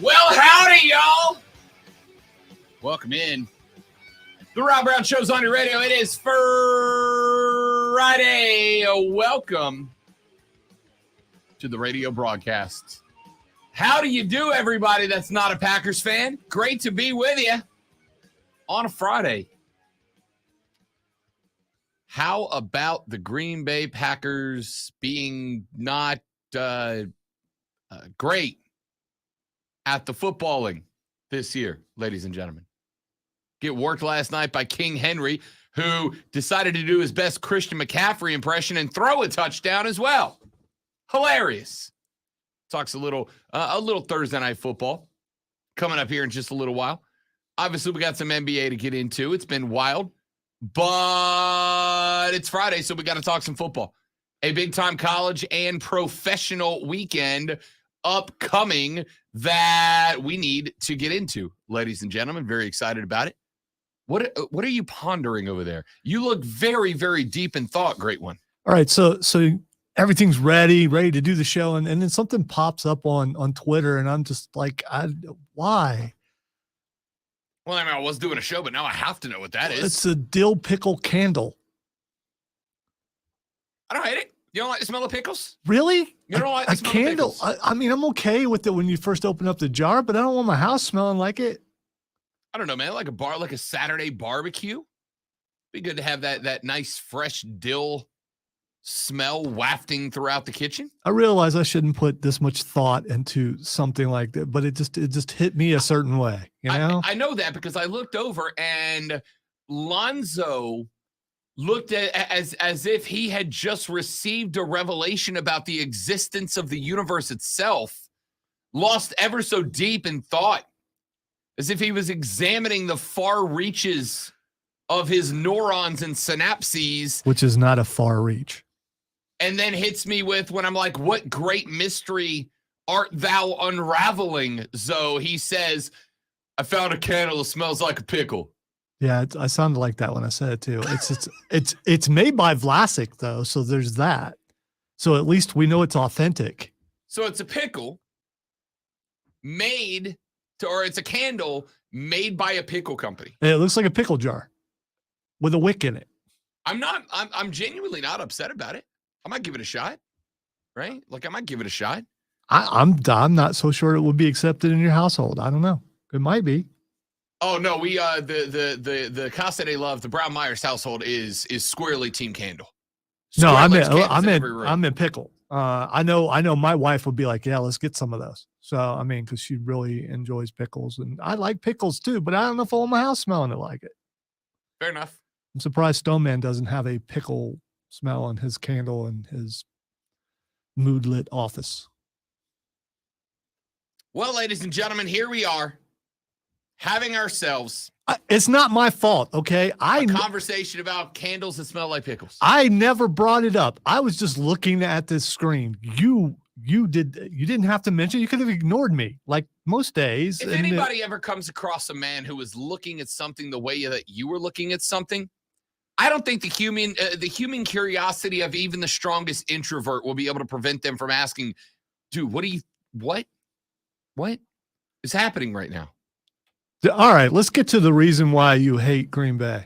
Well, howdy, y'all. Welcome in. The Rob Brown Show's on your radio. It is Friday. Welcome to the radio broadcast. How do you do, everybody that's not a Packers fan? Great to be with you on a Friday. How about the Green Bay Packers being not great at the footballing this year, ladies and gentlemen? Get worked last night by King Henry, who decided to do his best Christian McCaffrey impression and throw a touchdown as well. Hilarious. Talks a little Thursday night football coming up here in just a little while. Obviously, we got some NBA to get into. It's been wild, but it's Friday, so we got to talk some football. A big-time college and professional weekend upcoming that we need to get into, ladies and gentlemen. Very excited about it. What are you pondering over there? You look very, very deep in thought, great one. All right, so everything's ready to do the show, and then something pops up on Twitter, and I'm just like, why? Well, I mean, I was doing a show, but now I have to know what that is. It's a dill pickle candle. I don't hate it. You don't like the smell of pickles? Really? You don't like the smell candle? of pickles? I mean, I'm okay with it when you first open up the jar, but I don't want my house smelling like it. I don't know, man. Like a Saturday barbecue. Be good to have that nice fresh dill smell wafting throughout the kitchen. I realize I shouldn't put this much thought into something like that, but it just hit me a certain way, you know? I know that because I looked over and Lonzo looked at as if he had just received a revelation about the existence of the universe itself, lost ever so deep in thought, as if he was examining the far reaches of his neurons and synapses. Which is not a far reach. And then hits me with, when I'm like, what great mystery art thou unraveling, Zoe? He says, I found a candle that smells like a pickle. Yeah, I sounded like that when I said it too. It's made by Vlasic though, so there's that. So at least we know it's authentic. So it's a pickle it's a candle made by a pickle company. And it looks like a pickle jar with a wick in it. I'm genuinely not upset about it. I might give it a shot, right? Like I might give it a shot. I'm not so sure it would be accepted in your household. I don't know. It might be. Oh no, we the Casa de Love, the Brown Myers household is squarely team candle. No, I'm in pickle. I know my wife would be like, yeah, let's get some of those. So I mean, because she really enjoys pickles, and I like pickles too, but I don't know if I want my house smelling it like it. Fair enough. I'm surprised Stoneman doesn't have a pickle smell on his candle in his mood-lit office. Well, ladies and gentlemen, here we are having ourselves it's not my fault, okay? A conversation about candles that smell like pickles. I never brought it up. I was just looking at this screen. You didn't have to mention. You could have ignored me like most days. If anybody ever comes across a man who is looking at something the way that you were looking at something, I don't think the human curiosity of even the strongest introvert will be able to prevent them from asking, dude, what is happening right now? All right, let's get to the reason why you hate Green Bay.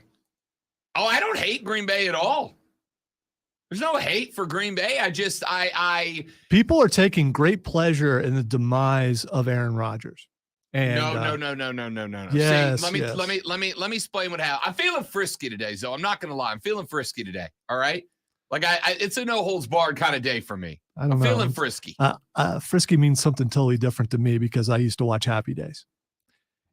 Oh, I don't hate Green Bay at all. There's no hate for Green Bay. People are taking great pleasure in the demise of Aaron Rodgers. And no. Yes, See, let me explain what happened. I'm feeling frisky today, Zoe. I'm not gonna lie. I'm feeling frisky today. All right. Like it's a no holds barred kind of day for me. I'm feeling frisky. Frisky means something totally different to me because I used to watch Happy Days.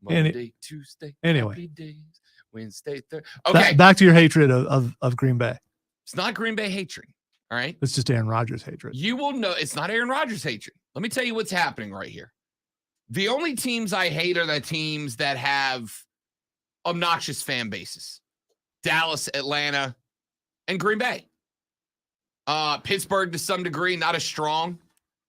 Monday, Tuesday, anyway. Happy Days, Wednesday, Thursday. Okay. Back to your hatred of Green Bay. It's not Green Bay hatred. All right. It's just Aaron Rodgers hatred. You will know it's not Aaron Rodgers hatred. Let me tell you what's happening right here. The only teams I hate are the teams that have obnoxious fan bases. Dallas, Atlanta, and Green Bay. Pittsburgh to some degree, not as strong.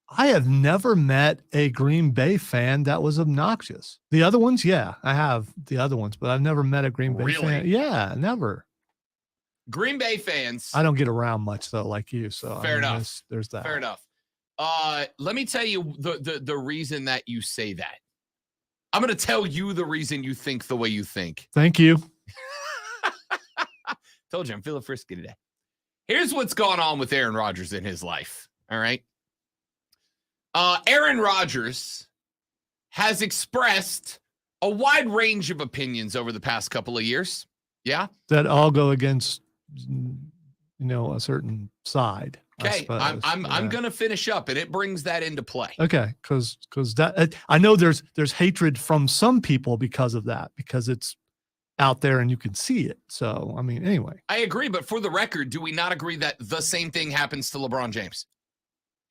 I have never met a Green Bay fan that was obnoxious. The other ones, yeah, I have the other ones, but I've never met a Green Bay fan. Yeah, never. Green Bay fans. I don't get around much though, like you. So fair enough. There's that. Fair enough. Let me tell you the reason that you say that. I'm going to tell you the reason you think the way you think. Thank you. Told you I'm feeling frisky today. Here's what's going on with Aaron Rodgers in his life. All right. Aaron Rodgers has expressed a wide range of opinions over the past couple of years. Yeah. That all go against, a certain side. Okay. I'm going to finish up, and it brings that into play. Okay. Cause that, I know there's hatred from some people because of that, because it's out there and you can see it. So, I mean, anyway. I agree. But for the record, do we not agree that the same thing happens to LeBron James?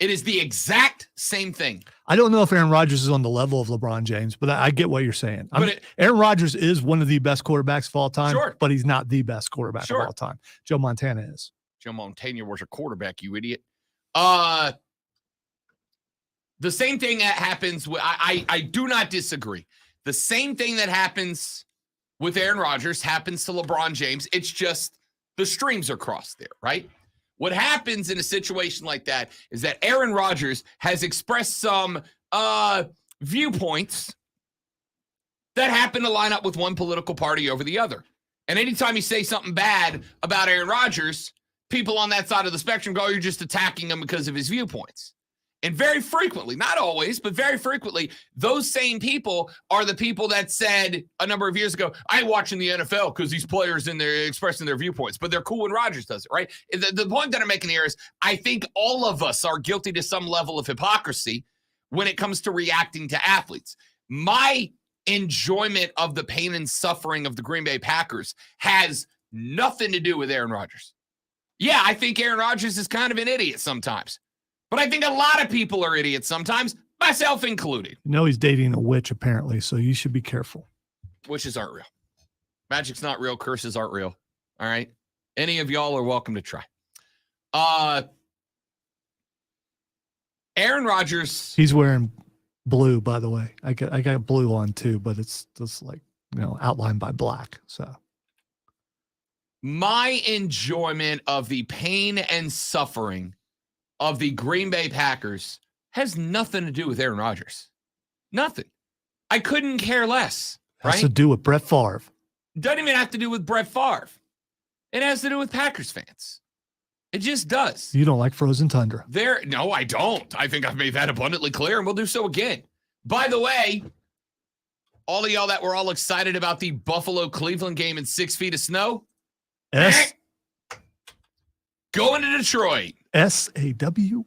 It is the exact same thing. I don't know if Aaron Rodgers is on the level of LeBron James, but I get what you're saying. Aaron Rodgers is one of the best quarterbacks of all time, but he's not the best quarterback of all time. Joe Montana is. Joe Montana was a quarterback, you idiot. The same thing that happens with, I do not disagree. The same thing that happens with Aaron Rodgers happens to LeBron James. It's just the streams are crossed there, right? What happens in a situation like that is that Aaron Rodgers has expressed some viewpoints that happen to line up with one political party over the other. And anytime you say something bad about Aaron Rodgers, people on that side of the spectrum go, you're just attacking him because of his viewpoints. And very frequently, not always, but very frequently, those same people are the people that said a number of years ago, I ain't watching the NFL because these players in there expressing their viewpoints, but they're cool when Rodgers does it, right? The point that I'm making here is I think all of us are guilty to some level of hypocrisy when it comes to reacting to athletes. My enjoyment of the pain and suffering of the Green Bay Packers has nothing to do with Aaron Rodgers. Yeah, I think Aaron Rodgers is kind of an idiot sometimes. But I think a lot of people are idiots sometimes, myself included. He's dating a witch, apparently, so you should be careful. Witches aren't real. Magic's not real. Curses aren't real. All right? Any of y'all are welcome to try. Aaron Rodgers. He's wearing blue, by the way. I got blue on too, but it's just like, outlined by black. So my enjoyment of the pain and suffering of the Green Bay Packers has nothing to do with Aaron Rodgers. Nothing. I couldn't care less. Has to do with Brett Favre. Doesn't even have to do with Brett Favre. It has to do with Packers fans. It just does. You don't like frozen tundra. No, I don't. I think I've made that abundantly clear, and we'll do so again. By the way, all of y'all that were all excited about the Buffalo-Cleveland game in 6 feet of snow, going to Detroit. SAWFT.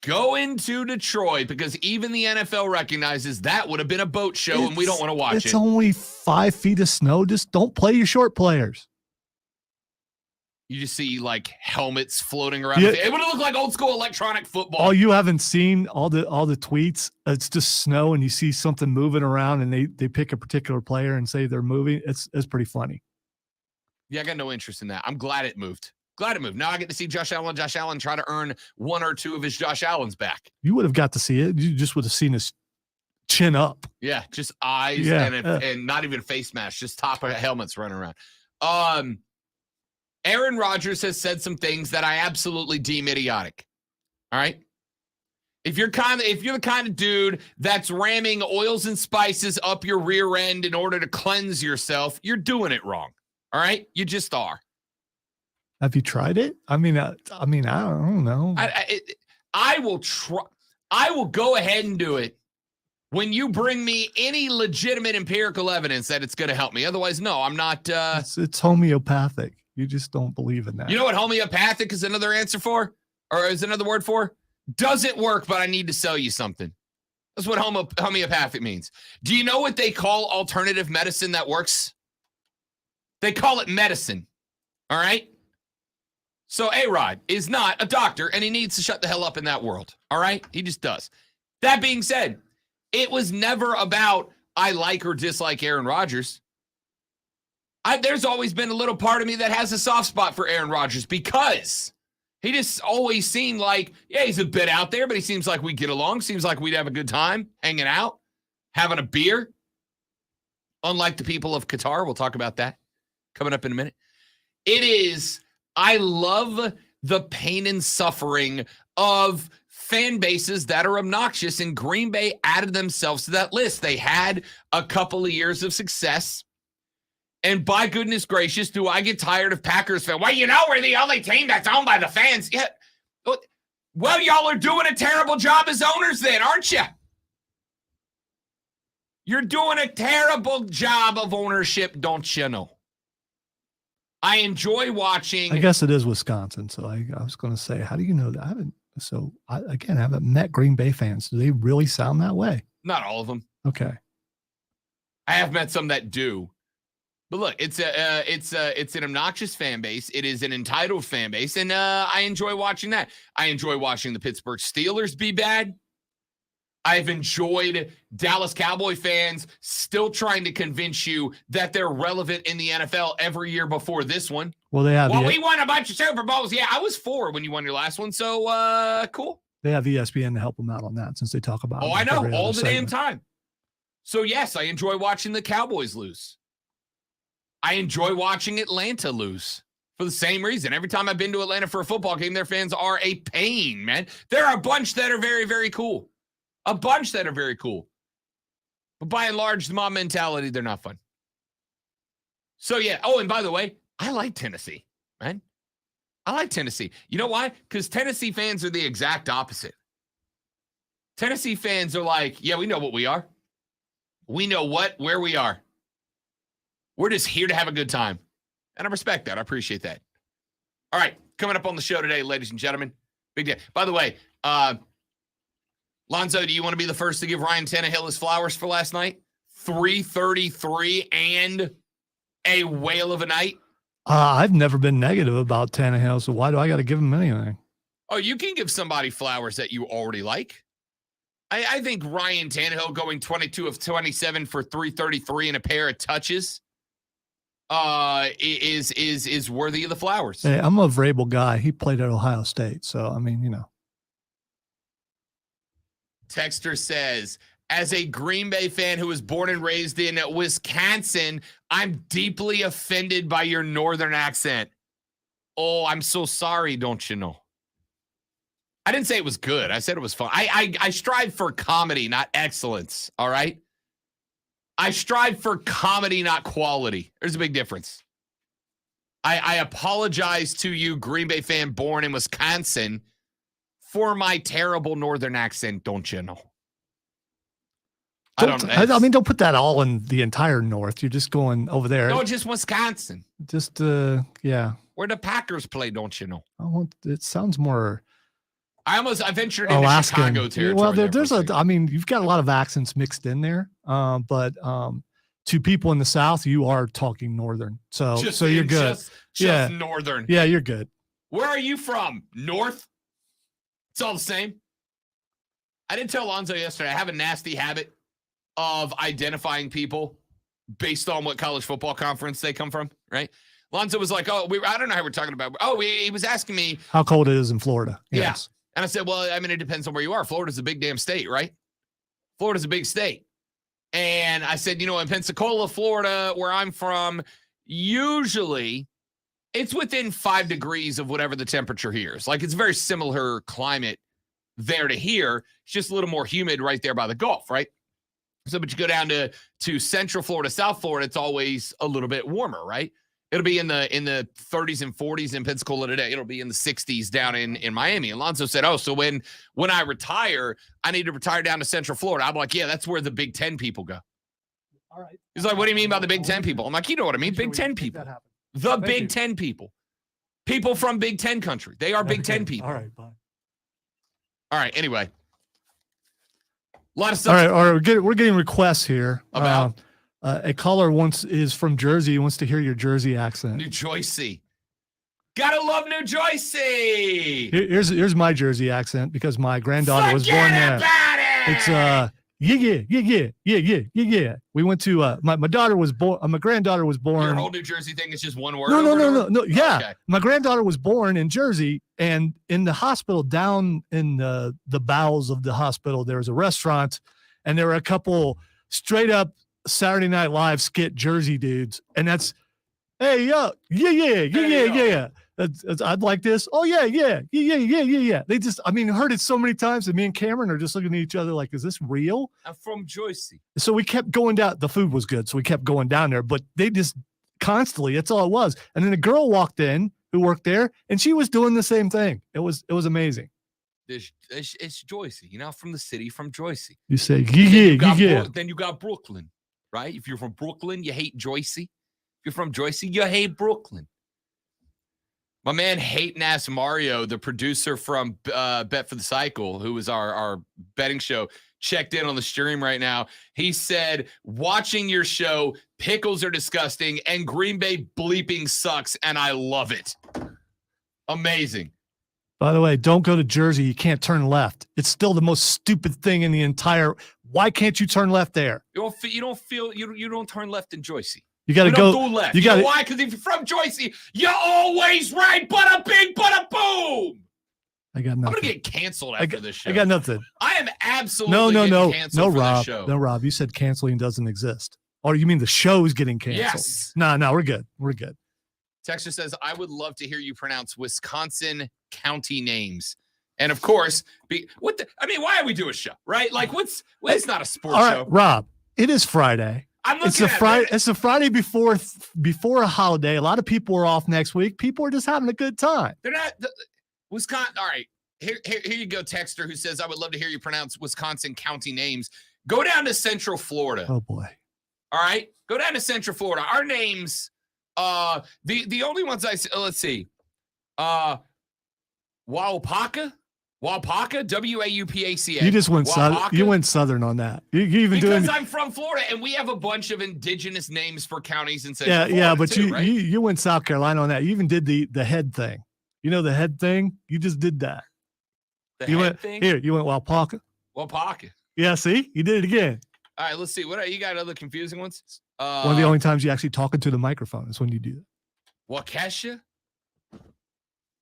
Go into Detroit because even the NFL recognizes that would have been a boat show and we don't want to watch it. It's only 5 feet of snow. Just don't play your short players. You just see like helmets floating around. Yeah. It would look like old school electronic football. Oh, you haven't seen all the tweets. It's just snow and you see something moving around and they pick a particular player and say they're moving. It's pretty funny. Yeah, I got no interest in that. I'm glad it moved. Now I get to see Josh Allen try to earn one or two of his Josh Allens back. You would have got to see it. You just would have seen his chin up. Yeah, just eyes and not even face mask, just top of helmets running around. Aaron Rodgers has said some things that I absolutely deem idiotic. All right? If you're the kind of dude that's ramming oils and spices up your rear end in order to cleanse yourself, you're doing it wrong. All right? You just are. Have you tried it? I mean, I don't know. I will try. I will go ahead and do it when you bring me any legitimate empirical evidence that it's going to help me. Otherwise, no, I'm not. It's homeopathic. You just don't believe in that. You know what homeopathic is another answer for? Or is another word for? Doesn't work, but I need to sell you something. That's what homeopathic means. Do you know what they call alternative medicine that works? They call it medicine. All right? So A-Rod is not a doctor, and he needs to shut the hell up in that world. All right? He just does. That being said, it was never about I like or dislike Aaron Rodgers. There's always been a little part of me that has a soft spot for Aaron Rodgers because He just always seemed like, yeah, he's a bit out there, but he seems like we get along. Seems like we'd have a good time hanging out, having a beer. Unlike the people of Qatar. We'll talk about that coming up in a minute. I love the pain and suffering of fan bases that are obnoxious, and Green Bay added themselves to that list. They had a couple of years of success. And by goodness gracious, do I get tired of Packers fans? Well, we're the only team that's owned by the fans. Yeah. Well, y'all are doing a terrible job as owners then, aren't you? You're doing a terrible job of ownership, don't you know? I enjoy watching. I guess it is Wisconsin. So I was going to say, how do you know that? I haven't met Green Bay fans. Do they really sound that way? Not all of them. Okay. I have met some that do. But look, it's an obnoxious fan base. It is an entitled fan base, and I enjoy watching that. I enjoy watching the Pittsburgh Steelers be bad. I've enjoyed Dallas Cowboy fans still trying to convince you that they're relevant in the NFL every year before this one. Well, we won a bunch of Super Bowls. Yeah, I was 4 when you won your last one, so cool. They have ESPN to help them out on that since they talk about it. Oh, I know, all the damn time. So, yes, I enjoy watching the Cowboys lose. I enjoy watching Atlanta lose for the same reason. Every time I've been to Atlanta for a football game, their fans are a pain, man. There are a bunch that are very, very cool. A bunch that are very cool. But by and large, the mob mentality, they're not fun. So, yeah. Oh, and by the way, I like Tennessee, man. I like Tennessee. You know why? Because Tennessee fans are the exact opposite. Tennessee fans are like, yeah, we know what we are. We know where we are. We're just here to have a good time. And I respect that. I appreciate that. All right. Coming up on the show today, ladies and gentlemen. Big day. By the way, Lonzo, do you want to be the first to give Ryan Tannehill his flowers for last night? 333 and a whale of a night? I've never been negative about Tannehill, so why do I got to give him anything? Oh, you can give somebody flowers that you already like. I think Ryan Tannehill going 22 of 27 for 333 and a pair of touches is worthy of the flowers. Hey, I'm a Vrabel guy. He played at Ohio State, so I mean, Texter says, as a Green Bay fan who was born and raised in Wisconsin, I'm deeply offended by your northern accent. Oh, I'm so sorry, don't you know? I didn't say it was good. I said it was fun. I strive for comedy, not excellence, all right? I strive for comedy, not quality. There's a big difference. I apologize to you, Green Bay fan born in Wisconsin, for my terrible northern accent, don't you know? Don't put that all in the entire North. You're just going over there. No, just Wisconsin. Just, yeah. Where the Packers play, don't you know? Oh, it sounds more... I ventured into Chicago territory. Well, you've got a lot of accents mixed in there. But to people in the South, you are talking Northern. So you're good. Just Northern. Yeah, you're good. Where are you from? North? It's all the same. I didn't tell Lonzo yesterday. I have a nasty habit of identifying people based on what college football conference they come from, right? Lonzo was like, I don't know how we're talking about. He was asking me how cold it is in Florida. Yes. Yeah. And I said, well, it depends on where you are. Florida's a big damn state, right? Florida's a big state. And I said, in Pensacola, Florida, where I'm from, usually it's within 5 degrees of whatever the temperature here is. Like, it's a very similar climate there to here. It's just a little more humid right there by the Gulf, right? So, but you go down to Central Florida, South Florida, it's always a little bit warmer, right? It'll be in the 30s and 40s in Pensacola today. It'll be in the 60s down in Miami. Alonzo said, so when I retire, I need to retire down to Central Florida. I'm like, yeah, that's where the Big Ten people go. All right. He's like, what do you mean by the Big Ten people? I'm like, you know what I mean? Big Ten people. The Big Ten people. People from Big Ten country. They are Big Ten people. All right, bye. All right, anyway. A lot of stuff. All right, we're getting requests here. About? A caller is from Jersey. He wants to hear your Jersey accent. New Jersey. Gotta love New Jersey. Here's my Jersey accent because my granddaughter was born there. About it. Yeah. We went to my daughter was born. My granddaughter was born. Your whole New Jersey thing is just one word. No. Yeah, okay. My granddaughter was born in Jersey, and in the hospital, down in the bowels of the hospital, there was a restaurant, and there were a couple straight up Saturday Night Live skit Jersey dudes, and that's, hey yo, yeah. That's, I'd like this. Oh yeah. They just, I mean, heard it so many times, and me and Cameron are just looking at each other like, is this real? I'm from Jersey. So we kept going down. The food was good, so we kept going down there, but they just constantly, that's all it was. And then a girl walked in who worked there, and she was doing the same thing. It was amazing. It's Jersey, from the city, from Jersey. You say, yeah. Then you got Brooklyn, right? If you're from Brooklyn, you hate Jersey. If you're from Jersey, you hate Brooklyn. My man Hating Ass Mario, the producer from Bet for the Cycle, who was our betting show, checked in on the stream right now. He said, watching your show, pickles are disgusting and Green Bay bleeping sucks, and I love it. Amazing. By the way, don't go to Jersey. You can't turn left. It's still the most stupid thing in the entire. Why can't you turn left there? You don't turn left in Jersey. You got to go left. You know why? Because if you're from Jersey, you're always right. Bada bing, bada boom. I got nothing. I'm gonna get canceled after this show. I got nothing. I am absolutely canceled for Rob. this show. No, Rob. You said canceling doesn't exist. Or you mean the show's getting canceled? Yes. No, we're good. We're good. Texter says, I would love to hear you pronounce Wisconsin county names. And of course, why are we doing a show, right? Like, it's not a sports show. Rob, it is Friday. It's a Friday before a holiday. A lot of people are off next week. People are just having a good time. They're not Wisconsin. All right, here you go, texter who says, I would love to hear you pronounce Wisconsin county names. Go down to Central Florida. Oh boy. All right, go down to Central Florida. Our names, the only ones let's see, Waupaca. Waupaca. You just went southern. You went southern on that. You even because I'm from Florida, and we have a bunch of indigenous names for counties in Central Florida. Yeah, but too, you went South Carolina on that. You even did the head thing. You know the head thing. You just did that. You went Waupaca. Waupaca. Yeah, see, you did it again. All right, let's see. What you got? Other confusing ones? One of the only times you actually talking to the microphone is when you do that. Waukesha.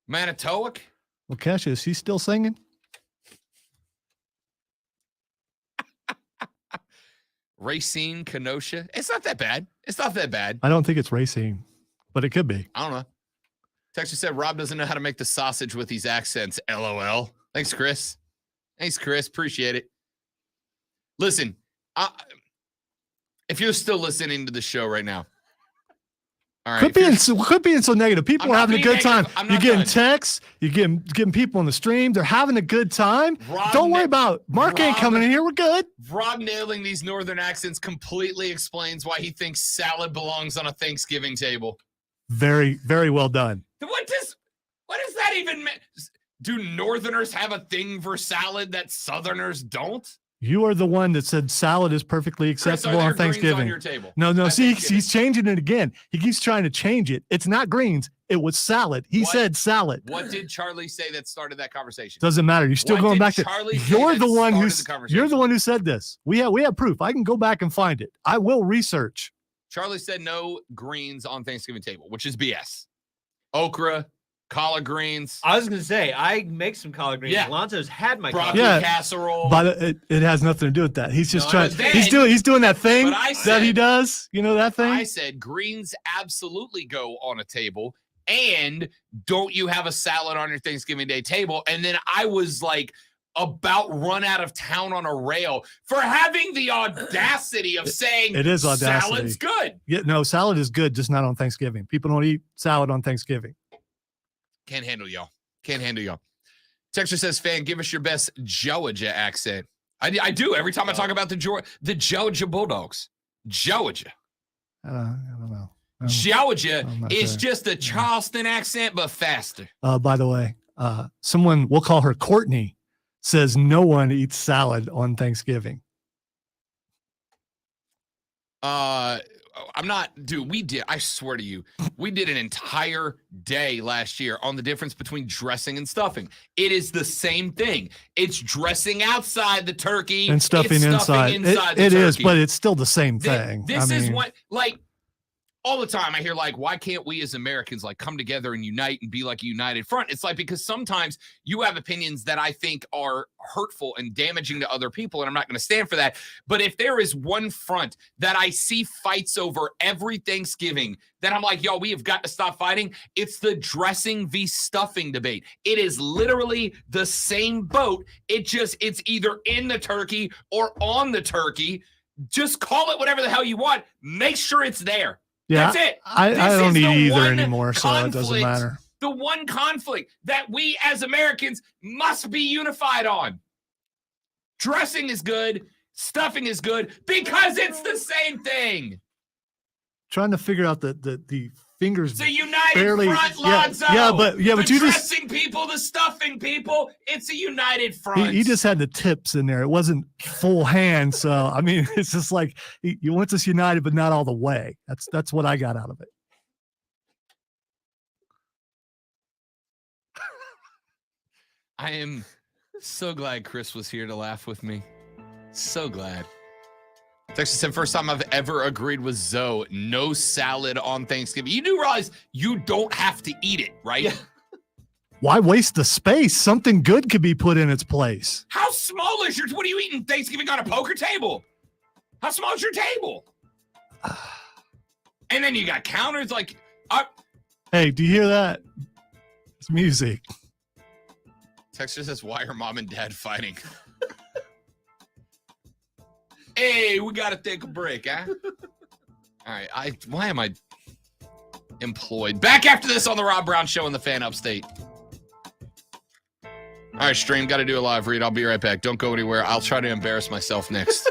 Manitowoc. Well, Kesha, is she still singing? Racine, Kenosha. It's not that bad. I don't think it's Racine, but it could be. I don't know. Texter said Rob doesn't know how to make the sausage with these accents. LOL. Thanks, Chris. Appreciate it. Listen, if you're still listening to the show right now, all right, quit being so negative. People are having a good time. You're getting texts. You're getting people on the stream. They're having a good time. Don't worry about Mark ain't coming in here. We're good. Rob nailing these northern accents completely explains why he thinks salad belongs on a Thanksgiving table. Very, very well done. What does that even mean? Do northerners have a thing for salad that southerners don't? You are the one that said salad is perfectly acceptable on Thanksgiving. On your table? No. See, he's changing it again. He keeps trying to change it. It's not greens. It was salad. He said salad. What did Charlie say that started that conversation? Doesn't matter. You're still going back to. You're the one who said this. We have proof. I can go back and find it. I will research. Charlie said no greens on Thanksgiving table, which is BS. Okra. Collard greens. I was going to say, I make some collard greens. Yeah. Lonzo's had my broccoli casserole. But it has nothing to do with that. He's just trying. He's doing that thing that he does. You know that thing? I said greens absolutely go on a table. And don't you have a salad on your Thanksgiving Day table? And then I was like about run out of town on a rail for having the audacity of saying it is audacity. Salad's good. Yeah, no, salad is good, just not on Thanksgiving. People don't eat salad on Thanksgiving. Can't handle y'all. Texture says, fan, give us your best Georgia accent. I do every time I talk about the Georgia Bulldogs. Georgia. I don't know. Georgia is just a Charleston accent, but faster. By the way, someone, we'll call her Courtney, says no one eats salad on Thanksgiving. I'm not, dude. I swear to you, we did an entire day last year on the difference between dressing and stuffing. It is the same thing. It's dressing outside the turkey and stuffing inside. It is, but it's still the same thing. This is what, like, all the time I hear, like, why can't we as Americans, like, come together and unite and be like a united front? It's like, because sometimes you have opinions that I think are hurtful and damaging to other people, and I'm not going to stand for that. But if there is one front that I see fights over every Thanksgiving, then I'm like, yo, we have got to stop fighting. It's the dressing v stuffing debate. It is literally the same boat. It's either in the turkey or on the turkey. Just call it whatever the hell you want. Make sure it's there. Yeah, that's it. I don't need either anymore, so it doesn't matter. The one conflict that we as Americans must be unified on. Dressing is good. Stuffing is good because it's the same thing. Trying to figure out the fingers. It's a united front, Lonzo. Yeah, but you dressing just people, the stuffing people. It's a united front. He just had the tips in there. It wasn't full hand. So I mean, it's just like you want us united, but not all the way. That's what I got out of it. I am so glad Chris was here to laugh with me. So glad. Texas said, first time I've ever agreed with Zoe. No salad on Thanksgiving. You do realize you don't have to eat it, right? Yeah. Why waste the space? Something good could be put in its place. How small is what are you eating Thanksgiving on a poker table? How small is your table? And then you got counters like... Hey, do you hear that? It's music. Texas says, why are mom and dad fighting? Hey, we got to take a break, huh? All right. Why am I employed? Back after this on the Rob Brown Show in the Fan Upstate. All right, stream. Got to do a live read. I'll be right back. Don't go anywhere. I'll try to embarrass myself next.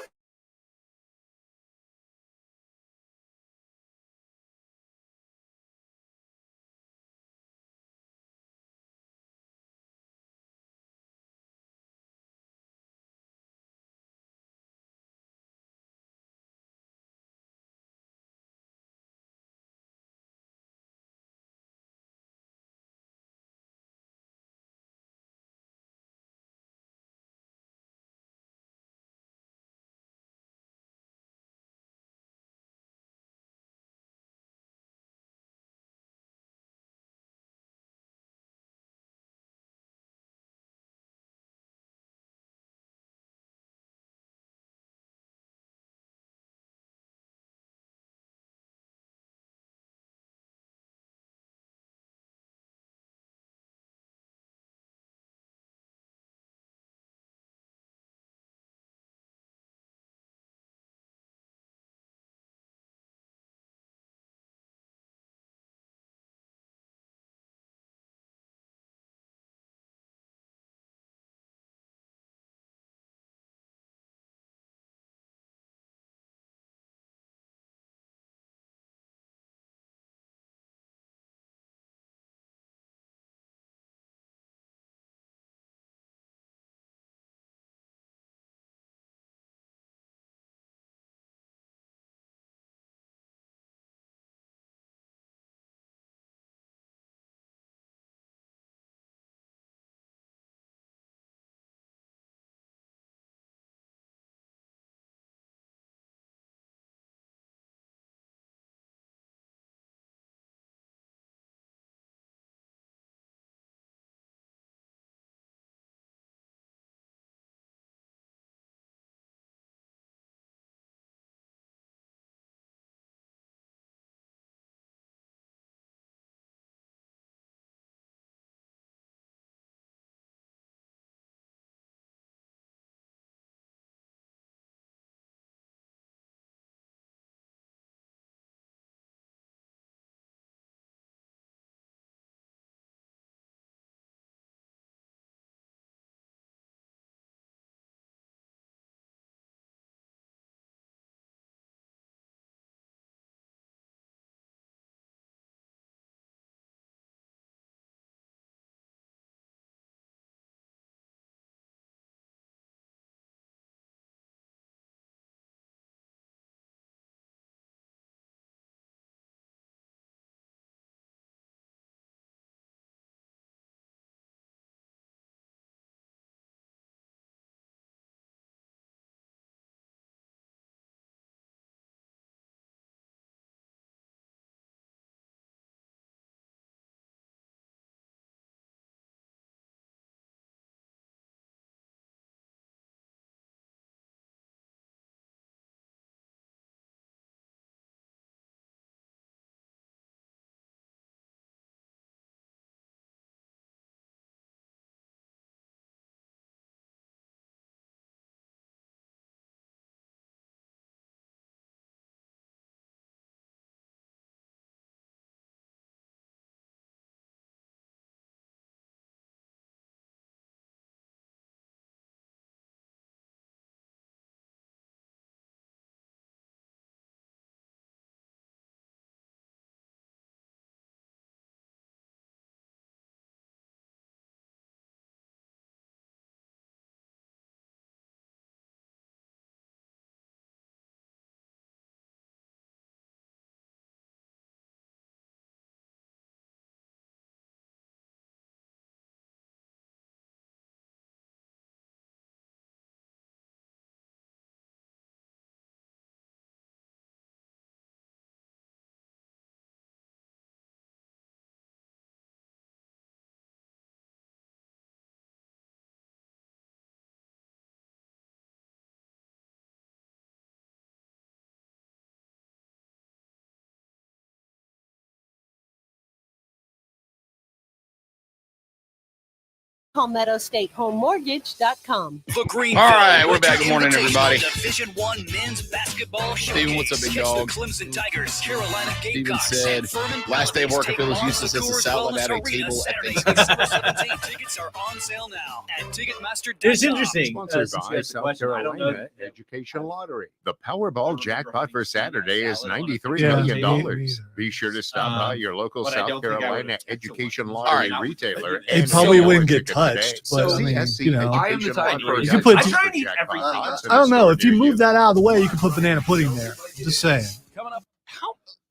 Call MeadowStateHomeMortgage.com. The Green All right, we're back. Good morning, everybody. Division I men's basketball Steven, what's up, big dog? The Clemson Tigers, Carolina Steven Gamecocks, said, and Furman last day of work, it Pelicans feels useless as a salad at a table at Thanksgiving. Tickets are on sale now at Ticketmaster. It's interesting. Sponsored since by you asked the South question, I don't Carolina know. Education Lottery. The Powerball jackpot for Saturday is $93 Yeah, million. me Be sure to stop by your local but I don't South think I Carolina would Education All Lottery right. retailer. They and probably get wouldn't your get ticket today. touched, but, I mean, CSC you know. I am the Education type Lottery You can put- has I try and eat jackpot everything. odds in I don't the know. store If you near move that out of the way, you can put banana pudding there. Just saying. Coming up,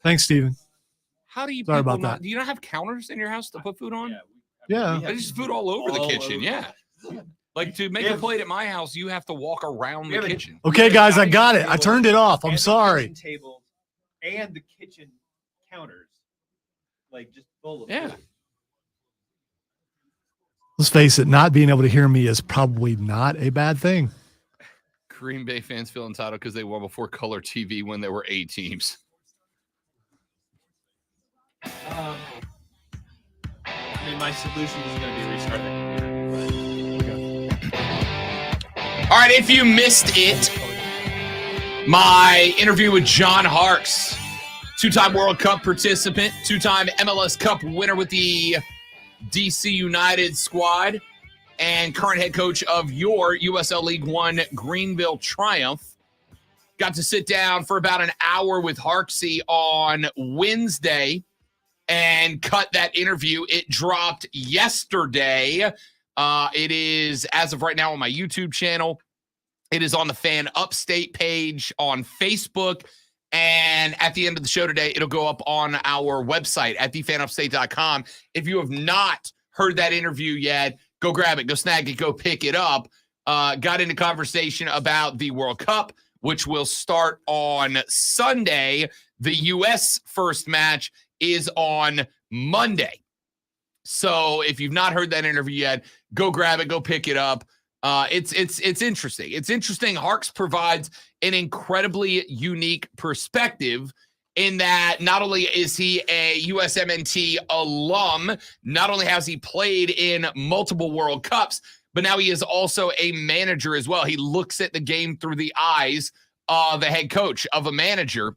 Thanks, Steven. how do you Sorry people about not, that. do you not have counters in your house to put food on? Yeah. There's just food all over the All kitchen. over. Yeah. Like to make Yeah. a plate at my house, you have to walk around We the have a- kitchen. Okay, guys, I got it. I turned it off. I'm And the sorry. kitchen tables and the kitchen counters, like just full of Yeah. food. Let's face it, not being able to hear me is probably not a bad thing. Green Bay fans feel entitled because they won before color TV when there were 8 teams. I mean, my solution is going to be restart the computer. All right, if you missed it, my interview with John Harkes, 2-time World Cup participant, 2-time MLS Cup winner with the DC United squad, and current head coach of your USL League One Greenville Triumph. Got to sit down for about an hour with Harksey on Wednesday and cut that interview. It dropped yesterday. It is, as of right now, on my YouTube channel. It is on the Fan Upstate page on Facebook. And at the end of the show today, it'll go up on our website at thefanupstate.com. If you have not heard that interview yet, go grab it, go snag it, go pick it up. Got into conversation about the World Cup, which will start on Sunday. The U.S. first match is on Monday. So if you've not heard that interview yet, go grab it, go pick it up. It's interesting. It's interesting. Harkes provides an incredibly unique perspective in that not only is he a USMNT alum, not only has he played in multiple World Cups, but now he is also a manager as well. He looks at the game through the eyes of a head coach, of a manager.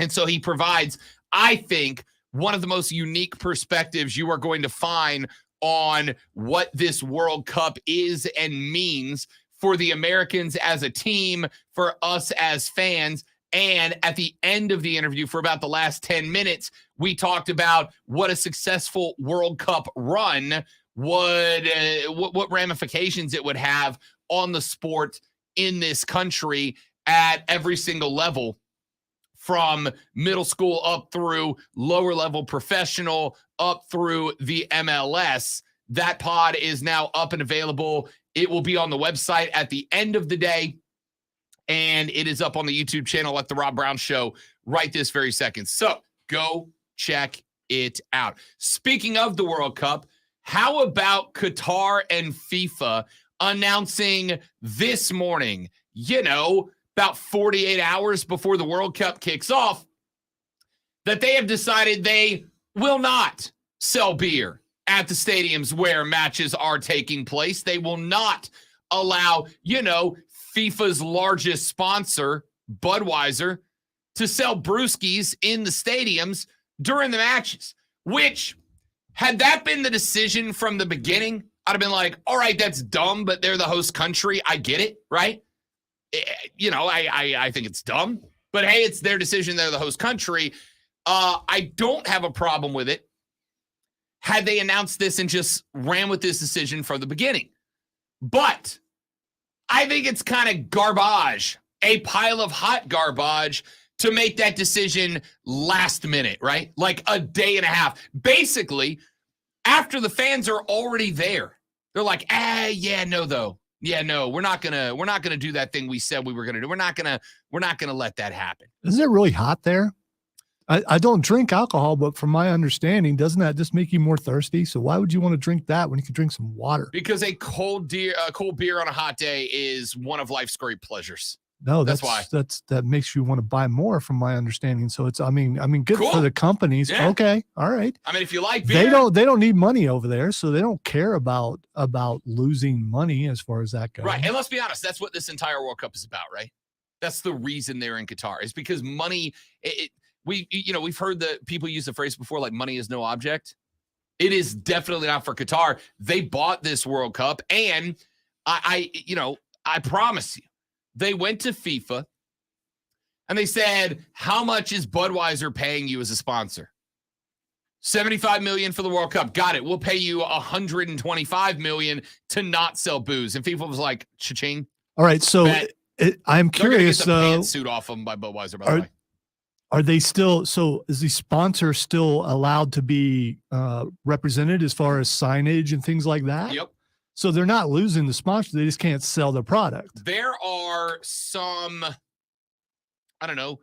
And so he provides, I think, one of the most unique perspectives you are going to find on what this World Cup is and means for the Americans as a team, for us as fans. And at the end of the interview, for about the last 10 minutes, we talked about what a successful World Cup run would, what ramifications it would have on the sport in this country at every single level, from middle school up through lower level professional, up through the MLS. That pod is now up and available. It will be on the website at the end of the day, and it is up on the YouTube channel at The Rob Brown Show right this very second. So go check it out. Speaking of the World Cup, how about Qatar and FIFA announcing this morning, about 48 hours before the World Cup kicks off, that they have decided they will not sell beer at the stadiums where matches are taking place. They will not allow, FIFA's largest sponsor, Budweiser, to sell brewskis in the stadiums during the matches, which, had that been the decision from the beginning, I'd have been like, all right, that's dumb, but they're the host country. I get it, right? I think it's dumb, but hey, it's their decision. They're the host country. I don't have a problem with it had they announced this and just ran with this decision from the beginning. But I think it's kind of garbage, a pile of hot garbage, to make that decision last minute, right? Like a day and a half. Basically, after the fans are already there, they're like, we're not gonna do that thing we said we were gonna do. We're not gonna let that happen. Isn't it really hot there? I don't drink alcohol, but from my understanding, doesn't that just make you more thirsty? So why would you want to drink that when you could drink some water? Because a cold beer on a hot day is one of life's great pleasures. No, That's why. that makes you want to buy more, from my understanding. So it's, I mean, good Cool. for the companies. Yeah. Okay, all right. I mean, if you like beer, They don't need money over there, so they don't care about losing money as far as that goes. right? And let's be honest, that's what this entire World Cup is about, right? That's the reason they're in Qatar, is because money. We've heard the people use the phrase before, like money is no object. It is definitely not for Qatar. They bought this World Cup, and I promise you, they went to FIFA and they said, how much is Budweiser paying you as a sponsor? $75 million for the World Cup. Got it. We'll pay you $125 million to not sell booze. And FIFA was like, cha-ching. All right. So I'm They're gonna curious, get the though. pantsuit off them by Budweiser, by the way. Are they still, so is the sponsor still allowed to be represented as far as signage and things like that? Yep. So they're not losing the sponsor. They just can't sell their product. There are some, I don't know.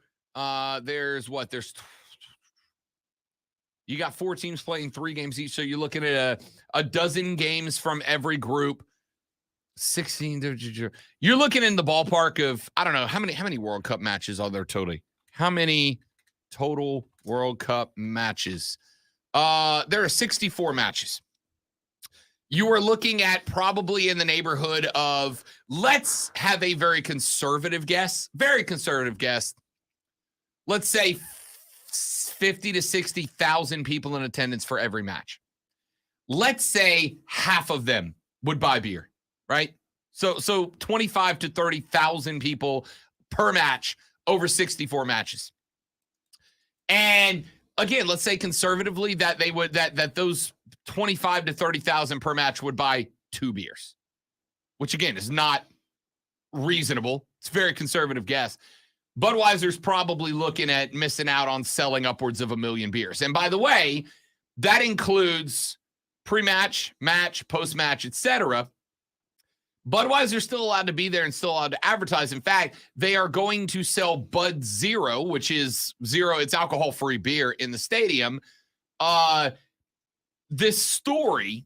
You got 4 teams playing 3 games each. So you're looking at a dozen games from every group. 16. You're looking in the ballpark of, I don't know, how many World Cup matches are there totally? How many total World Cup matches? There are 64 matches. You are looking at probably in the neighborhood of, let's have a very conservative guess. Let's say 50 to 60,000 people in attendance for every match. Let's say half of them would buy beer, right? So 25 to 30,000 people per match over 64 matches. And again, let's say conservatively that they would that those 25 to 30,000 per match would buy 2 beers, which again is not reasonable. It's a very conservative guess. Budweiser's probably looking at missing out on selling upwards of 1 million beers. And by the way, that includes pre-match, match, post-match, etc. Budweiser's still allowed to be there and still allowed to advertise. In fact, they are going to sell Bud Zero, which is zero. It's alcohol-free beer in the stadium. This story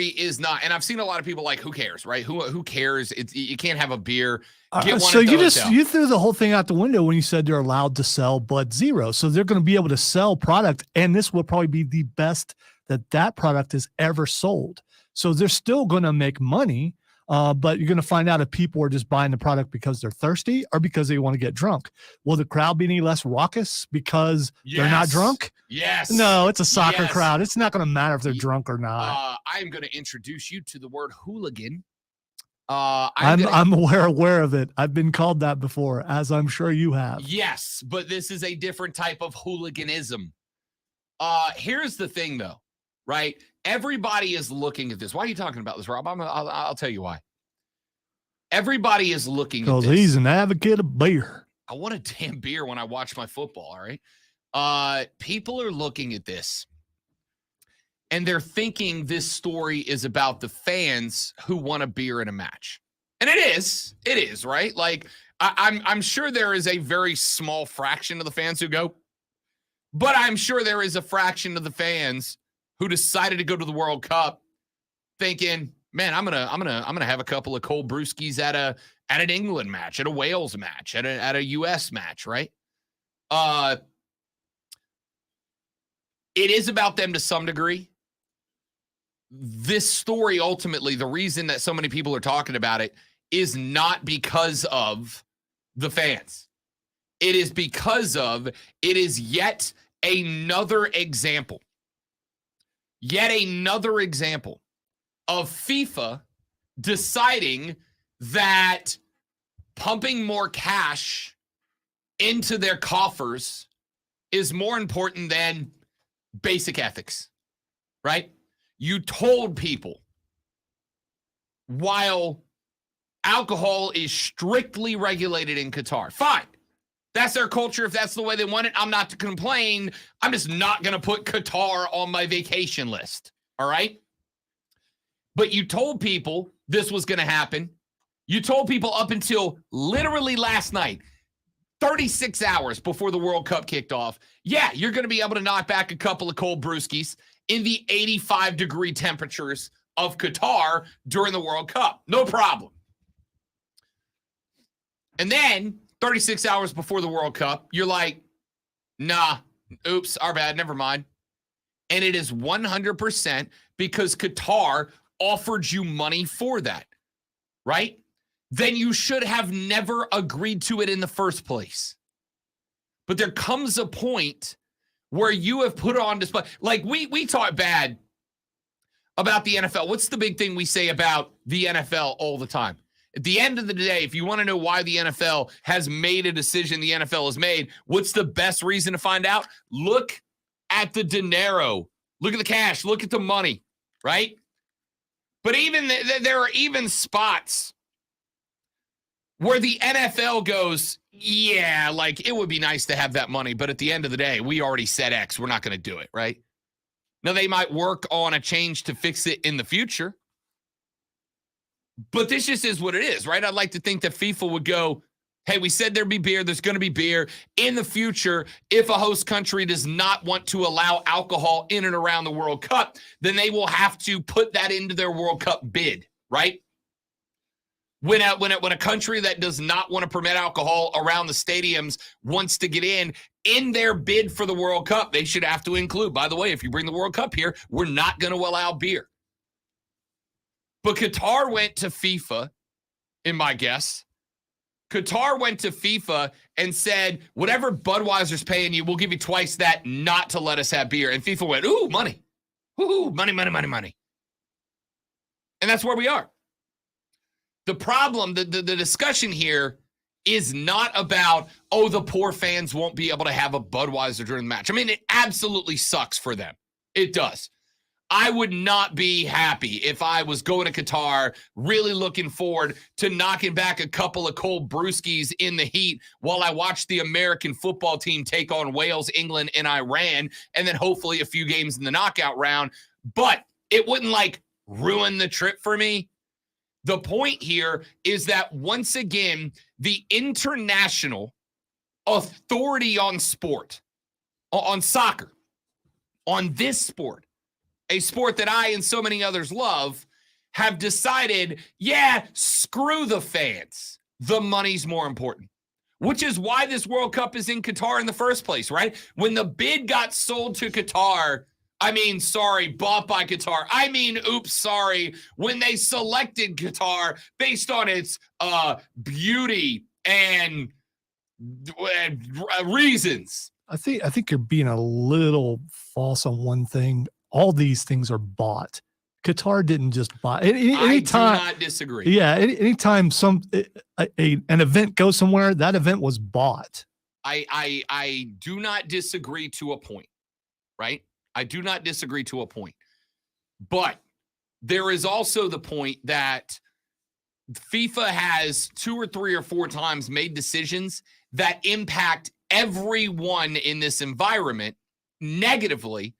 is not, and I've seen a lot of people like, who cares, right? Who cares? You can't have a beer. Get one So at the hotel. you threw the whole thing out the window when you said they're allowed to sell Bud Zero. So they're going to be able to sell product, and this will probably be the best that product is ever sold. So they're still going to make money, but you're going to find out if people are just buying the product because they're thirsty or because they want to get drunk. Will the crowd be any less raucous because they're not drunk? Yes. No, it's a soccer Yes. crowd. It's not going to matter if they're drunk or not. I'm going to introduce you to the word hooligan. I'm aware of it. I've been called that before, as I'm sure you have. Yes, but this is a different type of hooliganism. Here's the thing, though, right? Everybody is looking at this. Why are you talking about this, Rob? I'll tell you why. Everybody is looking at this. Because he's an advocate of beer. I want a damn beer when I watch my football, all right? People are looking at this, and they're thinking this story is about the fans who want a beer in a match. And it is, right? Like, I'm sure there is a very small fraction of the fans who go, but I'm sure there is a fraction of the fans who decided to go to the World Cup thinking, man, I'm gonna have a couple of cold brewskis at an England match, at a Wales match, at a US match, right? It is about them to some degree. This story, ultimately, the reason that so many people are talking about it is not because of the fans. It is because it is yet another example of FIFA deciding that pumping more cash into their coffers is more important than basic ethics, right? You told people, while alcohol is strictly regulated in Qatar, fine. That's their culture. If that's the way they want it, I'm not to complain. I'm just not going to put Qatar on my vacation list. All right. But you told people this was going to happen. You told people up until literally last night, 36 hours before the World Cup kicked off. Yeah, you're going to be able to knock back a couple of cold brewskis in the 85-degree temperatures of Qatar during the World Cup. No problem. And then 36 hours before the World Cup, you're like, nah, oops, our bad, never mind. And it is 100% because Qatar offered you money for that, right? Then you should have never agreed to it in the first place. But there comes a point where you have put on display. Like we talk bad about the NFL. What's the big thing we say about the NFL all the time? At the end of the day, if you want to know why the NFL has made a decision the NFL has made, what's the best reason to find out? Look at the dinero. Look at the cash. Look at the money, right? But even there are even spots where the NFL goes, yeah, like it would be nice to have that money, but at the end of the day, we already said X. We're not going to do it, right? Now, they might work on a change to fix it in the future, but this just is what it is, right? I'd like to think that FIFA would go, hey, we said there'd be beer. There's going to be beer. In the future, if a host country does not want to allow alcohol in and around the World Cup, then they will have to put that into their World Cup bid, right? When a country that does not want to permit alcohol around the stadiums wants to get in their bid for the World Cup, they should have to include, by the way, if you bring the World Cup here, we're not going to allow beer. But Qatar went to FIFA, in my guess. Qatar went to FIFA and said, whatever Budweiser's paying you, we'll give you twice that not to let us have beer. And FIFA went, ooh, money. Ooh, money, money, money, money. And that's where we are. The problem, the discussion here is not about, oh, the poor fans won't be able to have a Budweiser during the match. I mean, it absolutely sucks for them. It does. I would not be happy if I was going to Qatar, really looking forward to knocking back a couple of cold brewskis in the heat while I watch the American football team take on Wales, England, and Iran, and then hopefully a few games in the knockout round. But it wouldn't, like, ruin the trip for me. The point here is that, once again, the international authority on sport, on soccer, on this sport, a sport that I and so many others love, have decided, yeah, screw the fans. The money's more important, which is why this World Cup is in Qatar in the first place, right? When the bid got sold to Qatar, bought by Qatar. Oops, sorry. When they selected Qatar based on its beauty and reasons. I think you're being a little false on one thing. All these things are bought. Qatar didn't just buy. Anytime, I do not disagree. Yeah, anytime an event goes somewhere, that event was bought. I do not disagree to a point, right? I do not disagree to a point. But there is also the point that FIFA has 2 or 3 or 4 times made decisions that impact everyone in this environment negatively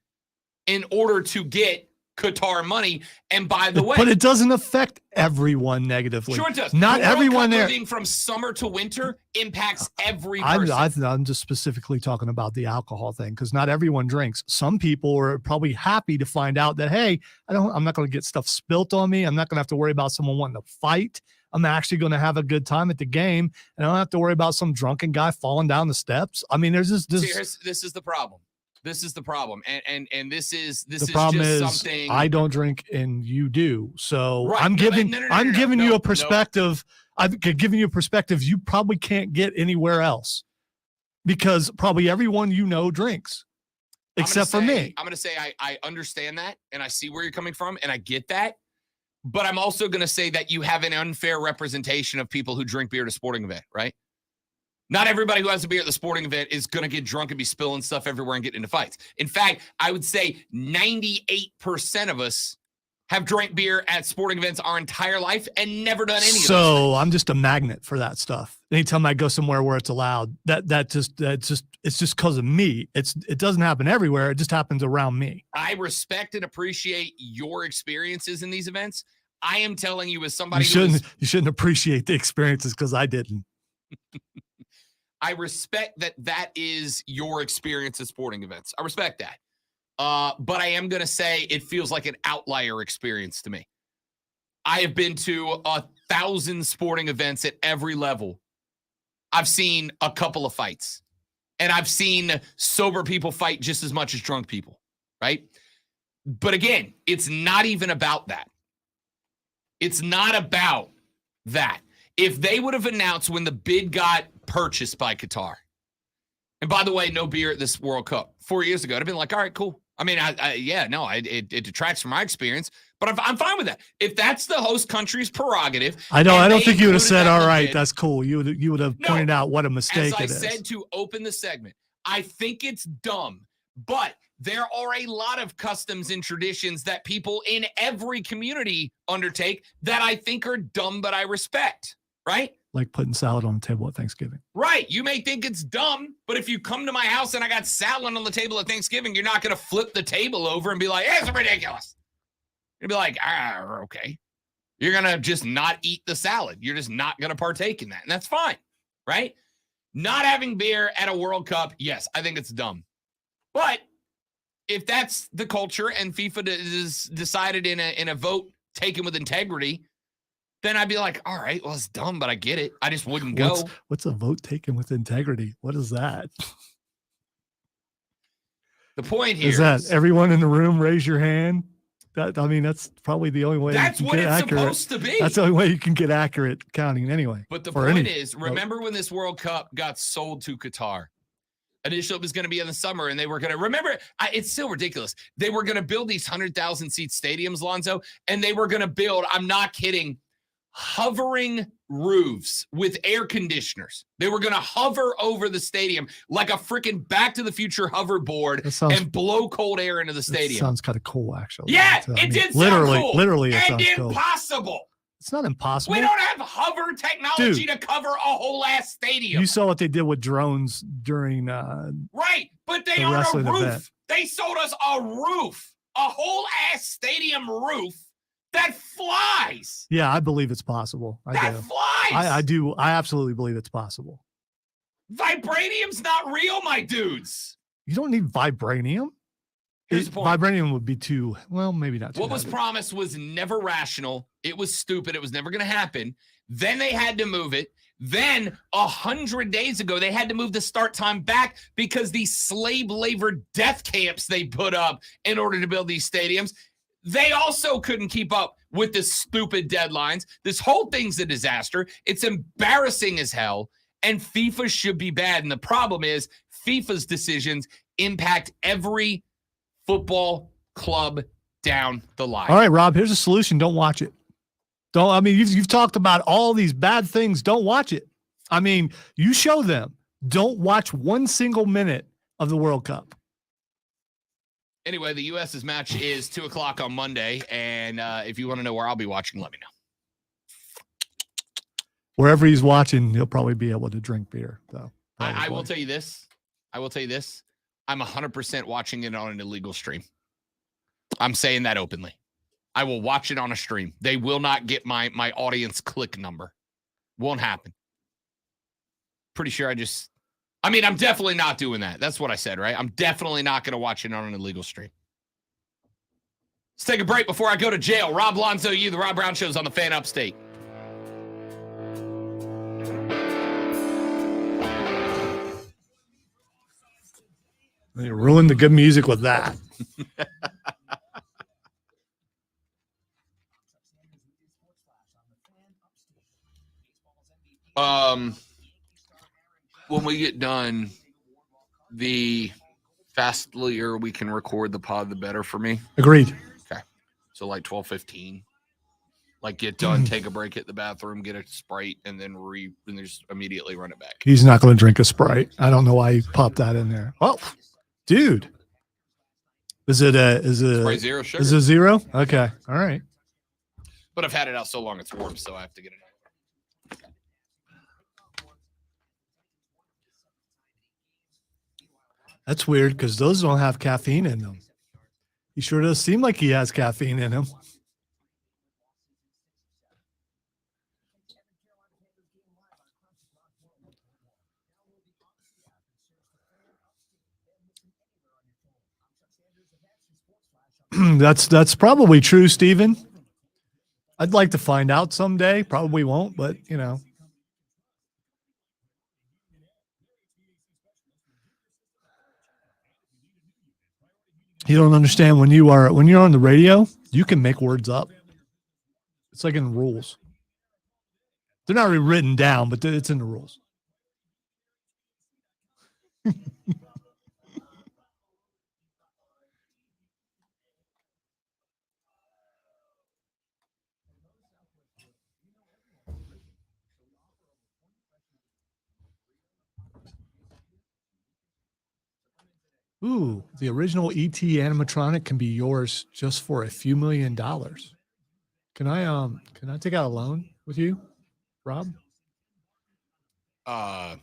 in order to get Qatar money. And by the way, but it doesn't affect everyone negatively. Sure it does. Not everyone there. Moving from summer to winter impacts every person. I'm just specifically talking about the alcohol thing, because not everyone drinks. Some people are probably happy to find out that, hey, I'm not going to get stuff spilt on me. I'm not going to have to worry about someone wanting to fight. I'm actually going to have a good time at the game, and I don't have to worry about some drunken guy falling down the steps. I mean, there's this. This is the problem. This is the problem, and this is something. I don't drink and you do, so right. I'm giving you a perspective. I've given you a perspective you probably can't get anywhere else, because probably everyone you know drinks, except for me. I'm going to say I understand that, and I see where you're coming from, and I get that, but I'm also going to say that you have an unfair representation of people who drink beer at a sporting event, right? Not everybody who has a beer at the sporting event is going to get drunk and be spilling stuff everywhere and get into fights. In fact, I would say 98% of us have drank beer at sporting events our entire life and never done any of it. So I'm just a magnet for that stuff. Anytime I go somewhere where it's allowed, it's just because of me. It doesn't happen everywhere. It just happens around me. I respect and appreciate your experiences in these events. I am telling you, as somebody you shouldn't appreciate the experiences, because I didn't. I respect that is your experience at sporting events. I respect that. But I am going to say it feels like an outlier experience to me. I have been to 1,000 sporting events at every level I've seen a couple of fights. And I've seen sober people fight just as much as drunk people, right? But again, it's not even about that. It's not about that. If they would have announced when the bid got purchased by Qatar, and by the way, no beer at this World Cup 4 years ago, I'd have been like, all right, cool. I mean, it detracts from my experience, but I'm fine with that. If that's the host country's prerogative. I don't think you would have said, all right, that's cool. You would have pointed out what a mistake it is. As I said to open the segment, I think it's dumb, but there are a lot of customs and traditions that people in every community undertake that I think are dumb, but I respect, right? Like putting salad on the table at Thanksgiving. Right. You may think it's dumb, but if you come to my house and I got salad on the table at Thanksgiving, you're not going to flip the table over and be like, it's ridiculous. You'll be like, okay. You're going to just not eat the salad. You're just not going to partake in that. And that's fine, right? Not having beer at a World Cup, yes, I think it's dumb. But if that's the culture and FIFA is decided in a vote taken with integrity, then I'd be like, all right, well, it's dumb, but I get it. I just wouldn't go. What's a vote taken with integrity? What is that? The point here is that everyone in the room raise your hand. That's probably the only way. That's what it's supposed to be. That's the only way you can get accurate counting anyway. But the point is, remember when this World Cup got sold to Qatar? Initially, it was going to be in the summer, and they were going to remember. It's still ridiculous. They were going to build these 100,000 seat stadiums, Lonzo, and they were going to build. I'm not kidding. Hovering roofs with air conditioners. They were going to hover over the stadium like a freaking Back to the Future hoverboard and blow cold air into the stadium. Sounds kind of cool, actually. Yeah, it did sound cool. Literally, it sounds impossible. Cool. It's not impossible. We don't have hover technology to cover a whole ass stadium. You saw what they did with drones during right, but they are a roof. Event. They sold us a roof, a whole ass stadium roof. That flies. Yeah, I believe it's possible. That flies. I do. I absolutely believe it's possible. Vibranium's not real, my dudes. You don't need vibranium. Vibranium would be too, well, maybe not too What heavy. Was promised was never rational. It was stupid. It was never going to happen. Then they had to move it. Then 100 days ago, they had to move the start time back because these slave labor death camps they put up in order to build these stadiums, they also couldn't keep up with the stupid deadlines. This whole thing's a disaster. It's embarrassing as hell, and FIFA should be bad. And the problem is FIFA's decisions impact every football club down the line. All right, Rob, here's a solution. Don't watch it. You've talked about all these bad things. Don't watch it. I mean, you show them. Don't watch one single minute of the World Cup. Anyway, the U.S.'s match is 2:00 on Monday, and if you want to know where I'll be watching, let me know. Wherever he's watching, he'll probably be able to drink beer, though. I will tell you this. I'm 100% watching it on an illegal stream. I'm saying that openly. I will watch it on a stream. They will not get my audience click number. Won't happen. Pretty sure I'm definitely not doing that. That's what I said, right? I'm definitely not going to watch it on an illegal stream. Let's take a break before I go to jail. Rob Lonzo, the Rob Brown Show's on the Fan Upstate. They ruined the good music with that. When we get done, the faster we can record the pod, the better for me. Agreed. Okay. So like 12:15. Like get done, take a break, hit the bathroom, get a Sprite, and then just immediately run it back. He's not going to drink a Sprite. I don't know why he popped that in there. Oh, dude. Is it Sprite zero sugar? Is it zero? Okay. All right. But I've had it out so long it's warm, so I have to get it out. That's weird because those don't have caffeine in them. He sure does seem like he has caffeine in him. That's probably true, Steven. I'd like to find out someday. Probably won't, but you know. You don't understand when you're on the radio, you can make words up. It's like in the rules. They're not really written down, but it's in the rules. Ooh, the original ET animatronic can be yours just for a few $1 million. Can I take out a loan with you, Rob? I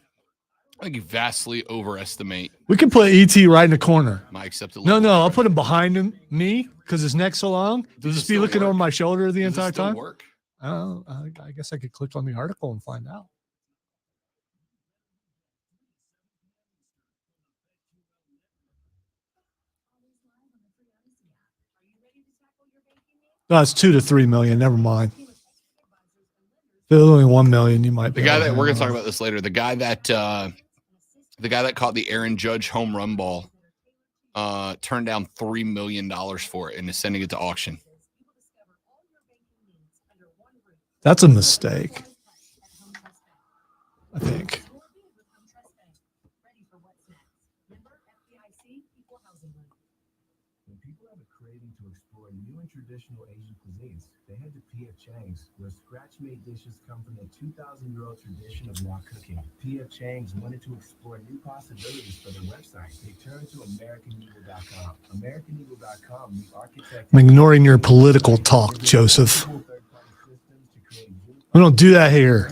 think you vastly overestimate We can put ET right in the corner. my accepted No, level. I'll put him behind me because his neck's so long. He'll Does it just be still looking work? over my shoulder the Does it entire still time. work? I guess I could click on the article and find out. No, it's 2 to 3 million. Never mind. If it was only 1 million, you might be. The guy able that to we're gonna handle talk it. about this later. The guy that caught the Aaron Judge home run ball turned down $3 million for it and is sending it to auction. That's a mistake, I think. When people have a craving to explore new and traditional Asian cuisines, they head to P.F. Chang's, where scratch-made dishes come from the 2,000-year-old tradition of wok cooking. P.F. Chang's wanted to explore new possibilities for their website. They turned to AmericanEagle.com. AmericanEagle.com, the architect... I'm ignoring your political talk, Joseph. We don't do that here.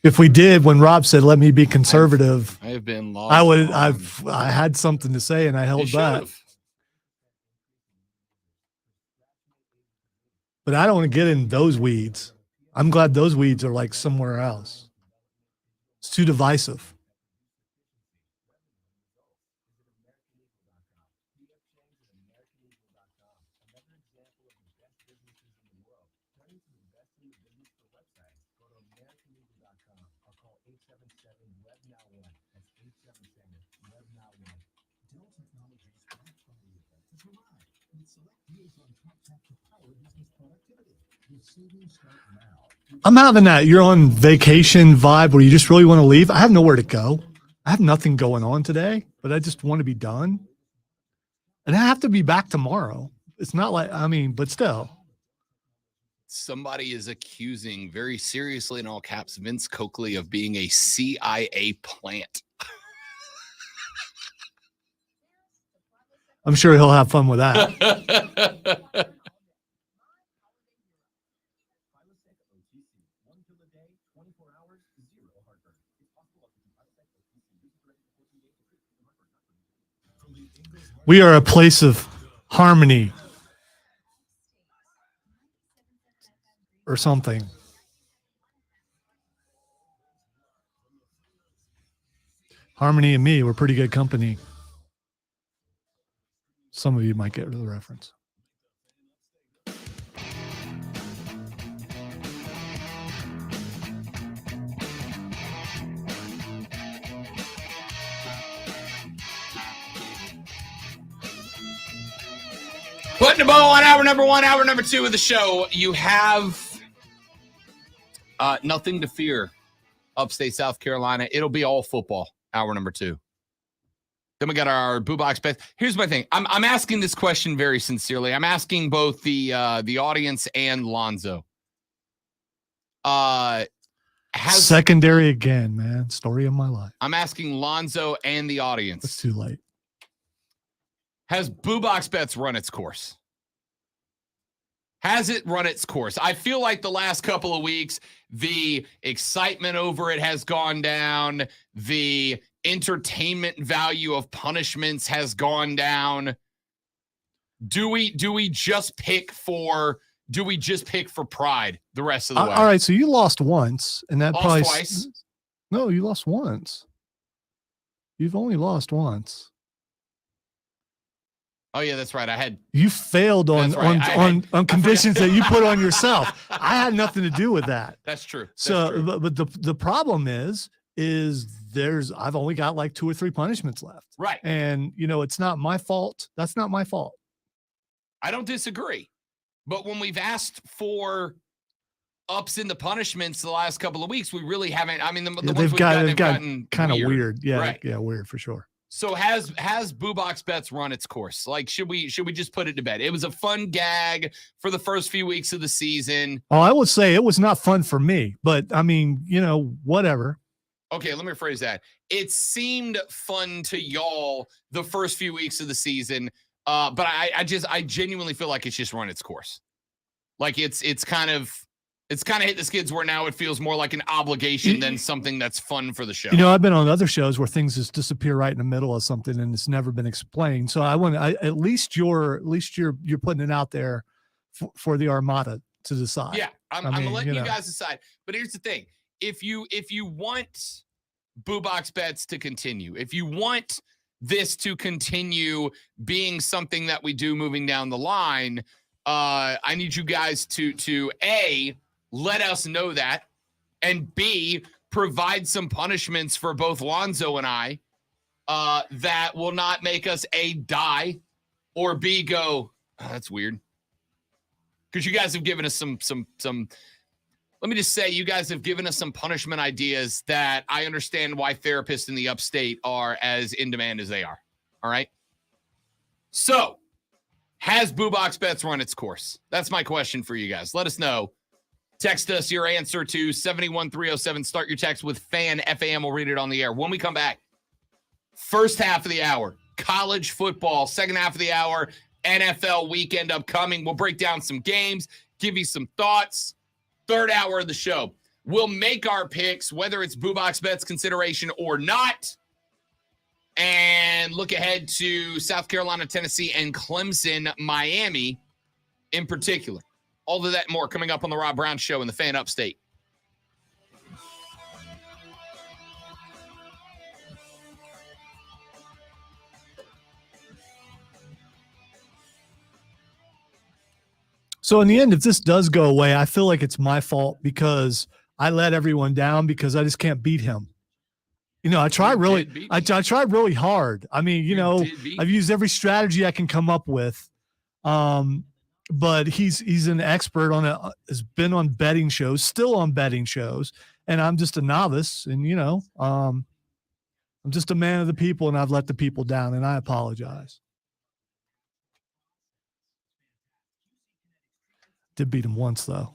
If we did, when Rob said, "Let me be conservative," I have been lost. I had something to say and I held back. But I don't want to get in those weeds. I'm glad those weeds are like somewhere else. It's too divisive. I'm having that you're on vacation vibe where you just really want to leave. I have nowhere to go. I have nothing going on today, but I just want to be done. And I have to be back tomorrow. It's not like, but still. Somebody is accusing very seriously in all caps Vince Coakley of being a CIA plant. I'm sure he'll have fun with that. We are a place of harmony or something. Harmony and me, we're pretty good company. Some of you might get the reference. Putting the bow on hour number 1, hour number 2 of the show. You have nothing to fear. Upstate South Carolina. It'll be all football. Hour number 2. Then we got our Boo Box bet. Here's my thing. I'm asking this question very sincerely. I'm asking both the audience and Lonzo. Secondary again, man. Story of my life. I'm asking Lonzo and the It's audience. too late. Has Boo Box Bets run its course? Has it run its course? I feel like the last couple of weeks, the excitement over it has gone down. The entertainment value of punishments has gone down. Do we just pick for pride the rest of the way? All right, so you lost once, and that Lost probably twice. No, you lost once. You've only lost once. Oh yeah, that's right. I had You failed on That's right. on conditions that you put on yourself. I had nothing to do with that. that's true. That's So, true. but the problem is I've only got like 2 or 3 punishments left. Right. And, it's not my fault. That's not my fault. I don't disagree. But when we've asked for ups in the punishments the last couple of weeks, we really haven't. I mean, the ones they've we've gotten kind of weird. Yeah. Right. Yeah. Weird for sure. So has Boo Box Bets run its course? Like, should we just put it to bed? It was a fun gag for the first few weeks of the season. Oh, I would say it was not fun for me, but I mean, whatever. Okay, let me rephrase that. It seemed fun to y'all the first few weeks of the season, but I genuinely feel like it's just run its course. Like it's kind of hit the skids where now it feels more like an obligation than something that's fun for the show. I've been on other shows where things just disappear right in the middle of something and it's never been explained. So at least you're putting it out there for the Armada to decide. Yeah, I'm letting you guys decide. But here's the thing: if you want Boo Box Bets to continue, if you want this to continue being something that we do moving down the line, I need you guys to A, let us know that, and B, provide some punishments for both Lonzo and I that will not make us A, die, or B, go, oh, that's weird. Because you guys have given us some, let me just say, you guys have given us some punishment ideas that I understand why therapists in the upstate are as in demand as they are. All right? So, has Boo Box Bets run its course? That's my question for you guys. Let us know. Text us your answer to 71307. Start your text with FAN, FAM. We'll read it on the air. When we come back, first half of the hour, college football. Second half of the hour, NFL weekend upcoming. We'll break down some games, give you some thoughts. Third hour of the show, we'll make our picks, whether it's Boo Box Bets consideration or not, and look ahead to South Carolina, Tennessee, and Clemson, Miami in particular. All of that and more coming up on the Rob Brown Show in the Fan Upstate. So in the end, if this does go away, I feel like it's my fault because I let everyone down because I just can't beat him. I tried really, I tried really hard. I mean, I've used every strategy I can come up with. But he's an expert has been on betting shows, still on betting shows. And I'm just a novice and, I'm just a man of the people and I've let the people down and I apologize. Did beat him once though.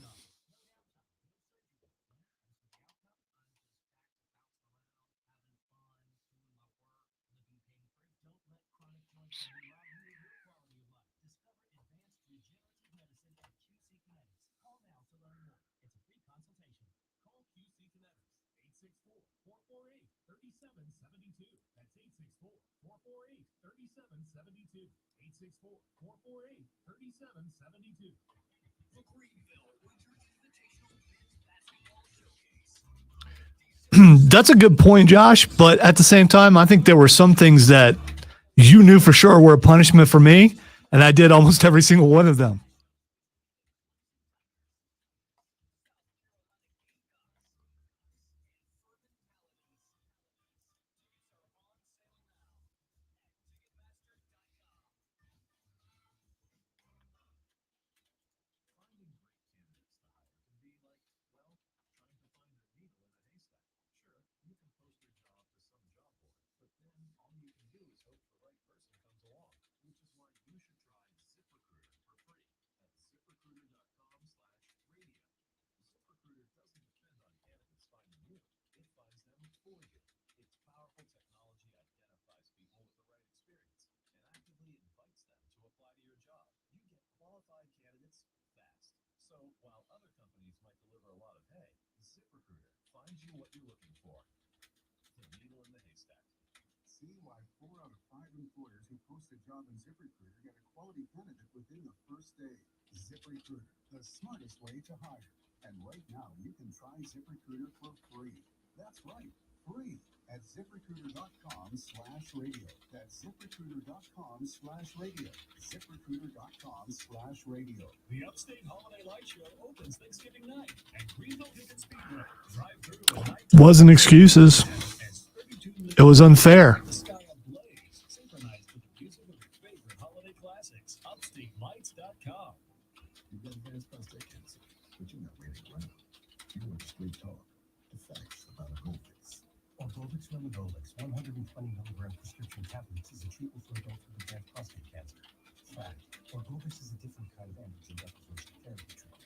That's a good point, Josh. But at the same time, I think there were some things that you knew for sure were a punishment for me, and I did almost every single one of them. See why 4 out of 5 employers who post a job in ZipRecruiter get a quality candidate within the first day. ZipRecruiter, the smartest way to hire. And right now, you can try ZipRecruiter for free. That's right, free at ZipRecruiter.com/radio. That's ZipRecruiter.com/radio. ZipRecruiter.com/radio. The Upstate Holiday Light Show opens Thanksgiving night at Greenville Ticket Speedway. Drive through. Wasn't excuses. It was unfair. The sky ablaze, synchronized with the music of your favorite holiday classics. UpstateLights.com. You've got advanced plus tickets, but you're not ready to run. You want straight talk, the facts about a Goldfix. Orgovix Remigolix 120 milligram prescription tablets is a treatment for adults with advanced prostate cancer. Fact: Orgovix is a different kind of androgen deprivation therapy treatment.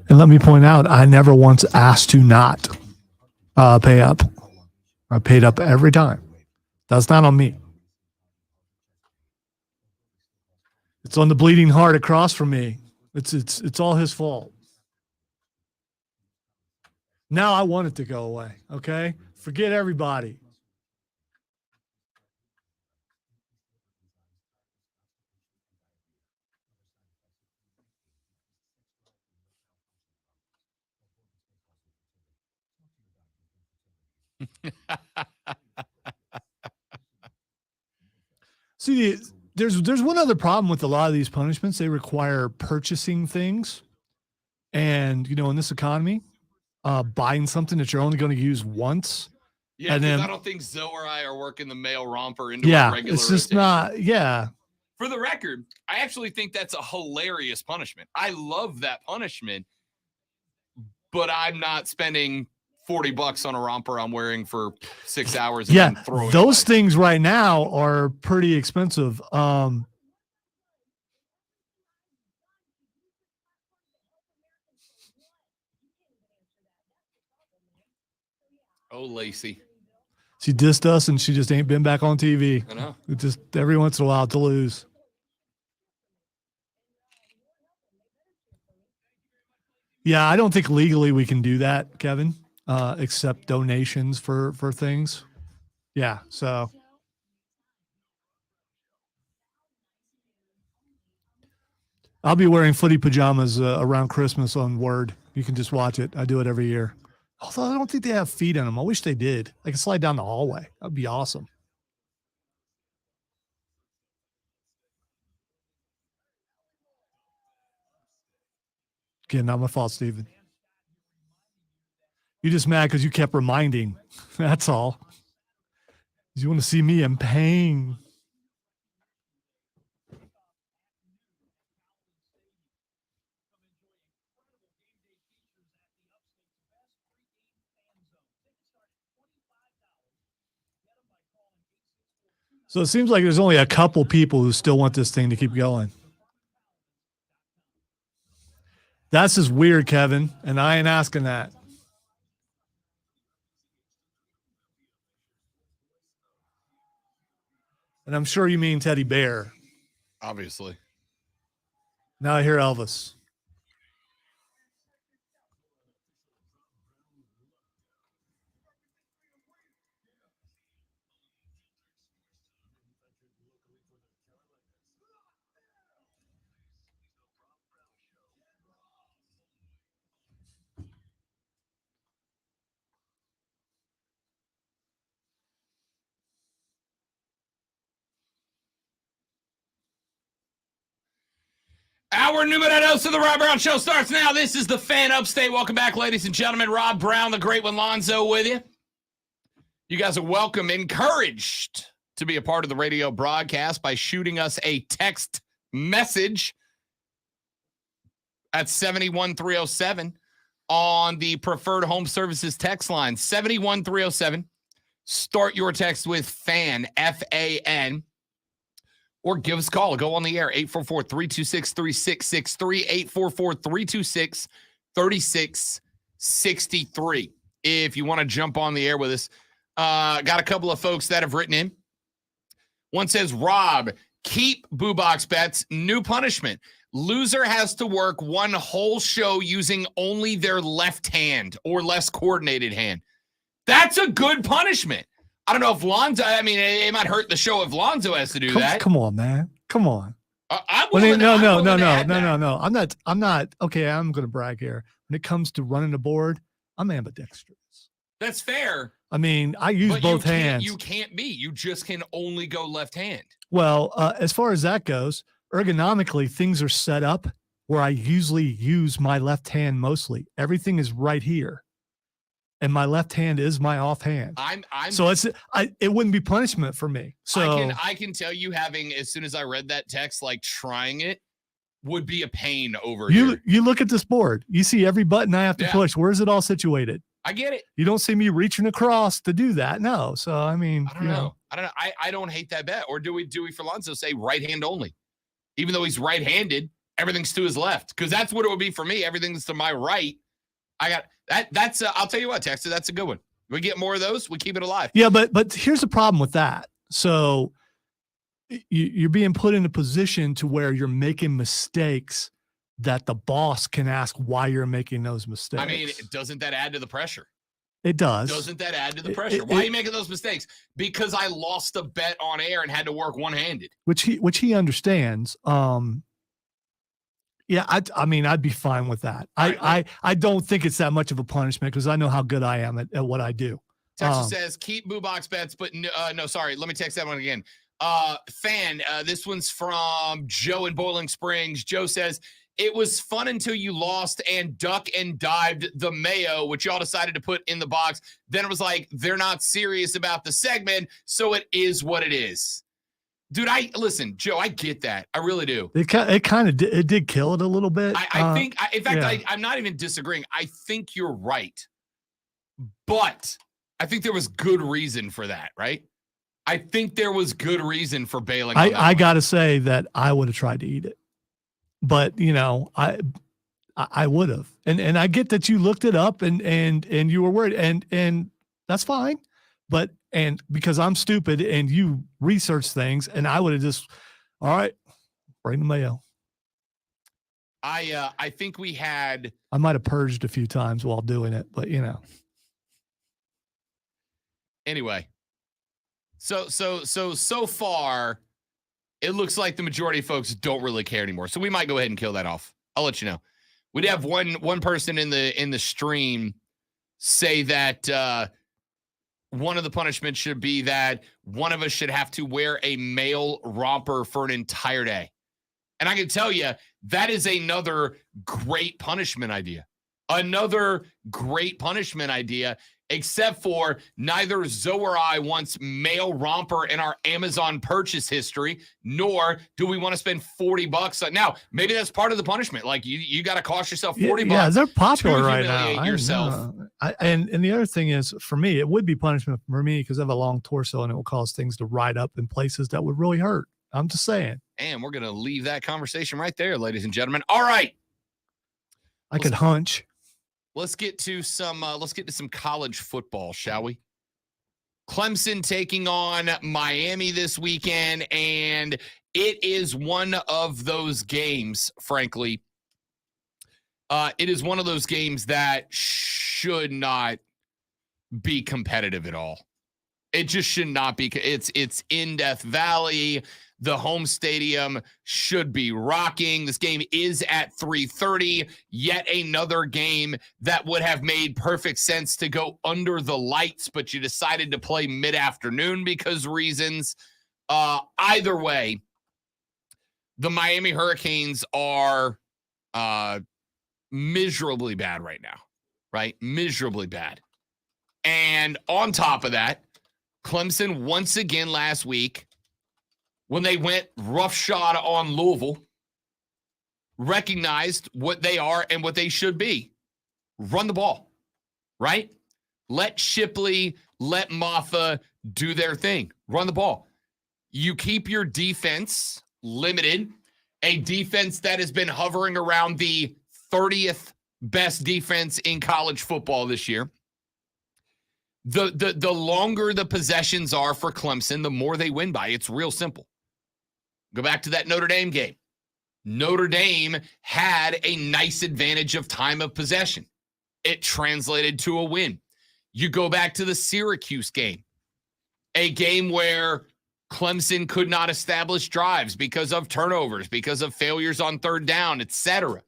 And let me point out, I never once asked to not pay up. I paid up every time. That's not on me. It's on the bleeding heart across from me. It's all his fault. Now I want it to go away. Okay? Forget everybody. See, there's one other problem with a lot of these punishments. They require purchasing things, and in this economy, buying something that you're only going to use once. Yeah, and because then, I don't think Zoe or I are working the male romper into a regular it's just rotation. not. Yeah, For the record, I actually think that's a hilarious punishment. I love that punishment, but I'm not spending $40 on a romper I'm wearing for 6 hours. And then throwing those it away. things right now are pretty expensive. Oh, Lacey. She dissed us, and she just ain't been back on TV. I know. It just every once in a while to lose. Yeah, I don't think legally we can do that, Kevin, accept donations for things. Yeah, so. I'll be wearing footy pajamas around Christmas on Word. You can just watch it. I do it every year. Although I don't think they have feet in them. I wish they did. I could slide down the hallway. That'd be awesome. Again, not my fault, Steven. You're just mad because you kept reminding. That's all. You want to see me in pain. So it seems like there's only a couple people who still want this thing to keep going. That's just weird, Kevin, and I ain't asking that. And I'm sure you mean Teddy Bear. Obviously. Now I hear Elvis. Our numero dos of the Rob Brown Show starts now. This is the Fan Upstate. Welcome back, ladies and gentlemen. Rob Brown, the great one, Lonzo with you. You guys are welcome, encouraged to be a part of the radio broadcast by shooting us a text message at 71307 on the Preferred Home Services text line. 71307. Start your text with FAN, F-A-N. Or give us a call. Go on the air, 844-326-3663, 844-326-3663. If you want to jump on the air with us. Got a couple of folks that have written in. One says, Rob, keep Boo Box bets. New punishment. Loser has to work one whole show using only their left hand or less coordinated hand. That's a good punishment. I don't know if Lonzo, I mean, it might hurt the show if Lonzo has to do that. Come on, man. Come on. I'm No. willing to add I'm that. not. Okay, I'm going to brag here. When it comes to running the board, I'm ambidextrous. That's fair. I mean, I use both hands. You can't be. You just can only go left hand. Well, as far as that goes, ergonomically, things are set up where I usually use my left hand mostly. Everything is right here. and my left hand is my offhand. So it wouldn't be punishment for me. So I can tell you, having, as soon as I read that text, like trying it would be a pain over here. You look at this board, you see every button I have to push. Where's it all situated? I get it. You don't see me reaching across to do that. No. So I mean, I don't know. I don't hate that bet. Or do we for Lonzo say right hand only? Even though he's right-handed, everything's to his left. Because that's what it would be for me. Everything's to my right. I got that. That's I'll tell you what, Texas, that's a good one. We get more of those, we keep it alive. Yeah, but here's the problem with that. So you're being put in a position to where you're making mistakes that the boss can ask why you're making those mistakes. I mean, doesn't that add to the pressure? It does. Doesn't that add to the pressure? Why are you making those mistakes? Because I lost a bet on air and had to work one-handed. Which he understands. Yeah, I mean, I'd be fine with that. I don't think it's that much of a punishment because I know how good I am at what I do. Texas says keep boo box bets, but no, sorry. Let me text that one again. This one's from Joe in Boiling Springs. Joe says, it was fun until you lost and duck and dived the mayo, which y'all decided to put in the box. Then it was like, they're not serious about the segment, so it is what it is. Dude, listen, Joe, I get that. I really do. It kind of did kill it a little bit. I think, in fact, I'm not even disagreeing. I think you're right. But I think there was good reason for that, right? I think there was good reason for bailing. I got to say that I would have tried to eat it. But, I would have. And I get that you looked it up and you were worried and that's fine. But, and because I'm stupid and you research things and I would have just, all right, bring the mayo. I think I might have purged a few times while doing it, but Anyway. So far, it looks like the majority of folks don't really care anymore. So we might go ahead and kill that off. I'll let you know. We'd have one person in the stream say that one of the punishments should be that one of us should have to wear a male romper for an entire day. And I can tell you, that is another great punishment idea. Except for neither Zoe or I wants male romper in our Amazon purchase history, nor do we want to spend $40. Now, maybe that's part of the punishment. Like you got to cost yourself $40. Yeah, they're popular right now. Yourself. And the other thing is, for me, it would be punishment for me because I have a long torso and it will cause things to ride up in places that would really hurt. I'm just saying. And we're going to leave that conversation right there, ladies and gentlemen. All right. I could hunch. Let's get to some college football, shall we? Clemson taking on Miami this weekend, and it is one of those games, frankly. It is one of those games that should not be competitive at all. It just should not be. It's in Death Valley. The home stadium should be rocking. This game is at 3:30. Yet another game that would have made perfect sense to go under the lights, but you decided to play mid-afternoon because reasons. Either way, the Miami Hurricanes are miserably bad right now, right? Miserably bad. And on top of that, Clemson once again last week, when they went roughshod on Louisville, recognized what they are and what they should be. Run the ball, right? Let Shipley, let Maffa do their thing. Run the ball. You keep your defense limited, a defense that has been hovering around the 30th best defense in college football this year. The longer the possessions are for Clemson, the more they win by. It's real simple. Go back to that Notre Dame game. Notre Dame had a nice advantage of time of possession. It translated to a win. You go back to the Syracuse game, a game where Clemson could not establish drives because of turnovers, because of failures on third down, etc.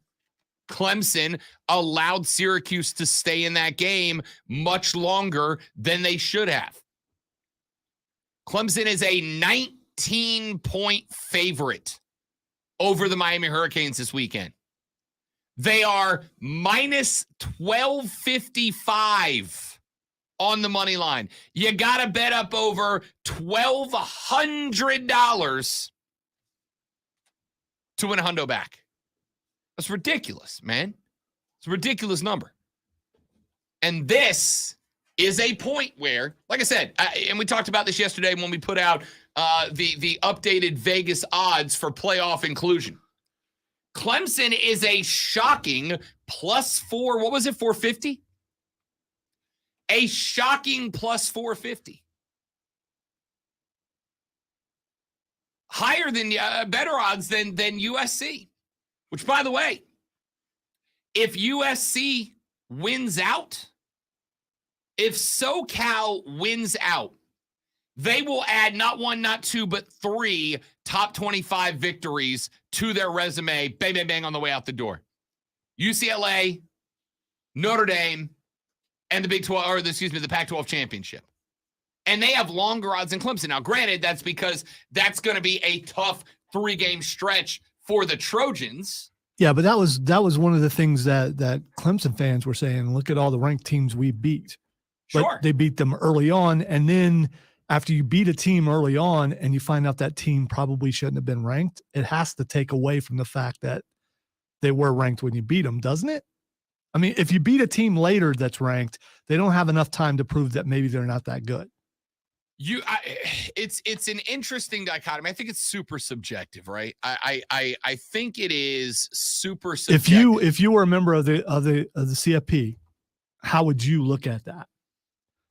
Clemson allowed Syracuse to stay in that game much longer than they should have. Clemson is a 19-point favorite over the Miami Hurricanes this weekend. They are minus 1255 on the money line. You got to bet up over $1,200 to win a hundo back. That's ridiculous, man. It's a ridiculous number. And this is a point where, like I said, and we talked about this yesterday when we put out the updated Vegas odds for playoff inclusion. Clemson is a shocking +4. What was it? 450? A shocking +450. Higher than, better odds than USC. Which, by the way, if USC wins out, if SoCal wins out, they will add not one, not two, but 3 top 25 victories to their resume. Bang, bang, bang on the way out the door. UCLA, Notre Dame, and the the Pac-12 championship. And they have longer odds than Clemson. Now, granted, that's because that's going to be a tough 3-game stretch for the Trojans. Yeah, but that was one of the things that Clemson fans were saying. Look at all the ranked teams we beat. But Sure. they beat them early on, and then after you beat a team early on and you find out that team probably shouldn't have been ranked, it has to take away from the fact that they were ranked when you beat them, doesn't it? I mean, if you beat a team later that's ranked, they don't have enough time to prove that maybe they're not that good. It's an interesting dichotomy. I think it's super subjective, right? I think it is super subjective. If you were a member of the CFP, how would you look at that?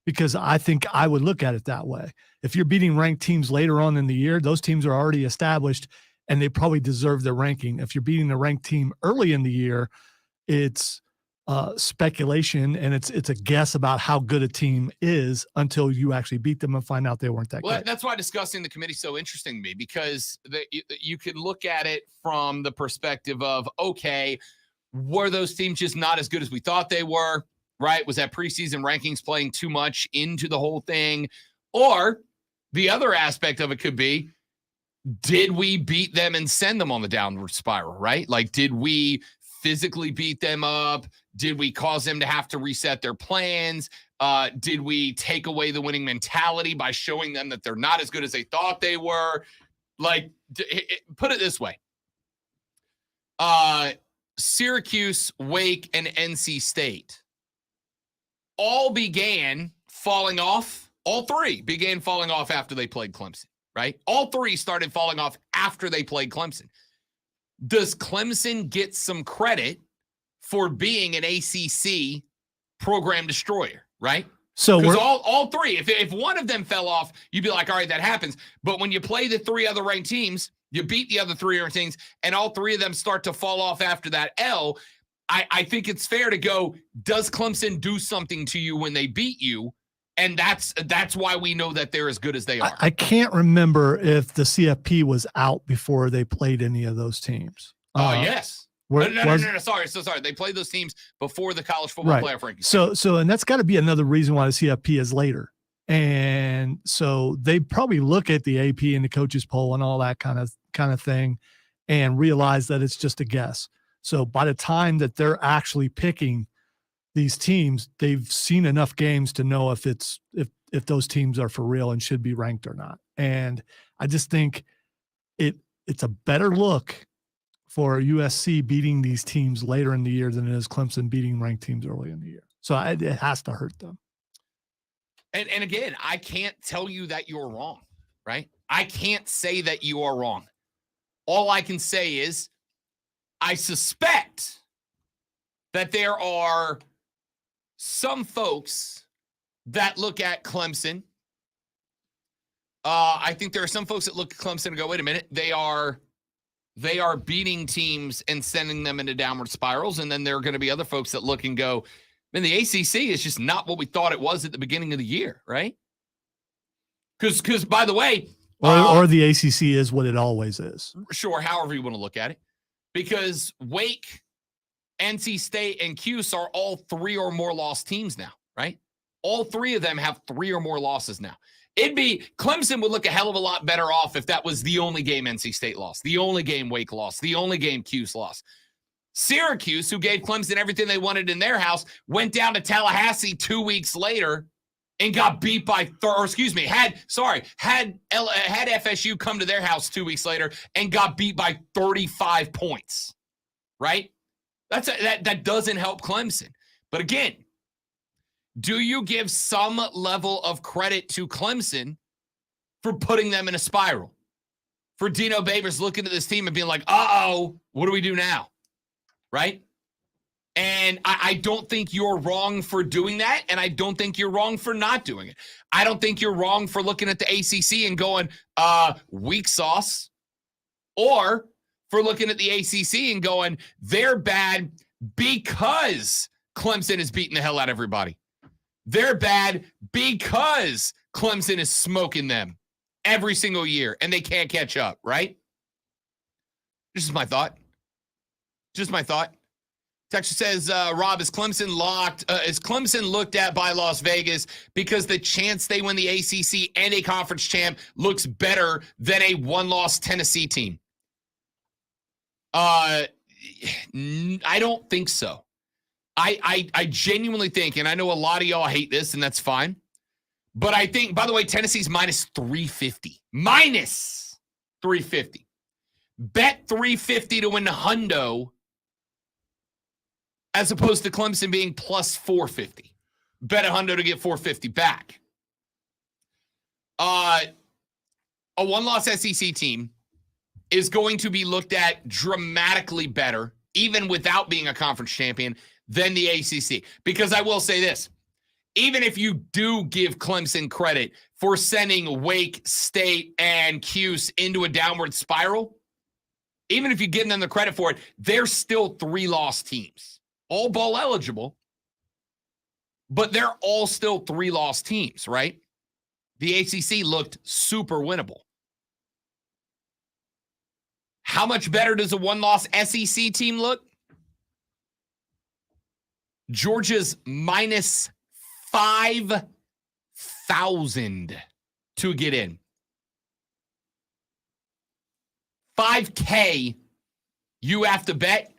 Because I think I would look at it that way. If you're beating ranked teams later on in the year, those teams are already established and they probably deserve their ranking. If you're beating a ranked team early in the year, it's speculation and it's a guess about how good a team is until you actually beat them and find out they weren't that good. That's why discussing the committee is so interesting to me, because you could look at it from the perspective of, okay, were those teams just not as good as we thought they were? Right? Was that preseason rankings playing too much into the whole thing? Or the other aspect of it could be, did we beat them and send them on the downward spiral, right? Like, did we physically beat them up? Did we cause them to have to reset their plans? Did we take away the winning mentality by showing them that they're not as good as they thought they were? Like, put it this way. Syracuse, Wake, and NC State all began falling off. All 3 began falling off after they played Clemson, right? All 3 started falling off after they played Clemson. Does Clemson get some credit for being an ACC program destroyer, right? So because all 3, if one of them fell off, you'd be like, all right, that happens. But when you play the 3 other ranked teams, you beat the other 3 ranked teams, and all 3 of them start to fall off after that L, I think it's fair to go, does Clemson do something to you when they beat you? And that's why we know that they're as good as they are. I can't remember if the CFP was out before they played any of those teams. Oh, yes. No, sorry. So sorry. They played those teams before the college football playoff rankings. So, and that's got to be another reason why the CFP is later. And so they probably look at the AP and the coaches poll and all that kind of thing and realize that it's just a guess. So by the time that they're actually picking these teams, they've seen enough games to know if those teams are for real and should be ranked or not. And I just think it's a better look for USC beating these teams later in the year than it is Clemson beating ranked teams early in the year. So it has to hurt them. And again, I can't tell you that you're wrong, right? I can't say that you are wrong. All I can say is I suspect that there are some folks that look at Clemson. I think there are some folks that look at Clemson and go, wait a minute, they are beating teams and sending them into downward spirals. And then there are going to be other folks that look and go, man, the ACC is just not what we thought it was at the beginning of the year, right? Because by the way, or the ACC is what it always is. Sure, however you want to look at it. Because Wake, NC State, and Cuse are all 3 or more loss teams now, right? All 3 of them have 3 or more losses now. Clemson would look a hell of a lot better off if that was the only game NC State lost, the only game Wake lost, the only game Cuse lost. Syracuse, who gave Clemson everything they wanted in their house, went down to Tallahassee 2 weeks later and got beat by had FSU come to their house 2 weeks later and got beat by 35 points, right? That doesn't help Clemson. But again, do you give some level of credit to Clemson for putting them in a spiral? For Dino Babers looking at this team and being like, uh-oh, what do we do now? Right? And I don't think you're wrong for doing that, and I don't think you're wrong for not doing it. I don't think you're wrong for looking at the ACC and going, weak sauce, or for looking at the ACC and going, they're bad because Clemson is beating the hell out of everybody. They're bad because Clemson is smoking them every single year, and they can't catch up, right? This is my thought. Just my thought. Texas says, Rob, is Clemson looked at by Las Vegas because the chance they win the ACC and a conference champ looks better than a one-loss Tennessee team? I don't think so. I genuinely think, and I know a lot of y'all hate this, and that's fine, but I think, by the way, Tennessee's minus 350. Minus 350. Bet 350 to win the hundo, as opposed to Clemson being plus 450. Bet a hundo to get 450 back. A one-loss SEC team is going to be looked at dramatically better, even without being a conference champion, than the ACC. Because I will say this, even if you do give Clemson credit for sending Wake, State, and Cuse into a downward spiral, even if you give them the credit for it, they're still 3-loss teams. All bowl eligible, but they're all still 3-loss teams, right? The ACC looked super winnable. How much better does a one-loss SEC team look? Georgia's minus 5,000 to get in. 5K you have to bet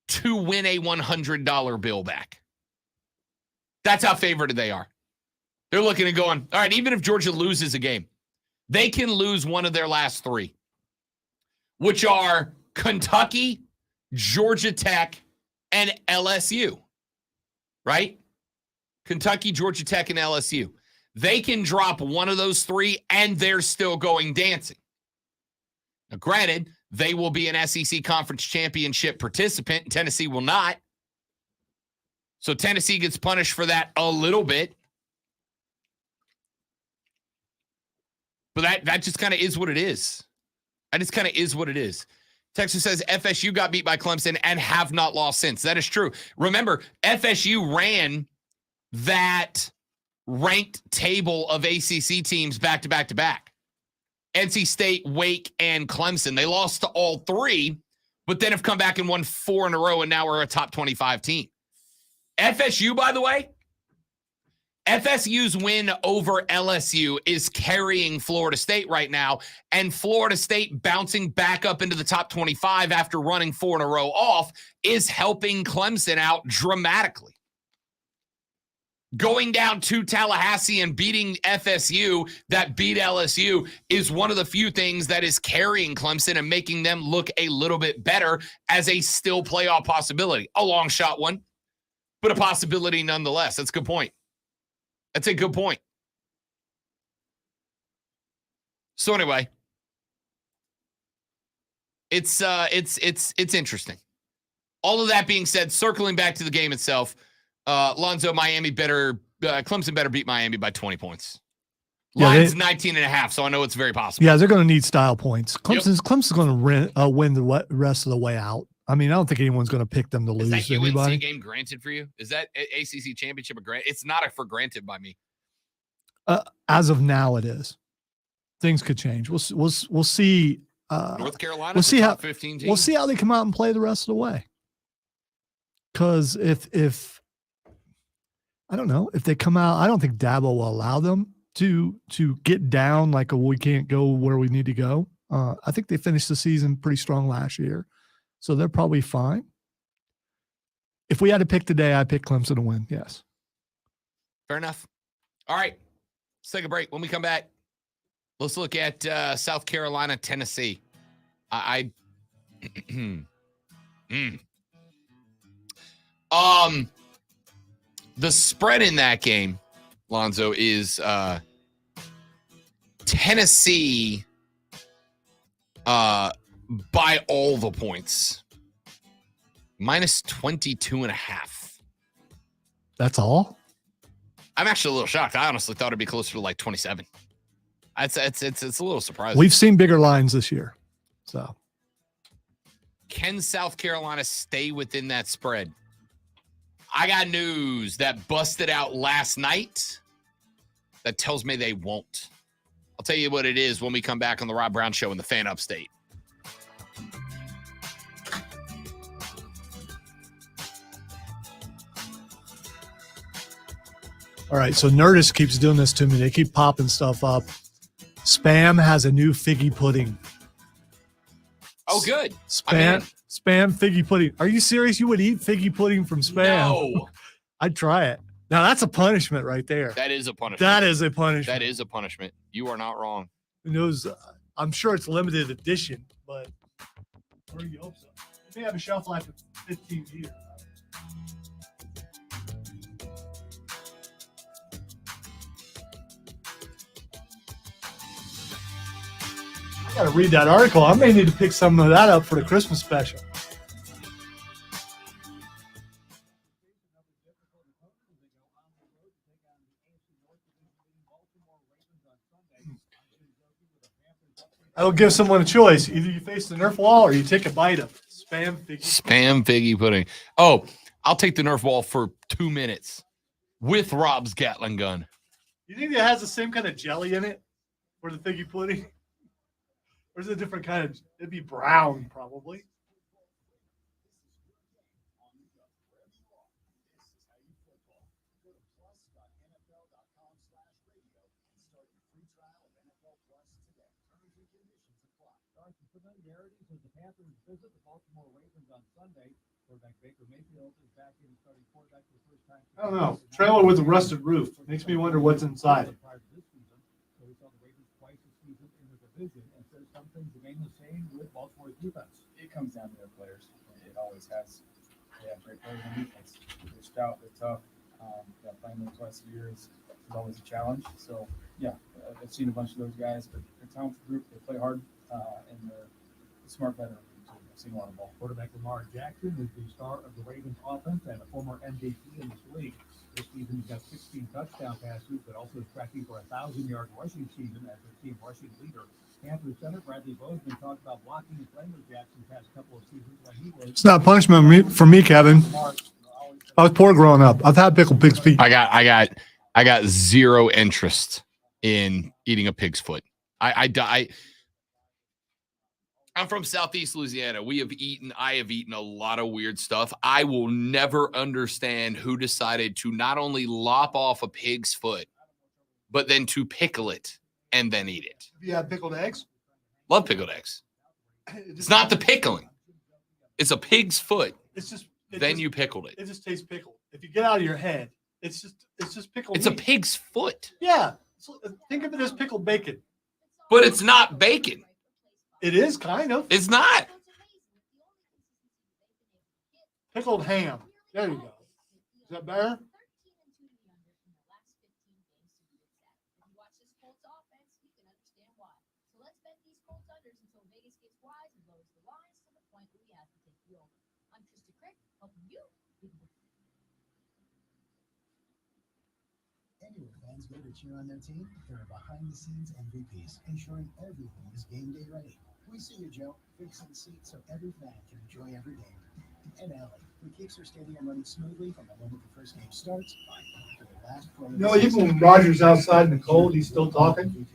to win a $100 bill back. That's how favored they are. They're looking and going, all right, even if Georgia loses a game, they can lose one of their last 3, which are Kentucky, Georgia Tech, and LSU, right? Kentucky, Georgia Tech, and LSU. They can drop one of those 3, and they're still going dancing. Now, granted, they will be an SEC Conference Championship participant, and Tennessee will not. So Tennessee gets punished for that a little bit. But that just kind of is what it is. That just kind of is what it is. Texas says FSU got beat by Clemson and have not lost since. That is true. Remember, FSU ran that ranked table of ACC teams back to back to back. NC State, Wake, and Clemson. They lost to all 3, but then have come back and won 4 in a row, and now we're a top 25 team. FSU, by the way, FSU's win over LSU is carrying Florida State right now, and Florida State bouncing back up into the top 25 after running 4 in a row off is helping Clemson out dramatically. Going down to Tallahassee and beating FSU that beat LSU is one of the few things that is carrying Clemson and making them look a little bit better as a still playoff possibility. A long shot one, but a possibility nonetheless. That's a good point. That's a good point. So anyway, it's interesting. All of that being said, circling back to the game itself, Lonzo, Clemson better beat Miami by 20 points. Line's 19.5, so I know it's very possible. Yeah, they're going to need style points. Clemson's going to win the rest of the way out. I mean, I don't think anyone's going to pick them to lose. Is that anybody. UNC game granted for you? Is that ACC championship a grant? It's not for granted by me. As of now, it is. Things could change. We'll see. North Carolina. We'll see how 15 team. We'll see how they come out and play the rest of the way. Because if I don't know if they come out, I don't think Dabo will allow them to get down like we can't go where we need to go. I think they finished the season pretty strong last year, so they're probably fine. If we had to pick today, I'd pick Clemson to win. Yes. Fair enough. All right. Let's take a break. When we come back, let's look at South Carolina, Tennessee. The spread in that game, Lonzo, is Tennessee by all the points. Minus 22.5. That's all? I'm actually a little shocked. I honestly thought it'd be closer to like 27. It's a little surprising. We've seen bigger lines this year. So can South Carolina stay within that spread? I got news that busted out last night that tells me they won't. I'll tell you what it is when we come back on the Rob Brown Show in the Fan Upstate. all right, so Nerdist keeps doing this to me. They keep popping stuff up. Spam has a new figgy pudding. Oh, good. Spam figgy pudding. Are you serious? You would eat figgy pudding from Spam? No. I'd try it. Now that's a punishment right there. That is a punishment. That is a punishment. That is a punishment. You are not wrong. Who knows? I'm sure it's limited edition, but where do you hope so? It may have a shelf life of 15 years. I got to read that article. I may need to pick some of that up for the Christmas special. I will give someone a choice. Either you face the Nerf wall or you take a bite of Spam figgy pudding. Oh, I'll take the Nerf wall for 2 minutes with Rob's Gatling gun. You think it has the same kind of jelly in it for the figgy pudding? Or is it a different kind of? It'd be brown, probably. I don't know. Trailer with a rusted roof makes me wonder what's inside. Some things remain the same with Baltimore's defense. It comes down to their players. It always has. They have great players on defense. They're stout, they're tough. Playing them twice a year is always a challenge. So, yeah, I've seen a bunch of those guys, but they're a talented group. They play hard, and they're smart veterans. I've seen a lot of ball. Quarterback Lamar Jackson is the star of the Ravens offense and a former MVP in this league. This season, he's got 16 touchdown passes, but also is tracking for a 1,000-yard rushing season as their team rushing leader. Panthers center Bradley Bozeman talked about blocking and playing with Jackson past couple of seasons when he was. It's not punishment for me, Kevin. I was poor growing up. I've had pickled pig's feet. I got zero interest in eating a pig's foot. I'm from Southeast Louisiana. I have eaten a lot of weird stuff. I will never understand who decided to not only lop off a pig's foot, but then to pickle it and then eat it. Have you had pickled eggs? Love pickled eggs. It's not the pickling. It's a pig's foot. You pickled it. It just tastes pickled. If you get out of your head, it's just pickled. It's meat. A pig's foot. Yeah. So think of it as pickled bacon. But it's not bacon. It is kind of. It's not. Pickled ham. There you go. Is that better? Anywhere fans go to cheer on their team, there are behind-the-scenes MVPs, ensuring everything is game day ready. We see you, Joe, fixing seats so every fan can enjoy every game. And Allie, who keeps her stadium running smoothly from the moment the first game starts to the last play. No, even when Roger's outside in the cold, he's still talking.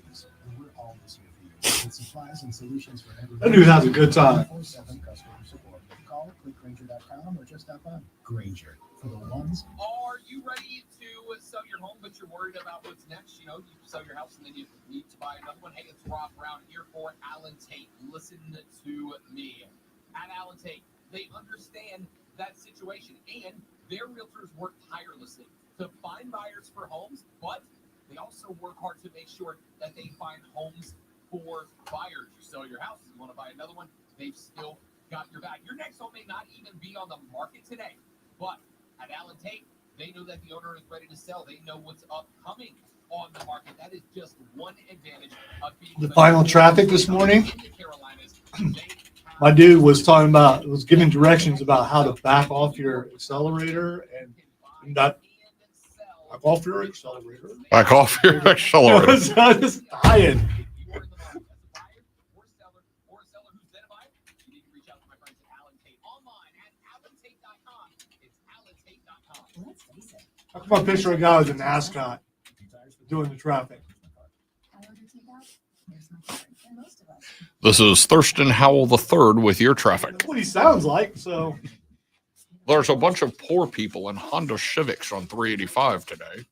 We're always here for you with supplies and solutions for every. That dude has a good time. 24/7 customer support. Call clickgranger.com or just stop on. Granger, for the ones. Are you ready to sell your home, but you're worried about what's next? You sell your house and then you need to buy another one. Hey, it's Rob Brown here for Allen Tate. Listen to me. At Allen Tate, they understand that situation, and their realtors work tirelessly to find buyers for homes, but we also work hard to make sure that they find homes for buyers. You sell your house, you want to buy another one, they've still got your back. Your next home may not even be on the market today, but at Allen Tate, they know that the owner is ready to sell. They know what's upcoming on the market. That is just one advantage of being The final traffic this morning. in the Carolinas. My dude was giving directions about how to back off your accelerator and not back off your accelerator. Back off your accelerator. I was dying. How come I picture a guy with an ascot doing the traffic? This is Thurston Howell III with your traffic. That's what he sounds like. So There's a bunch of poor people in Honda Civics on 385 today.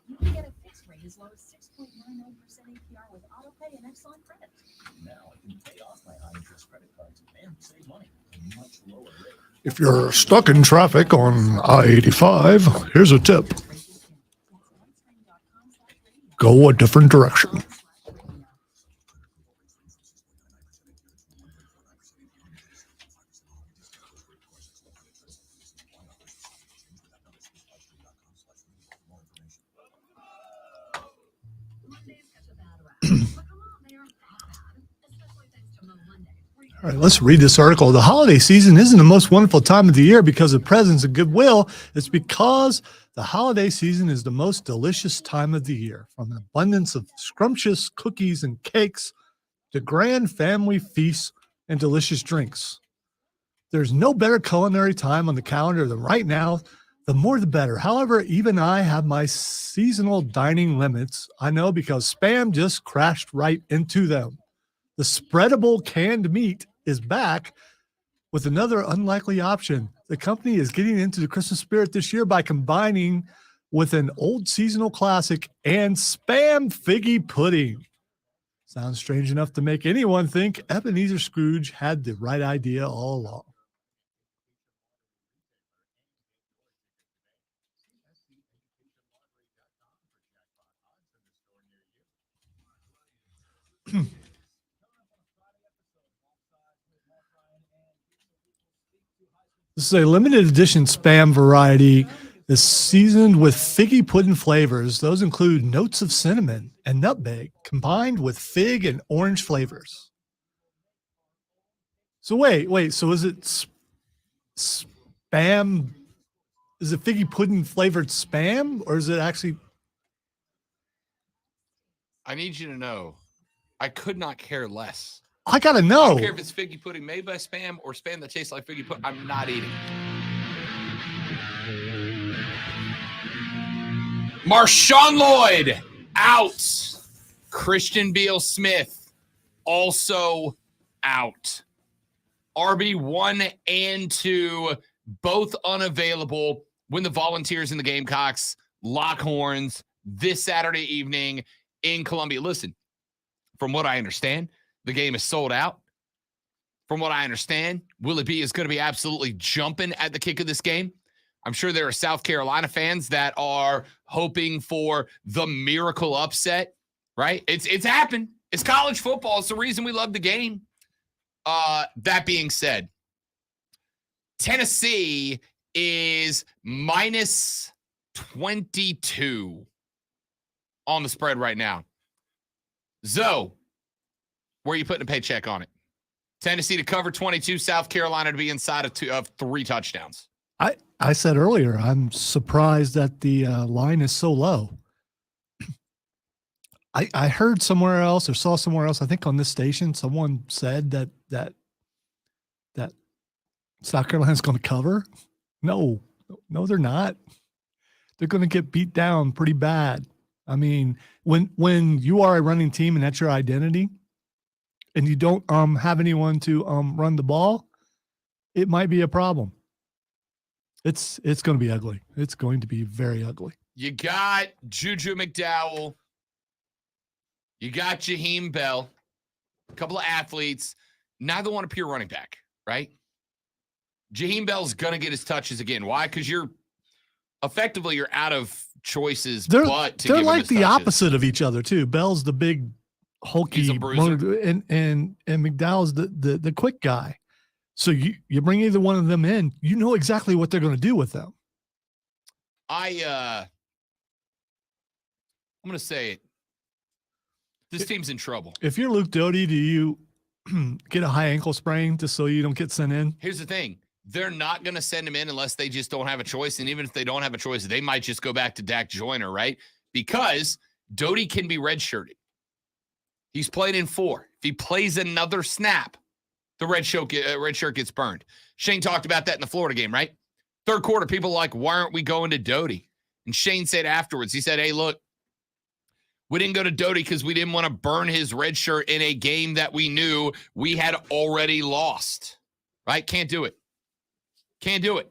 You can get a fixed rate as low as 6.99% APR with autopay and excellent credit. Now I can pay off my high-interest credit cards and save money at a much lower rate. if you're stuck in traffic on I-85, here's a tip. Go a different direction. All right, let's read this article. The holiday season isn't the most wonderful time of the year because of presents and goodwill. It's because the holiday season is the most delicious time of the year. From an abundance of scrumptious cookies and cakes to grand family feasts and delicious drinks. There's no better culinary time on the calendar than right now. The more the better. However, even I have my seasonal dining limits. I know because Spam just crashed right into them. The spreadable canned meat is back with another unlikely option. The company is getting into the Christmas spirit this year by combining with an old seasonal classic and Spam figgy pudding. Sounds strange enough to make anyone think Ebenezer Scrooge had the right idea all along. This is a limited edition Spam variety that's seasoned with figgy pudding flavors. Those include notes of cinnamon and nutmeg combined with fig and orange flavors. So wait. So is it Spam? Is it figgy pudding flavored Spam, or is it actually? I need you to know, I could not care less. I gotta know. I don't care if it's figgy pudding made by Spam or Spam that tastes like figgy pudding. I'm not eating. Marshawn Lloyd out. Christian Beal-Smith also out. RB1 and 2 both unavailable when the Volunteers and the Gamecocks lock horns this Saturday evening in Columbia. Listen, from what I understand, the game is sold out. From what I understand, Willie B is going to be absolutely jumping at the kick of this game. I'm sure there are South Carolina fans that are hoping for the miracle upset, right? It's happened. It's college football. It's the reason we love the game. That being said, Tennessee is minus 22 on the spread right now. Zoe, where are you putting a paycheck on it? Tennessee to cover 22, South Carolina to be inside of 3 touchdowns. I said earlier, I'm surprised that the line is so low. I heard somewhere else or saw somewhere else, I think on this station, someone said that South Carolina's going to cover. No, they're not. They're going to get beat down pretty bad. I mean, when you are a running team and that's your identity, and you don't have anyone to run the ball, it might be a problem. It's going to be ugly. It's going to be very ugly. You got Juju McDowell You got Jaheim Bell, a couple of athletes, neither one a pure running back, right? Jaheim Bell's going to get his touches again. Why? Because you're out of choices. They're give him like his the touches. opposite of each other too. Bell's the big hulky, He's a bruiser. and McDowell's the quick guy. So you bring either one of them in, you know exactly what they're going to do with them. I'm going to say it. This team's in trouble. If you're Luke Doty, do you get a high ankle sprain just so you don't get sent in? Here's the thing. They're not going to send him in unless they just don't have a choice. And even if they don't have a choice, they might just go back to Dak Joyner, right? Because Doty can be redshirted. He's played in 4. If he plays another snap, the red shirt gets burned. Shane talked about that in the Florida game, right? Third quarter, people were like, why aren't we going to Doty? And Shane said afterwards, he said, hey, look, we didn't go to Doty because we didn't want to burn his red shirt in a game that we knew we had already lost, right? Can't do it. Can't do it.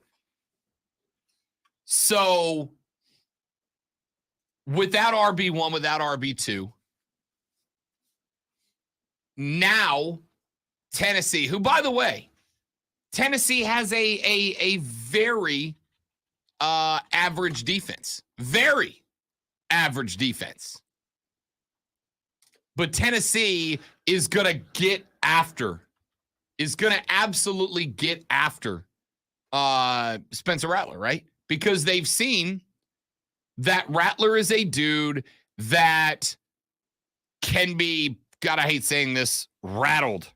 So without RB1, without RB2, now Tennessee, who, by the way, Tennessee has a very average defense. Very average defense. But Tennessee is going to absolutely get after Spencer Rattler, right? Because they've seen that Rattler is a dude that can be, God, I hate saying this, rattled,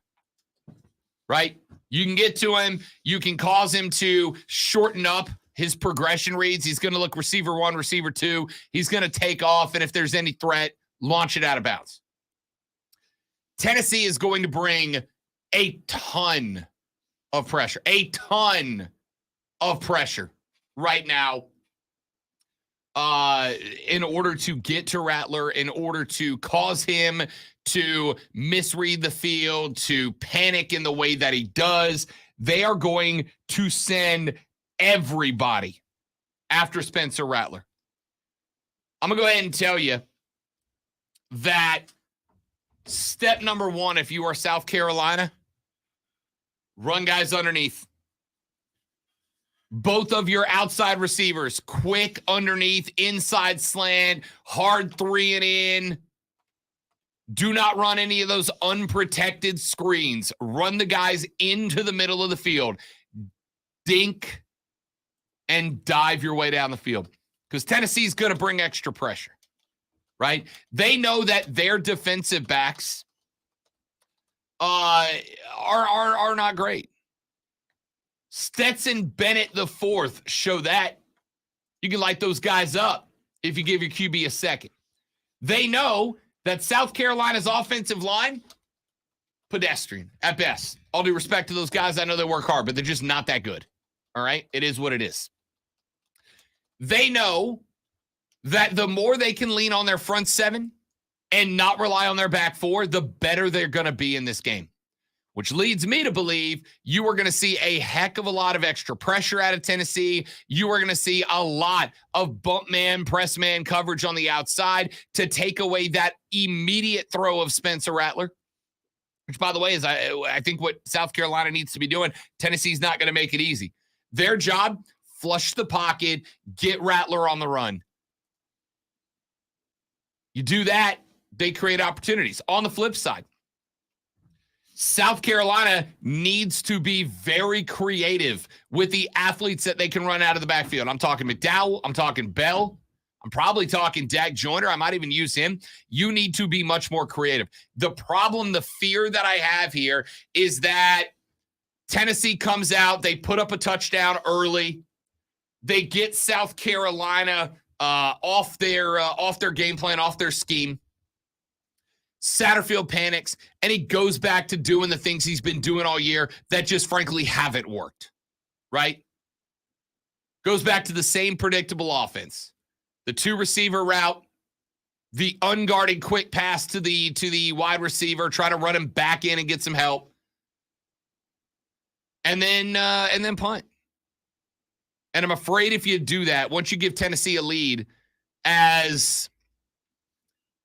right? You can get to him. You can cause him to shorten up his progression reads. He's going to look receiver 1, receiver 2. He's going to take off, and if there's any threat, launch it out of bounds. Tennessee is going to bring a ton of pressure right now in order to get to Rattler, in order to cause him to misread the field, to panic in the way that he does. They are going to send everybody after Spencer Rattler. I'm going to go ahead and tell you that step number 1, if you are South Carolina, run guys underneath. Both of your outside receivers, quick underneath, inside slant, hard 3 and in. Do not run any of those unprotected screens. Run the guys into the middle of the field. Dink and dive your way down the field. Because Tennessee's going to bring extra pressure. Right? They know that their defensive backs are not great. Stetson Bennett IV show that. You can light those guys up if you give your QB a second. They know that South Carolina's offensive line, pedestrian at best. All due respect to those guys, I know they work hard, but they're just not that good. All right? It is what it is. They know that the more they can lean on their front 7 and not rely on their back 4, the better they're going to be in this game. Which leads me to believe you are going to see a heck of a lot of extra pressure out of Tennessee. You are going to see a lot of bump man, press man coverage on the outside to take away that immediate throw of Spencer Rattler. Which, by the way, is I think what South Carolina needs to be doing. Tennessee's not going to make it easy. Their job, flush the pocket, get Rattler on the run. You do that, they create opportunities. On the flip side, South Carolina needs to be very creative with the athletes that they can run out of the backfield. I'm talking McDowell. I'm talking Bell. I'm probably talking Dak Joyner. I might even use him. You need to be much more creative. The problem, the fear that I have here is that Tennessee comes out. They put up a touchdown early. They get South Carolina off their game plan, off their scheme. Satterfield panics, and he goes back to doing the things he's been doing all year that just frankly haven't worked, right? Goes back to the same predictable offense. The 2 receiver route, the unguarded quick pass to the wide receiver, try to run him back in and get some help. And then punt. And I'm afraid if you do that, once you give Tennessee a lead, as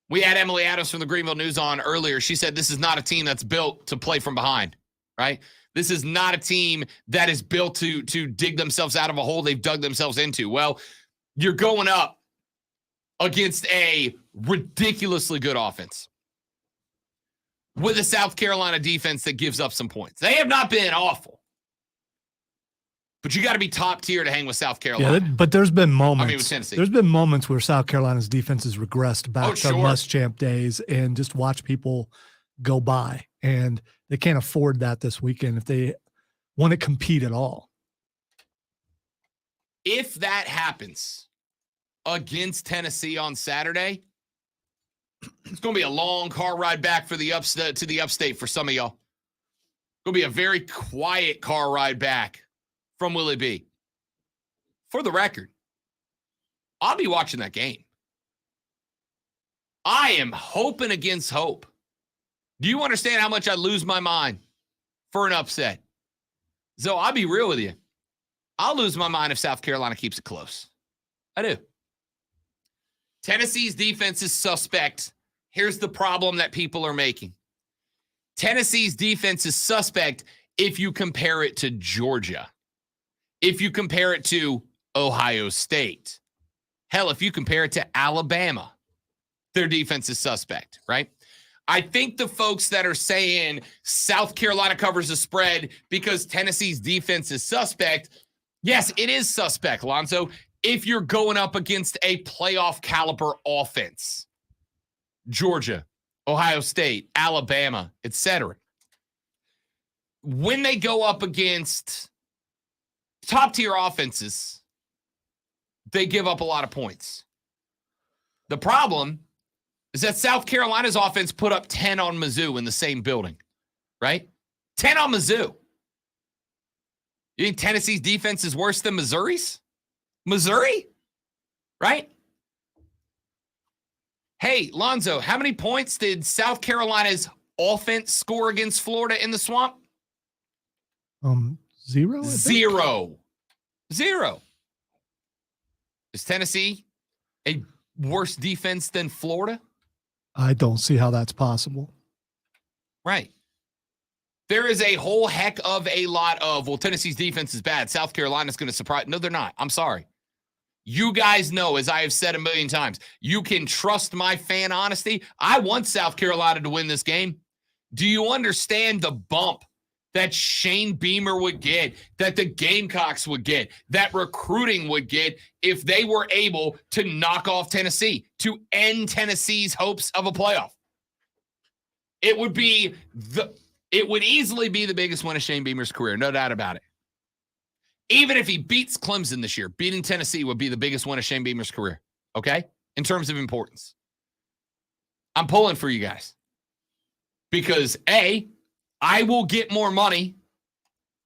We had Emily Adams from the Greenville News on earlier. She said this is not a team that's built to play from behind, right? This is not a team that is built to dig themselves out of a hole they've dug themselves into. Well, you're going up against a ridiculously good offense with a South Carolina defense that gives up some points. They have not been awful, but you got to be top tier to hang with South Carolina. Yeah, but there's been moments. I mean, with Tennessee. There's been moments where South Carolina's defense has regressed back to sure. Muschamp days, and just watch people go by, and they can't afford that this weekend if they want to compete at all. If that happens against Tennessee on Saturday, it's going to be a long car ride back for the upstate for some of y'all. It's going to be a very quiet car ride back from Willie B. For the record, I'll be watching that game. I am hoping against hope. Do you understand how much I lose my mind for an upset? So I'll be real with you. I'll lose my mind if South Carolina keeps it close. I do. Tennessee's defense is suspect. Here's the problem that people are making. Tennessee's defense is suspect if you compare it to Georgia. If you compare it to Ohio State. Hell, if you compare it to Alabama, their defense is suspect, right? I think the folks that are saying South Carolina covers the spread because Tennessee's defense is suspect, yes, it is suspect, Lonzo, if you're going up against a playoff caliber offense. Georgia, Ohio State, Alabama, etc. When they go up against top-tier offenses, they give up a lot of points. The problem is that South Carolina's offense put up 10 on Mizzou in the same building, right? 10 on Mizzou. You think Tennessee's defense is worse than Missouri's? Missouri? Right? Hey, Lonzo, how many points did South Carolina's offense score against Florida in the Swamp? 0? Zero. Is Tennessee a worse defense than Florida? I don't see how that's possible. Right. There is a whole heck of a lot of, well, Tennessee's defense is bad. South Carolina's going to surprise. No, they're not. I'm sorry. You guys know, as I have said a million times, you can trust my fan honesty. I want South Carolina to win this game. Do you understand the bump that Shane Beamer would get, that the Gamecocks would get, that recruiting would get if they were able to knock off Tennessee, to end Tennessee's hopes of a playoff? It would easily be the biggest win of Shane Beamer's career, no doubt about it. Even if he beats Clemson this year, beating Tennessee would be the biggest win of Shane Beamer's career, okay? In terms of importance. I'm pulling for you guys. Because A, I will get more money.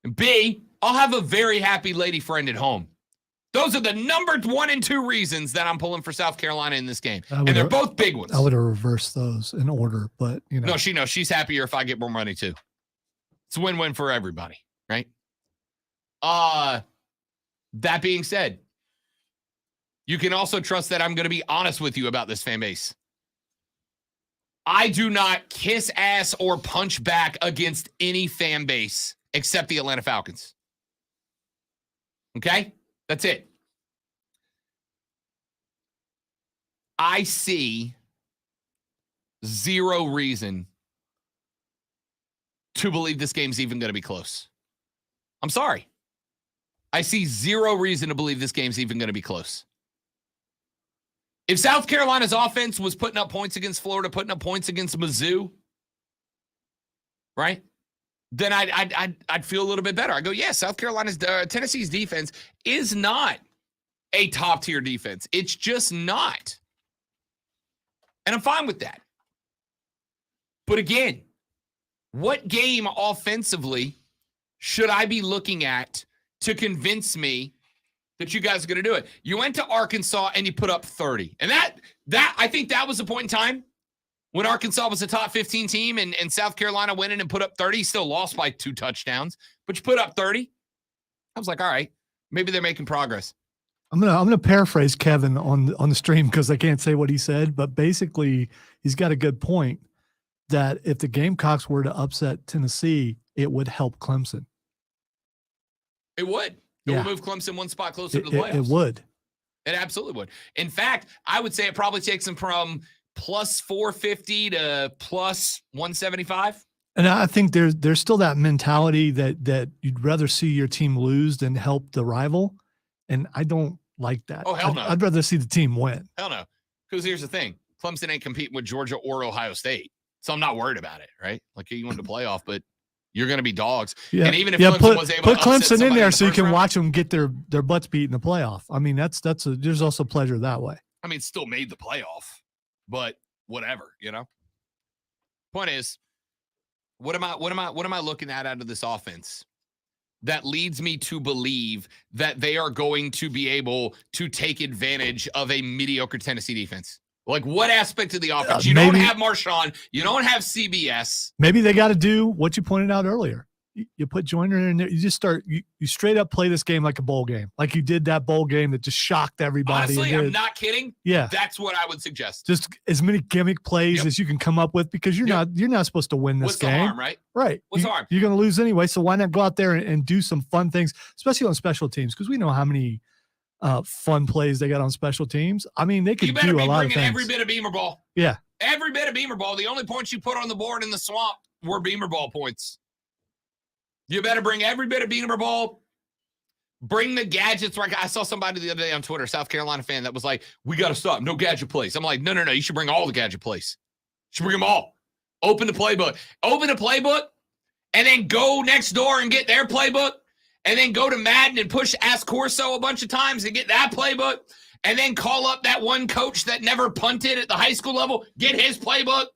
And B, I'll have a very happy lady friend at home. Those are the number 1 and 2 reasons that I'm pulling for South Carolina in this game. And they're both big ones. I would have reversed those in order, but, you know. No, she knows. She's happier if I get more money, too. It's a win-win for everybody, right? That being said, you can also trust that I'm going to be honest with you about this fan base. I do not kiss ass or punch back against any fan base except the Atlanta Falcons. Okay? That's it. I see zero reason to believe this game's even going to be close. I'm sorry. I see zero reason to believe this game's even going to be close. If South Carolina's offense was putting up points against Florida, putting up points against Mizzou, right? Then I'd feel a little bit better. I go, yeah, Tennessee's defense is not a top-tier defense. It's just not. And I'm fine with that. But again, what game offensively should I be looking at to convince me that you guys are going to do it? You went to Arkansas and you put up 30. And that I think that was the point in time when Arkansas was a top 15 team and South Carolina went in and put up 30. Still lost by 2 touchdowns, but you put up 30. I was like, all right, maybe they're making progress. I'm gonna paraphrase Kevin on the stream because I can't say what he said, but basically he's got a good point that if the Gamecocks were to upset Tennessee, it would help Clemson. It would. It would move Clemson one spot closer to the playoffs. It would. It absolutely would. In fact, I would say it probably takes them from plus 450 to plus 175. And I think there's still that mentality that you'd rather see your team lose than help the rival. And I don't like that. Oh, hell no. I'd rather see the team win. Hell no. Because here's the thing. Clemson ain't competing with Georgia or Ohio State. So I'm not worried about it, right? Like, you won the playoff, but you're going to be dogs. Yeah. And even if Clemson was able to put Clemson in there so you can round, watch them get their butts beat in the playoff. I mean, there's also pleasure that way. I mean, still made the playoff, but whatever, you know? Point is, what am I looking at out of this offense that leads me to believe that they are going to be able to take advantage of a mediocre Tennessee defense? Like, what aspect of the offense? You don't have Marshawn. You don't have CBS. Maybe they got to do what you pointed out earlier. You put Joyner in there. You just start. You straight up play this game like a bowl game, like you did that bowl game that just shocked everybody. Honestly, I'm not kidding. Yeah, that's what I would suggest. Just as many gimmick plays as you can come up with, because you're not supposed to win this What's game. The harm, right? Right. What's the harm? You're going to lose anyway, so why not go out there and do some fun things, especially on special teams, because we know how many fun plays they got on special teams. I mean, they could do a lot of things. Every bit of Beamer ball. Yeah. Every bit of Beamer ball. The only points you put on the board in the swamp were Beamer ball points. You better bring every bit of Beamer ball. Bring the gadgets. Like, I saw somebody the other day on Twitter, South Carolina fan, that was like, we got to stop. No gadget plays. I'm like, no. You should bring all the gadget plays. You should bring them all. Open the playbook. And then go next door and get their playbook. And then go to Madden and push Ask Corso a bunch of times and get that playbook. And then call up that one coach that never punted at the high school level. Get his playbook.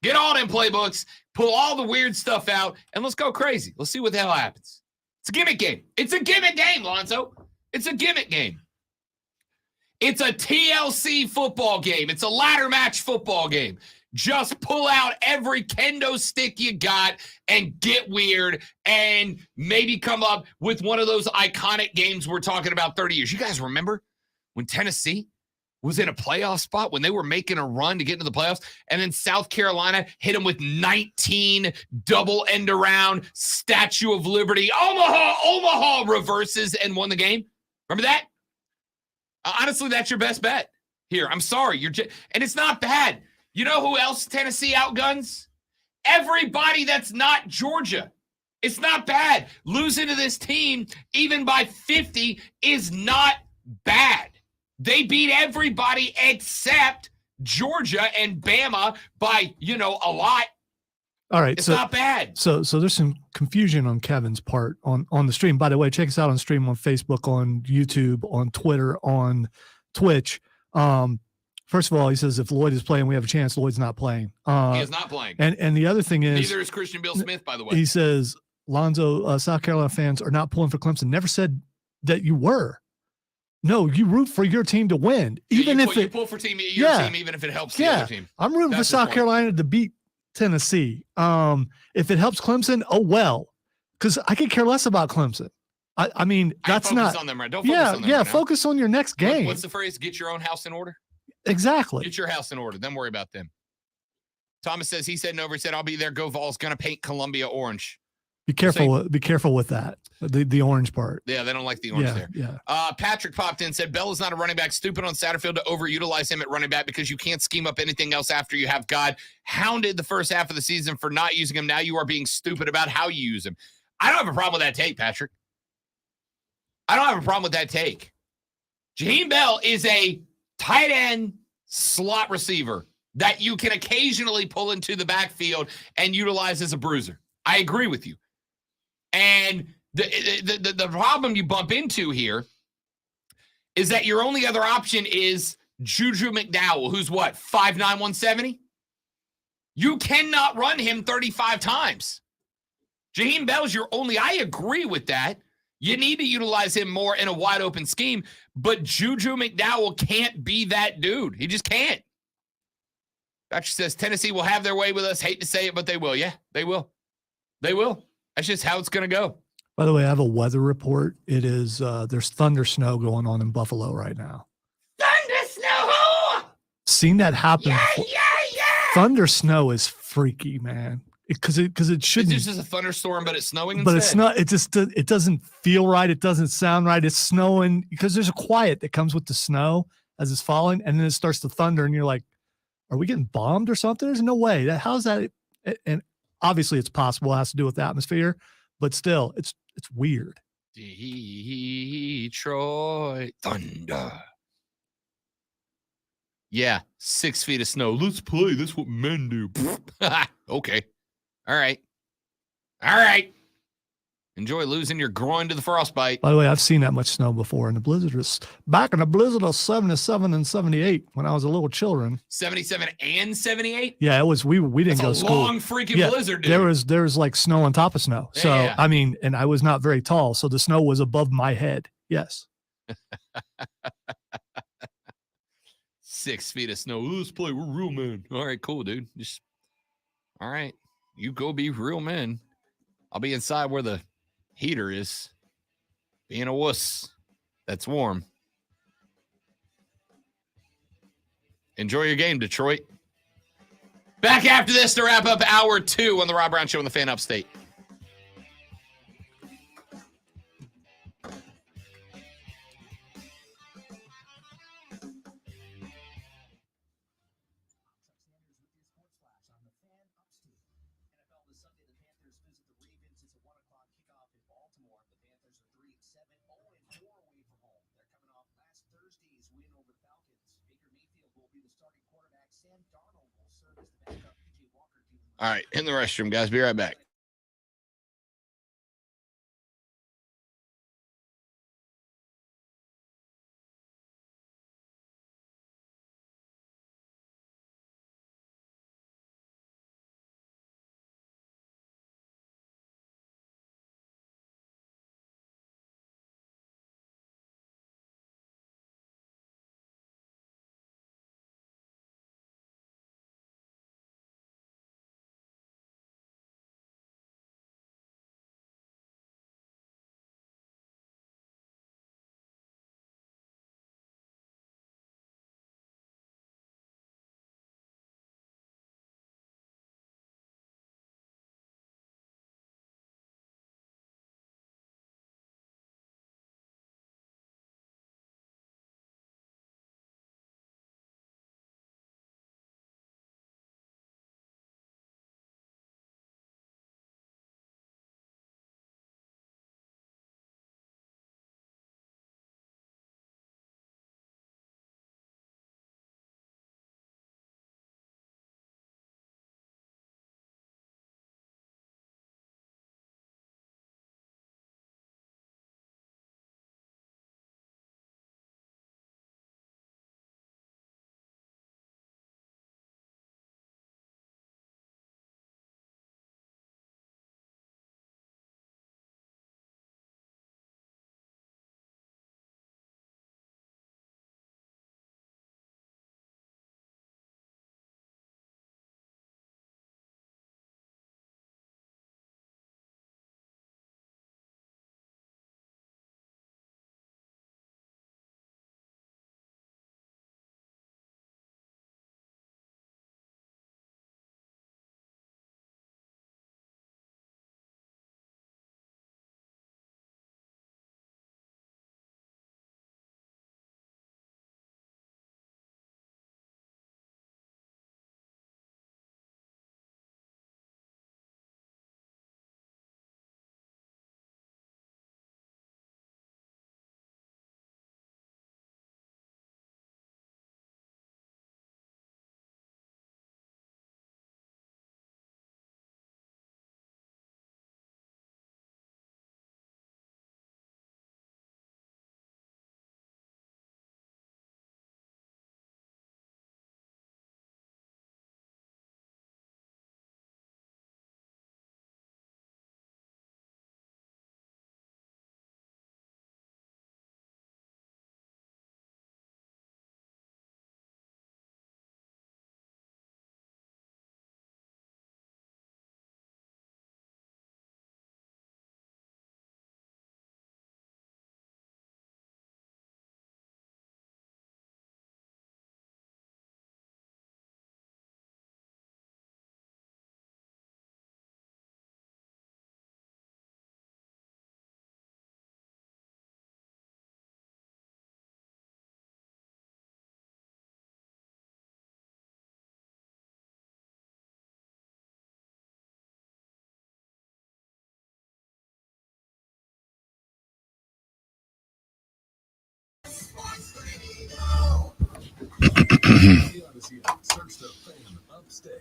Get all them playbooks. Pull all the weird stuff out. And let's go crazy. Let's see what the hell happens. It's a gimmick game. It's a gimmick game, Lonzo. It's a gimmick game. It's a TLC football game. It's a ladder match football game. Just pull out every kendo stick you got and get weird and maybe come up with one of those iconic games we're talking about 30 years. You guys remember when Tennessee was in a playoff spot, when they were making a run to get into the playoffs, and then South Carolina hit them with 19 double end around, Statue of Liberty, Omaha reverses and won the game? Remember that? Honestly, that's your best bet here. I'm sorry. And it's not bad. You know who else Tennessee outguns? Everybody that's not Georgia. It's not bad. Losing to this team, even by 50, is not bad. They beat everybody except Georgia and Bama by, a lot. All right. It's not bad. So there's some confusion on Kevin's part on the stream. By the way, check us out on stream on Facebook, on YouTube, on Twitter, on Twitch. First of all, he says if Lloyd is playing, we have a chance. Lloyd's not playing. He is not playing. And the other thing is, neither is Christian Bill Smith, by the way. He says, Lonzo, South Carolina fans are not pulling for Clemson. Never said that you were. No, you root for your team to win, even if you pull for your team, even if it helps the other team. I'm rooting for South Carolina to beat Tennessee. If it helps Clemson, oh well, because I could care less about Clemson. I mean, that's focus not on them, right? Don't focus on them right now. Focus on your next game. What's the phrase? Get your own house in order. Exactly. Get your house in order. Then worry about them. Thomas says he said no. He said I'll be there. Go Vols. Gonna paint Columbia orange. Be careful. Be careful with that. The orange part. Yeah, they don't like the orange there. Yeah. Patrick popped in, said Bell is not a running back. Stupid on Satterfield to overutilize him at running back because you can't scheme up anything else after you have God. Hounded the first half of the season for not using him. Now you are being stupid about how you use him. I don't have a problem with that take, Patrick. I don't have a problem with that take. Jaheim Bell is a tight end slot receiver that you can occasionally pull into the backfield and utilize as a bruiser. I agree with you. And the problem you bump into here is that your only other option is Juju McDowell, who's what, 5'9", 170? You cannot run him 35 times. Jaheim Bell's your only, I agree with that. You need to utilize him more in a wide open scheme, but Juju McDowell can't be that dude. He just can't. Patrick says Tennessee will have their way with us. Hate to say it, but they will. Yeah, they will. They will. That's just how it's going to go. By the way, I have a weather report. It is there's thunder snow going on in Buffalo right now. Thunder snow. Seen that happen. Yeah, before. yeah, yeah. Thunder snow is freaky, man. Because it shouldn't. It's just a thunderstorm, but it's snowing But instead. it's not. It just it doesn't feel right. It doesn't sound right. It's snowing because there's a quiet that comes with the snow as it's falling, and then it starts to thunder, and you're like, "Are we getting bombed or something?" There's no way. How's that? And obviously, it's possible. It has to do with the atmosphere, but still, it's weird. Detroit Thunder. Yeah, 6 feet of snow. Let's play. That's what men do. Okay. All right. Enjoy losing your groin to the frostbite. By the way, I've seen that much snow before in the blizzard. Back in the blizzard of 77 and 78 when I was a little children. 77 and 78? Yeah, it was. We didn't go to school. Long freaking blizzard, dude. There was like snow on top of snow. So Yeah. I mean, and I was not very tall, so the snow was above my head. Yes. 6 feet of snow. Let's play. We're real men. All right, cool, dude. All right. You go be real men. I'll be inside where the heater is. Being a wuss. That's warm. Enjoy your game, Detroit. Back after this to wrap up hour 2 on the Rob Brown Show on the Fan Upstate. All right, in the restroom, guys. Be right back. Search the fan upstate.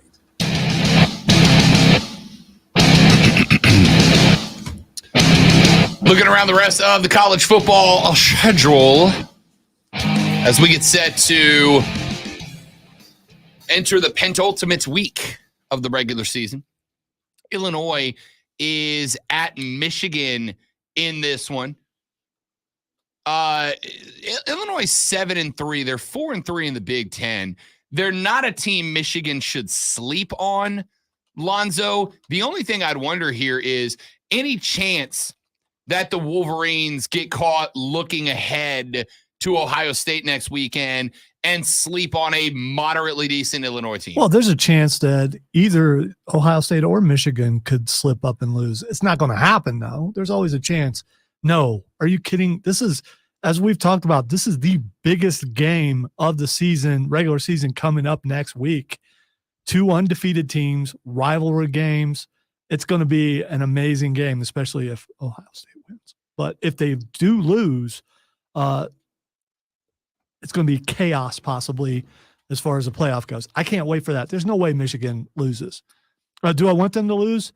Looking around the rest of the college football schedule as we get set to enter the penultimate week of the regular season. Illinois is at Michigan in this one. Illinois 7-3. They're 4-3 in the Big Ten. They're not a team Michigan should sleep on, Lonzo. The only thing I'd wonder here is any chance that the Wolverines get caught looking ahead to Ohio State next weekend and sleep on a moderately decent Illinois team. Well, there's a chance that either Ohio State or Michigan could slip up and lose. It's not going to happen, though. There's always a chance. No, are you kidding? This is, as we've talked about, this is the biggest game of the season, regular season, coming up next week. 2 undefeated teams, rivalry games. It's going to be an amazing game, especially if Ohio State wins. But if they do lose, it's going to be chaos possibly as far as the playoff goes. I can't wait for that. There's no way Michigan loses. Do I want them to lose?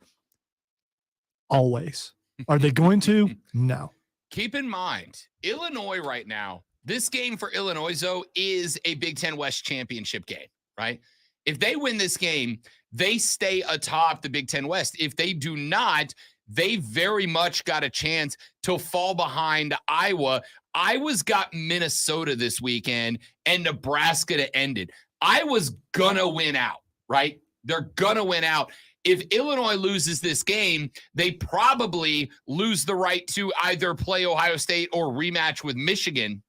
Always. Are they going to? No. Keep in mind, Illinois right now, this game for Illinois, though, is a Big Ten West championship game, right? If they win this game, they stay atop the Big Ten West. If they do not, they very much got a chance to fall behind Iowa. Iowa's got Minnesota this weekend and Nebraska to end it. Iowa's gonna win out, right? They're gonna win out. If Illinois loses this game, they probably lose the right to either play Ohio State or rematch with Michigan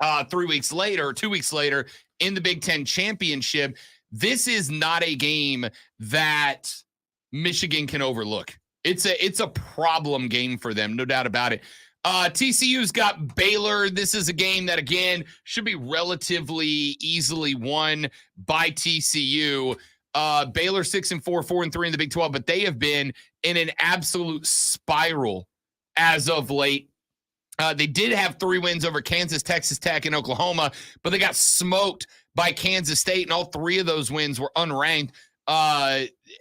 2 weeks later in the Big Ten championship. This is not a game that Michigan can overlook. It's a problem game for them, no doubt about it. TCU's got Baylor. This is a game that, again, should be relatively easily won by TCU. Baylor 6-4, 4-3 in the Big 12, but they have been in an absolute spiral as of late. They did have 3 wins over Kansas, Texas Tech, and Oklahoma, but they got smoked by Kansas State, and all 3 of those wins were unranked.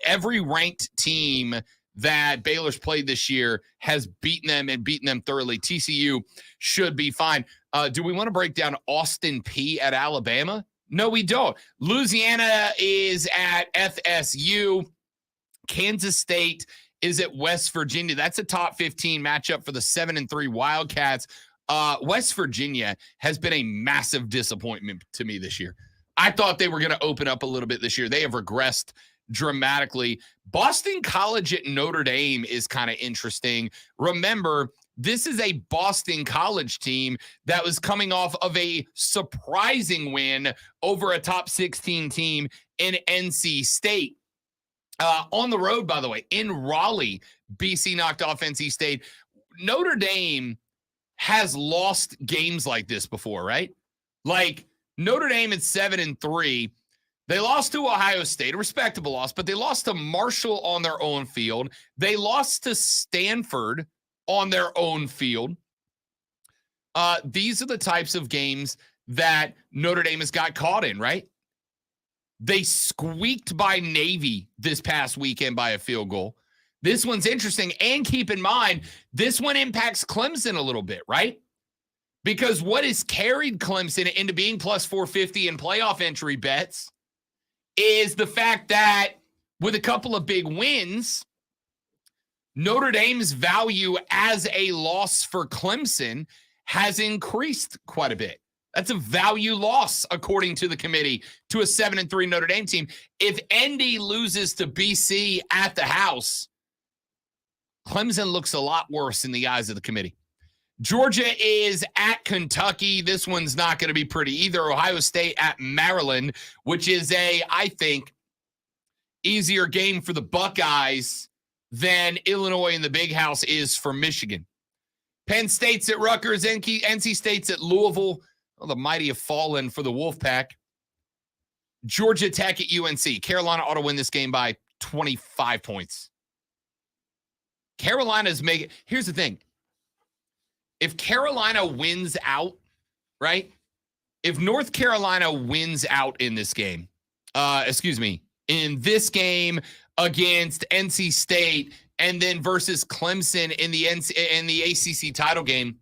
Every ranked team that Baylor's played this year has beaten them thoroughly. TCU should be fine. Do we want to break down Austin Peay at Alabama? No, we don't. Louisiana is at FSU. Kansas State is at West Virginia. That's a top 15 matchup for the 7-3 Wildcats. West Virginia has been a massive disappointment to me this year. I thought they were going to open up a little bit this year. They have regressed dramatically. Boston College at Notre Dame is kind of interesting. Remember, this is a Boston College team that was coming off of a surprising win over a top 16 team in NC State. On the road, by the way, in Raleigh, BC knocked off NC State. Notre Dame has lost games like this before, right? Like Notre Dame at 7-3. They lost to Ohio State, a respectable loss, but they lost to Marshall on their own field. They lost to Stanford on their own field. These are the types of games that Notre Dame has got caught in, right? They squeaked by Navy this past weekend by a field goal. This one's interesting. And keep in mind, this one impacts Clemson a little bit, right? Because what has carried Clemson into being plus 450 in playoff entry bets is the fact that with a couple of big wins, Notre Dame's value as a loss for Clemson has increased quite a bit. That's a value loss, according to the committee, to a 7-3 Notre Dame team. If Indy loses to BC at the house, Clemson looks a lot worse in the eyes of the committee. Georgia is at Kentucky. This one's not going to be pretty either. Ohio State at Maryland, which is I think, easier game for the Buckeyes than Illinois in the Big House is for Michigan. Penn State's at Rutgers. NC State's at Louisville. Well, the mighty have fallen for the Wolfpack. Georgia Tech at UNC. Carolina ought to win this game by 25 points. Carolina's making... Here's the thing. If Carolina wins out, right, if North Carolina wins out in this game, in this game against NC State and then versus Clemson in the ACC title game,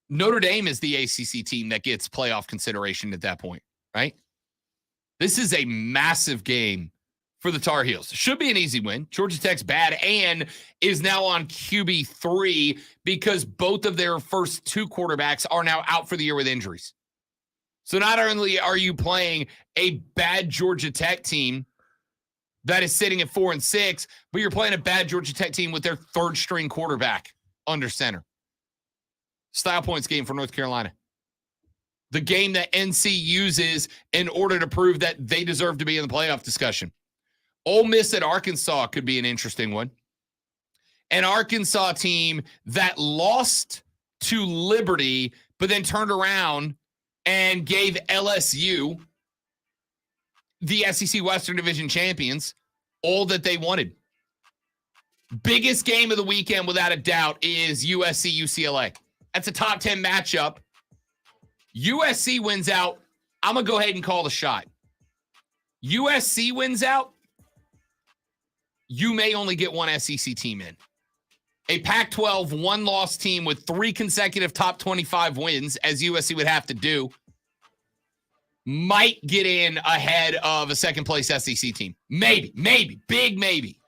Notre Dame is the ACC team that gets playoff consideration at that point, right? This is a massive game for the Tar Heels. Should be an easy win. Georgia Tech's bad and is now on QB3 because both of their first two quarterbacks are now out for the year with injuries. So not only are you playing a bad Georgia Tech team that is sitting at 4-6, but you're playing a bad Georgia Tech team with their third string quarterback under center. Style points game for North Carolina. The game that NC uses in order to prove that they deserve to be in the playoff discussion. Ole Miss at Arkansas could be an interesting one. An Arkansas team that lost to Liberty, but then turned around and gave LSU, the SEC Western Division champions, all that they wanted. Biggest game of the weekend, without a doubt, is USC-UCLA. That's a top 10 matchup. USC wins out. I'm going to go ahead and call the shot. USC wins out. You may only get one SEC team in. A Pac-12 one-loss team with 3 consecutive top 25 wins, as USC would have to do, might get in ahead of a second-place SEC team. Maybe. Big maybe.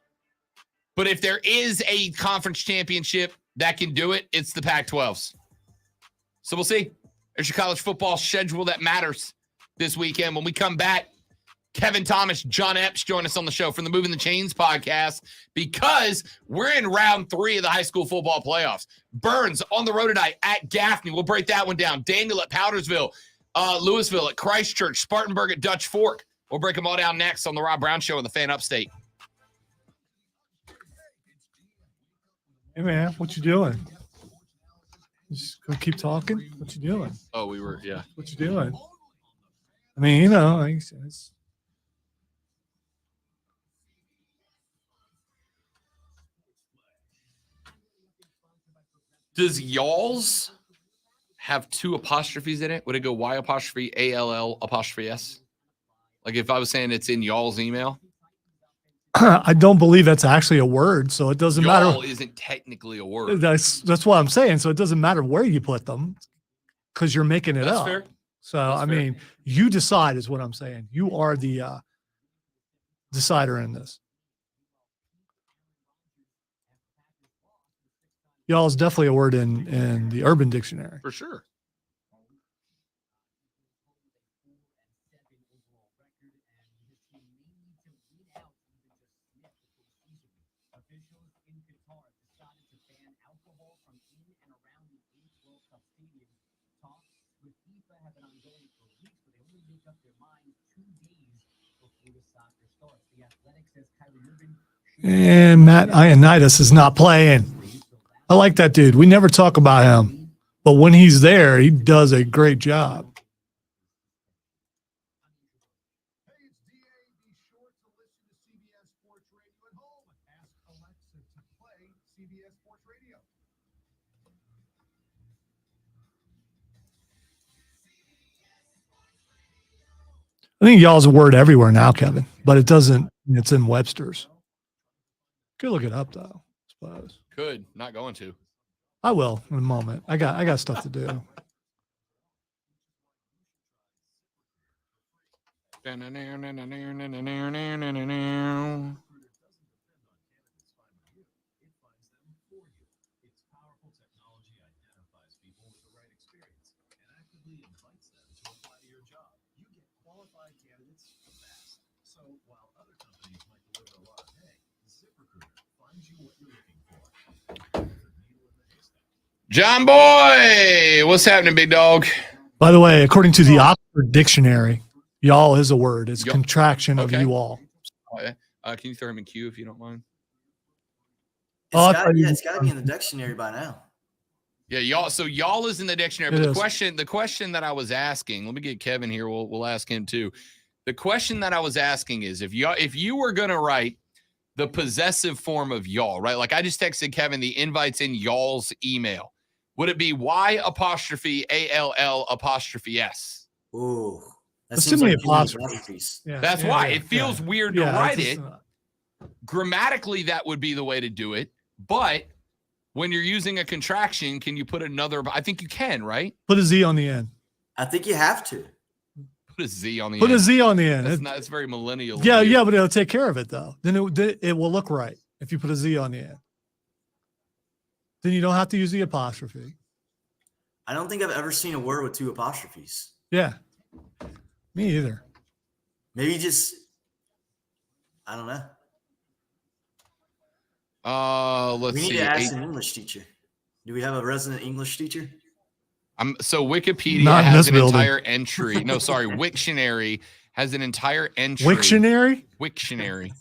But if there is a conference championship that can do it, it's the Pac-12s. So we'll see. There's your college football schedule that matters this weekend. When we come back, Kevin Thomas, John Epps join us on the show from the Moving the Chains podcast because we're in round 3 of the high school football playoffs. Burns on the road tonight at Gaffney. We'll break that one down. Daniel at Powdersville, Louisville at Christchurch, Spartanburg at Dutch Fork. We'll break them all down next on the Rob Brown Show on the Fan Upstate. Hey, man, what you doing? Just gonna keep talking? What you doing? Oh, we were, yeah. What you doing? I mean, you know, it's Does y'all's have 2 apostrophes in it? Would it go Y apostrophe ALL apostrophe S? Like if I was saying it's in y'all's email? I don't believe that's actually a word, so it doesn't matter. Y'all isn't technically a word. That's what I'm saying. So it doesn't matter where you put them because you're making it up. Fair. So I mean, you decide is what I'm saying. You are the decider in this. Y'all is definitely a word in the Urban Dictionary. For sure. And Matt Ioannidis is not playing. I like that dude. We never talk about him, but when he's there, he does a great job. I think y'all's a word everywhere now, Kevin, but it doesn't, it's in Webster's. Could look it up though, I suppose. Could, not going to. I will in a moment. I got stuff to do. John Boy, what's happening, big dog? By the way, according to the Oxford Dictionary, y'all is a word. It's a contraction of you all. Can you throw him in queue if you don't mind? It's got to be in the dictionary by now. Yeah, y'all. So y'all is in the dictionary. But the question that I was asking, let me get Kevin here. We'll ask him too. The question that I was asking is if you were gonna write the possessive form of y'all, right? Like I just texted Kevin, the invite's in y'all's email. Would it be Y apostrophe ALL apostrophe S? Ooh. That That's seems too many like too many apostrophes. apostrophes. Yeah, That's yeah, why yeah, it feels yeah. weird to Yeah, write it's it. just, Grammatically, that would be the way to do it. But when you're using a contraction, can you put another? I think you can, right? put a Z on the end. I think you have to. Put a Z on the Put end. a Z on the end. That's not. It's very millennial. of Yeah, you. yeah, but it'll take care of it though. Then it will look right if you put a Z on the end. Then you don't have to use the apostrophe. I don't think I've ever seen a word with 2 apostrophes. Yeah, me either. Maybe just, I don't know. Let's We need see. to ask an English teacher. Do we have a resident English teacher? So Wikipedia Not in has this an building. entire entry. No, sorry, Wiktionary has an entire entry. Wiktionary? Wiktionary,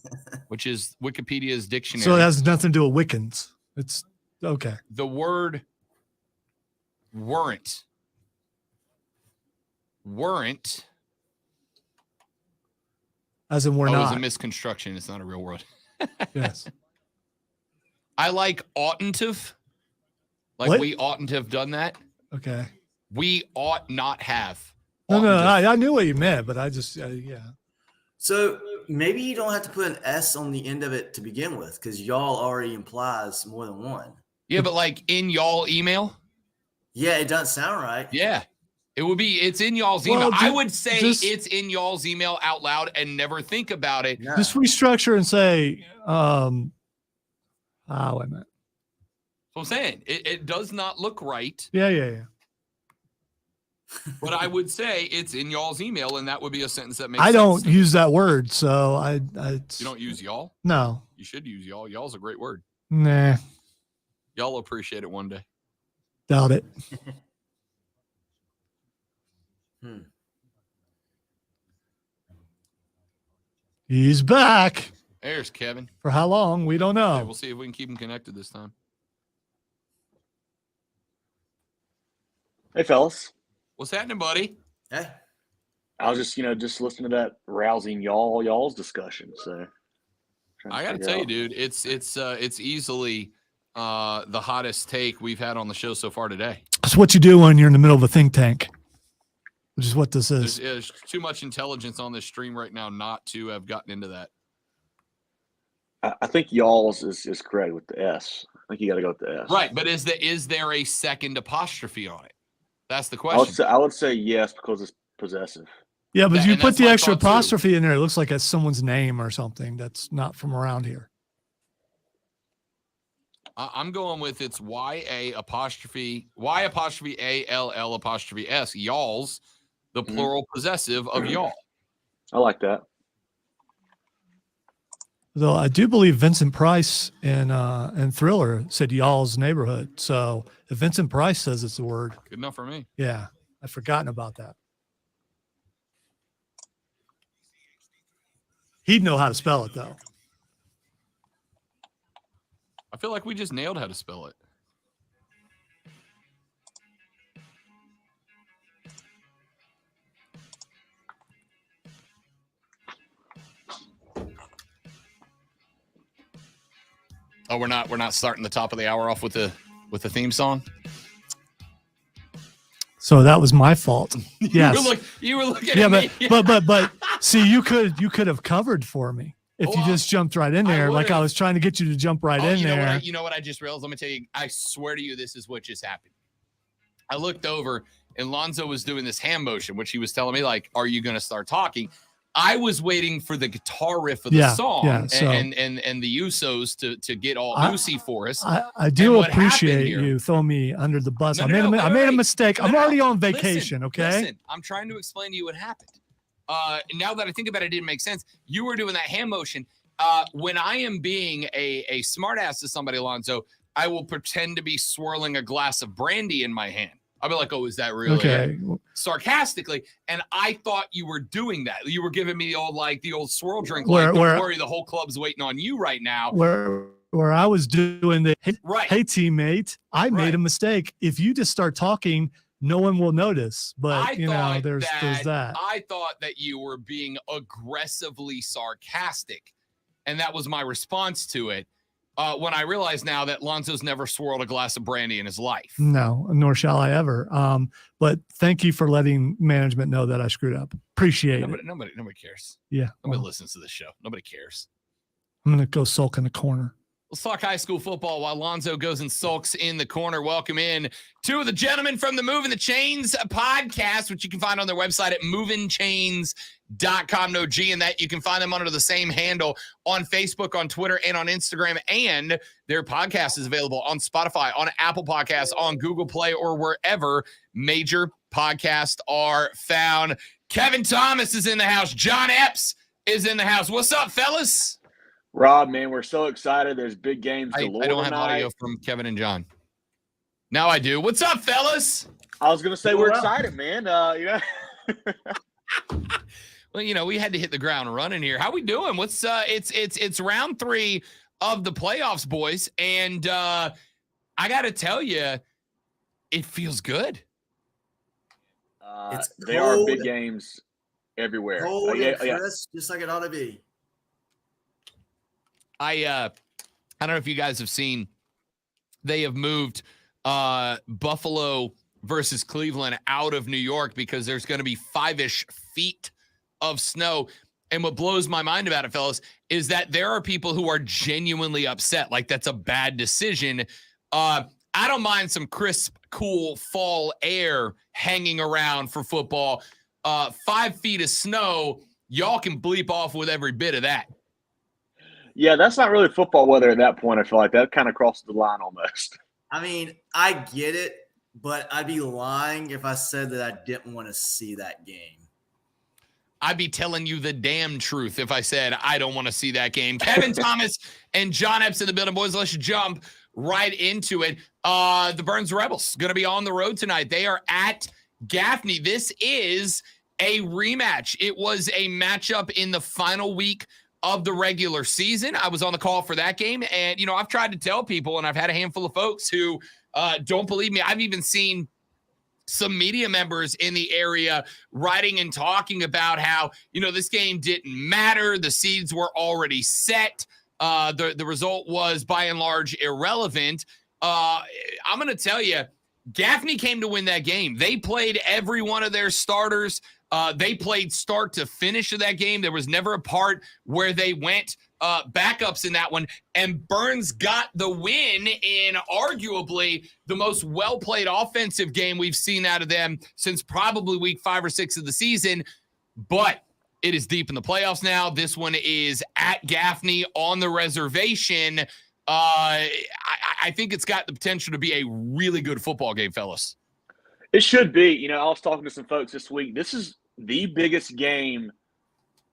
which is Wikipedia's dictionary. So it has nothing to do with Wiccans. It's okay. The word weren't. As in we're It's not. a misconstruction. It's not a real word. Yes. I like oughtn't have. Like What? we oughtn't have done that. Okay. We ought not have. No, Oughtn't have. I knew what you meant, but I just yeah. So maybe you don't have to put an S on the end of it to begin with, because y'all already implies more than one. Yeah, but like in y'all email. Yeah, it doesn't sound right. Yeah. It would be, it's in y'all's Well, email. I ju- would say just- it's in y'all's email out loud and never think about it. No. Just restructure and say, wait a minute. So I'm saying it does not look right, Yeah. but I would say it's in y'all's email, and that would be a sentence that makes I sense. don't use that word, so I You don't use y'all? no. You should use y'all. Y'all's a great word. Nah, Y'all will appreciate it one day. doubt it. He's back. There's Kevin. For how long? We don't know. Okay, we'll see if we can keep him connected this time. Hey, fellas. What's happening, buddy? Hey. I was just listening to that rousing y'all's discussion. So I got to tell you, dude, it's easily the hottest take we've had on the show so far today. That's what you do when you're in the middle of a think tank, which is what this is. There's too much intelligence on this stream right now not to have gotten into that. I think y'all's is correct with the S. I think you got to go with the S. Right, but is there a second apostrophe on it? That's the question. I would say yes because it's possessive. Yeah, but Yeah, you and put that's the my extra thought, too. apostrophe in there. It looks like it's someone's name or something that's not from around here. I'm going with it's Y apostrophe ALL apostrophe S. Y'all's the plural possessive of y'all. I like that. Though I do believe Vincent Price in Thriller said y'all's neighborhood. So if Vincent Price says it's a word, Good enough for me. yeah, I've forgotten about that. He'd know how to spell it though. I feel like we just nailed how to spell it. Oh, we're not starting the top of the hour off with the theme song. So that was my fault. Yes. You were looking Yeah, at me. but see, you could have covered for me if you just jumped right in there. Like I was trying to get you to jump right in you know there. you know what I just realized? Let me tell you. I swear to you, this is what just happened. I looked over and Lonzo was doing this hand motion, which he was telling me, like, "Are you going to start talking?" I was waiting for the guitar riff of the song and the Usos to get all loosey for us. I do what happened appreciate here- you throwing me under the bus. No, I no, made no, I made a wait. mistake. No, I'm no, already on listen, vacation. Okay. Listen, I'm trying to explain to you what happened. Now that I think about it, it didn't make sense. You were doing that hand motion. When I am being a smart ass to somebody, Alonzo, I will pretend to be swirling a glass of brandy in my hand. I'll be like, "Oh, is that really?" Okay. Sarcastically, and I thought you were doing that. You were giving me the old swirl drink. Where- Like, don't where- worry, the whole club's waiting on you right now. Where I was doing the Right. hey teammate, I made a mistake. If you just start talking, no one will notice. But there's that. I thought that you were being aggressively sarcastic, and that was my response to it. when I realize now that Lonzo's never swirled a glass of brandy in his life. No, nor shall I ever. But thank you for letting management know that I screwed up. Appreciate it. Nobody cares. Yeah. Nobody listens to this show. Nobody cares. I'm going to go sulk in the corner. Let's talk high school football while Lonzo goes and sulks in the corner. Welcome in two of the gentlemen from the Moving the Chains podcast, which you can find on their website at movingchains.com. No G in that. You can find them under the same handle on Facebook, on Twitter, and on Instagram. And their podcast is available on Spotify, on Apple Podcasts, on Google Play, or wherever major podcasts are found. Kevin Thomas is in the house. John Epps is in the house. What's up, fellas? Rob, man, we're so excited. There's big games galore I don't have tonight. audio from Kevin and John. Now I do. What's up, fellas? I was going to say we're excited, man. Well, we had to hit the ground running here. How we doing? What's it's round 3 of the playoffs, boys, and I got to tell you, it feels good. There are big games everywhere. Cold and crisp, just like it ought to be. I don't know if you guys have seen, they have moved Buffalo versus Cleveland out of New York because there's going to be 5-ish feet of snow. And what blows my mind about it, fellas, is that there are people who are genuinely upset. Like, that's a bad decision. I don't mind some crisp, cool fall air hanging around for football. 5 feet of snow, y'all can bleep off with every bit of that. Yeah, that's not really football weather at that point. I feel like that kind of crosses the line almost. I mean, I get it, but I'd be lying if I said that I didn't want to see that game. I'd be telling you the damn truth if I said I don't want to see that game. Kevin Thomas and John Epps in the building. Boys, let's jump right into it. The Burns Rebels going to be on the road tonight. They are at Gaffney. This is a rematch. It was a matchup in the final week of the regular season. I was on the call for that game, and I've tried to tell people, and I've had a handful of folks who don't believe me. I've even seen some media members in the area writing and talking about how this game didn't matter. The seeds were already set. The result was by and large irrelevant. I'm going to tell you, Gaffney came to win that game. They played every one of their starters. They played start to finish of that game. There was never a part where they went backups in that one. And Burns got the win in arguably the most well-played offensive game we've seen out of them since probably week 5 or 6 of the season. But it is deep in the playoffs now. This one is at Gaffney on the reservation. I think it's got the potential to be a really good football game, fellas. It should be. I was talking to some folks this week. This is the biggest game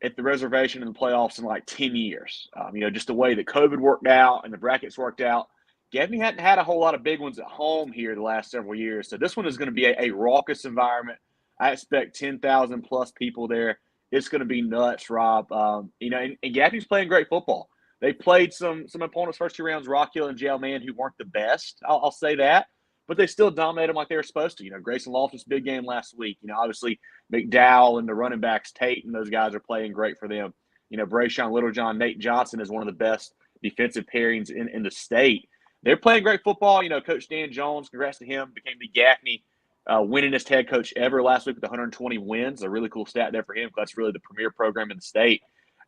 at the reservation in the playoffs in like 10 years. Just the way that COVID worked out and the brackets worked out. Gaffney hadn't had a whole lot of big ones at home here the last several years. So this one is going to be a raucous environment. I expect 10,000 plus people there. It's going to be nuts, Rob. And Gaffney's playing great football. They played some opponents first 2 rounds, Rock Hill and JL Mann, who weren't the best. I'll say that. But they still dominated them like they were supposed to. Grayson Loftus, big game last week. Obviously McDowell and the running backs, Tate, and those guys are playing great for them. Brayshawn Littlejohn, Nate Johnson is one of the best defensive pairings in the state. They're playing great football. Coach Dan Jones, congrats to him, became the Gaffney winningest head coach ever last week with 120 wins. A really cool stat there for him because that's really the premier program in the state.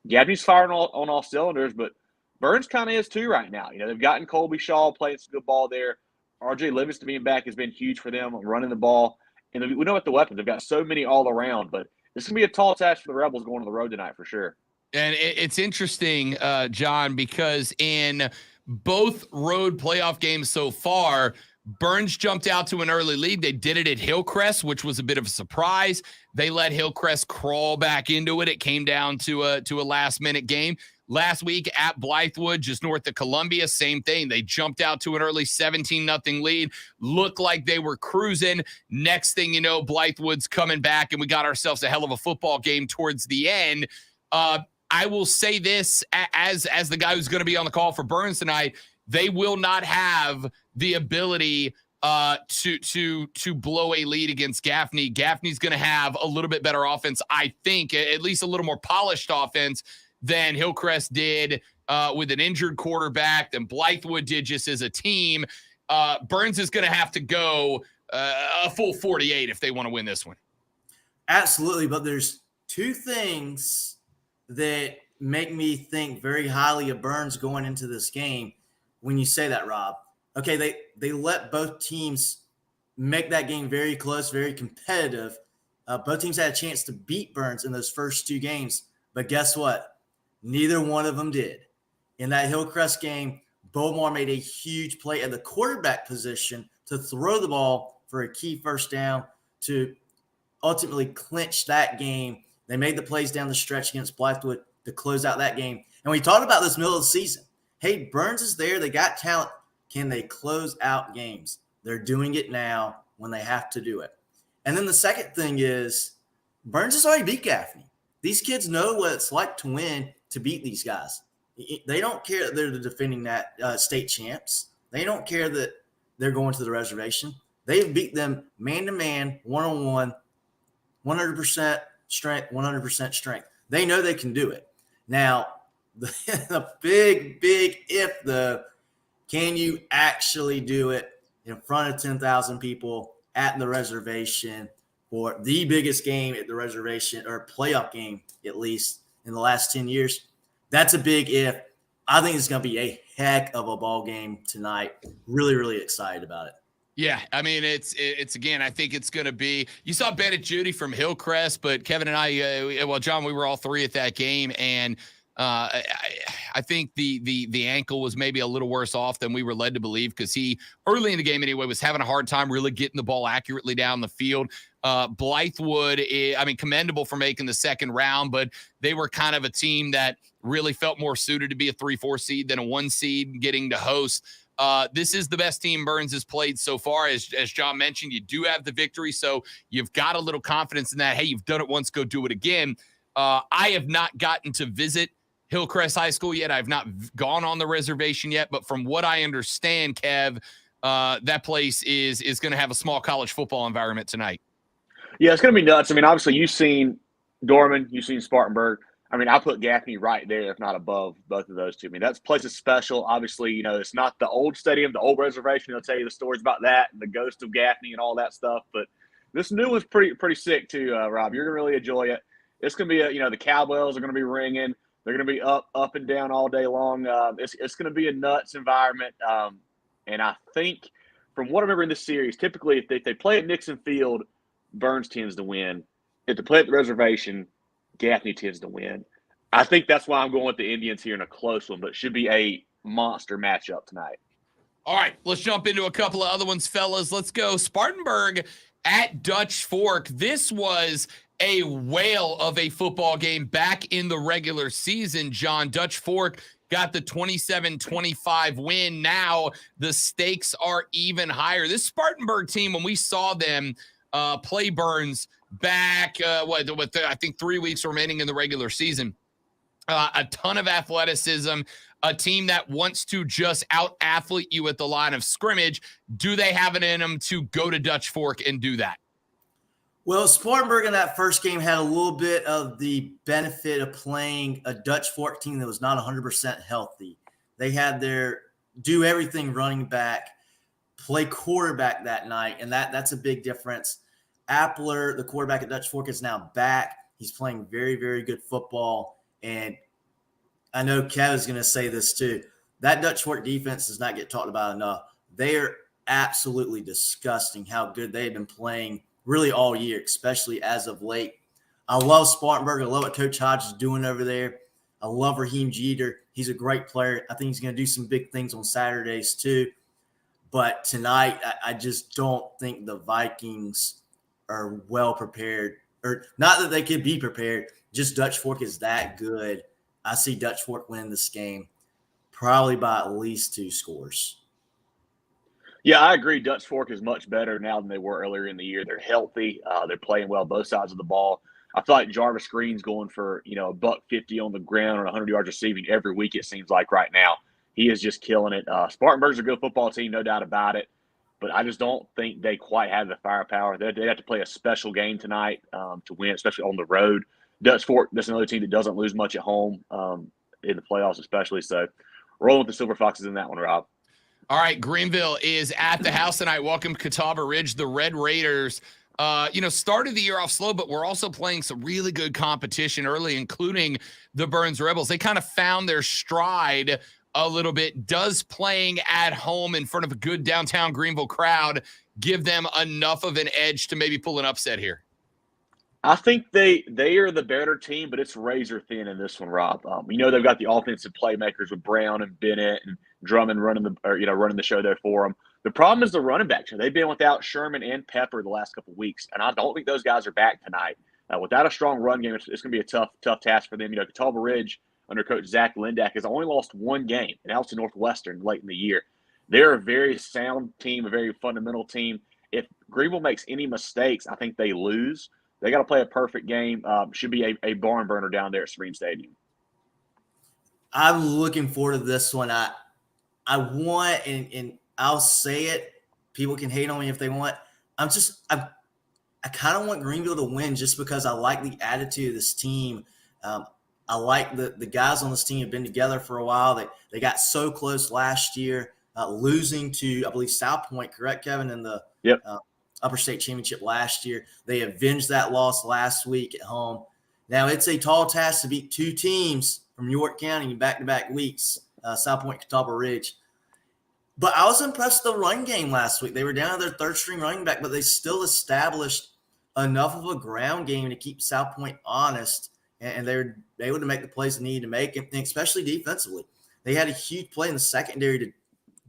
Gaffney's firing on all cylinders, but Burns kind of is too right now. They've gotten Colby Shaw playing some good ball there. RJ Livingston being back has been huge for them running the ball. And we know what the weapons. They've got so many all around. But this is going to be a tall task for the Rebels going on the road tonight for sure. And it's interesting, John, because in both road playoff games so far, Burns jumped out to an early lead. They did it at Hillcrest, which was a bit of a surprise. They let Hillcrest crawl back into it. It came down to a last-minute game. Last week at Blythewood, just north of Columbia, same thing. They jumped out to an early 17-0 lead. Looked like they were cruising. Next thing you know, Blythewood's coming back, and we got ourselves a hell of a football game towards the end. I will say this, as the guy who's going to be on the call for Burns tonight, they will not have the ability to blow a lead against Gaffney. Gaffney's going to have a little bit better offense, I think, at least a little more polished offense than Hillcrest did with an injured quarterback than Blythewood did just as a team. Burns is going to have to go a full 48 if they want to win this one. Absolutely, but there's two things that make me think very highly of Burns going into this game when you say that, Rob. Okay, they let both teams make that game very close, very competitive. Both teams had a chance to beat Burns in those first two games, but guess what? Neither one of them did. In that Hillcrest game, Bomar made a huge play at the quarterback position to throw the ball for a key first down to ultimately clinch that game. They made the plays down the stretch against Blythewood to close out that game. And we talked about this middle of the season. Hey, Burns is there. They got talent. Can they close out games? They're doing it now when they have to do it. And then the second thing is Burns has already beat Gaffney. These kids know what it's like to win, to beat these guys. They don't care that they're the defending that state champs. They don't care that they're going to the reservation. They've beat them man-to-man, one-on-one, 100% strength, 100% strength. They know they can do it. Now, the big if, can you actually do it in front of 10,000 people at the reservation for the biggest game at the reservation, or playoff game, at least in the last 10 years? That's a big if. I think it's going to be a heck of a ball game tonight. Really, really excited about it. Yeah, I mean, it's again, I think it's going to be – you saw Bennett Judy from Hillcrest, but Kevin and I John, we were all three at that game, and I think the ankle was maybe a little worse off than we were led to believe, because he, early in the game anyway, was having a hard time really getting the ball accurately down the field. Blythewood, commendable for making the second round, but they were kind of a team that really felt more suited to be a 3-4 seed than a 1 seed getting to host. This is the best team Burns has played so far. As John mentioned, you do have the victory, so you've got a little confidence in that. Hey, you've done it once, go do it again. I have not gotten to visit Hillcrest High School yet. I've not gone on the reservation yet, but from what I understand, Kev, that place is going to have a small college football environment tonight. Yeah, it's going to be nuts. I mean, obviously, you've seen Dorman, you've seen Spartanburg. I mean, I put Gaffney right there, if not above both of those two. I mean, that place is special. Obviously, it's not the old stadium, the old reservation. They'll tell you the stories about that and the ghost of Gaffney and all that stuff. But this new one's pretty sick too, Rob. You're going to really enjoy it. It's going to be, the cowbells are going to be ringing. They're going to be up and down all day long. It's going to be a nuts environment. And I think from what I remember in this series, typically if they play at Nixon Field, Burns tends to win. If they play at the reservation, Gaffney tends to win. I think that's why I'm going with the Indians here in a close one, but it should be a monster matchup tonight. All right, let's jump into a couple of other ones, fellas. Let's go Spartanburg at Dutch Fork. This was a whale of a football game back in the regular season, John. Dutch Fork got the 27-25 win. Now the stakes are even higher. This Spartanburg team, when we saw them play Burns back, I think 3 weeks remaining in the regular season, a ton of athleticism, a team that wants to just out-athlete you at the line of scrimmage. Do they have it in them to go to Dutch Fork and do that? Well, Spartanburg in that first game had a little bit of the benefit of playing a Dutch Fork team that was not 100% healthy. They had their do everything running back, play quarterback that night, and that's a big difference. Appler, the quarterback at Dutch Fork, is now back. He's playing very, very good football. And I know Kev is going to say this too. That Dutch Fork defense does not get talked about enough. They are absolutely disgusting how good they've been playing really all year, especially as of late. I love Spartanburg. I love what Coach Hodge is doing over there. I love Raheem Jeter. He's a great player. I think he's going to do some big things on Saturdays too. But tonight, I just don't think the Vikings are well prepared. Or not that they could be prepared, just Dutch Fork is that good. I see Dutch Fork win this game probably by at least 2 scores. Yeah, I agree. Dutch Fork is much better now than they were earlier in the year. They're healthy. They're playing well both sides of the ball. I feel like Jarvis Green's going for, $150 on the ground or 100 yards receiving every week, it seems like right now. He is just killing it. Spartanburg's a good football team, no doubt about it. But I just don't think they quite have the firepower. They have to play a special game tonight to win, especially on the road. Dutch Fork, that's another team that doesn't lose much at home. in the playoffs, especially. So, rolling with the Silver Foxes in that one, Rob. All right, Greenville is at the house tonight. Welcome, Catawba Ridge, the Red Raiders. Started the year off slow, but we're also playing some really good competition early, including the Burns Rebels. They kind of found their stride a little bit. Does playing at home in front of a good downtown Greenville crowd give them enough of an edge to maybe pull an upset here? I think they are the better team, but it's razor thin in this one, Rob. They've got the offensive playmakers with Brown and Bennett and Drummond running the show there for them. The problem is the running backs. They've been without Sherman and Pepper the last couple of weeks, and I don't think those guys are back tonight. Without a strong run game, it's going to be a tough task for them. Catawba Ridge under Coach Zach Lindak has only lost one game, and that was to Northwestern late in the year. They're a very sound team, a very fundamental team. If Greenville makes any mistakes, I think they lose. They got to play a perfect game. Should be a barn burner down there at Serene Stadium. I'm looking forward to this one. I want, and I'll say it. People can hate on me if they want. I kind of want Greenville to win just because I like the attitude of this team. I like the guys on this team have been together for a while. They got so close last year, losing to, I believe, South Point, correct, Kevin, in the Upper State Championship last year. They avenged that loss last week at home. Now, it's a tall task to beat two teams from York County in back-to-back weeks, South Point, Catawba Ridge. But I was impressed with the run game last week. They were down to their third-string running back, but they still established enough of a ground game to keep South Point honest, and they were able to make the plays they needed to make, and especially defensively. They had a huge play in the secondary to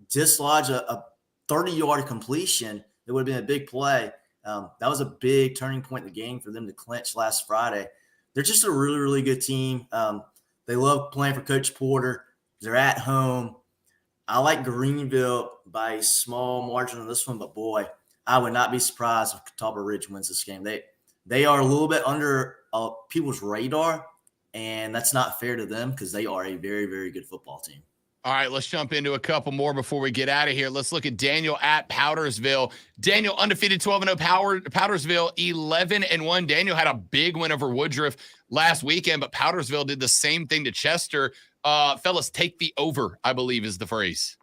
dislodge a 30-yard completion. It would have been a big play. That was a big turning point in the game for them to clinch last Friday. They're just a really, really good team. They love playing for Coach Porter. They're at home. I like Greenville by a small margin on this one, but boy, I would not be surprised if Catawba Ridge wins this game. They are a little bit under people's radar, and that's not fair to them because they are a very, very good football team. All right, let's jump into a couple more before we get out of here. Let's look at Daniel at Powdersville. Daniel, undefeated 12-0. Powdersville 11-1. Daniel had a big win over Woodruff last weekend, but Powdersville did the same thing to Chester. Fellas, take the over, I believe is the phrase.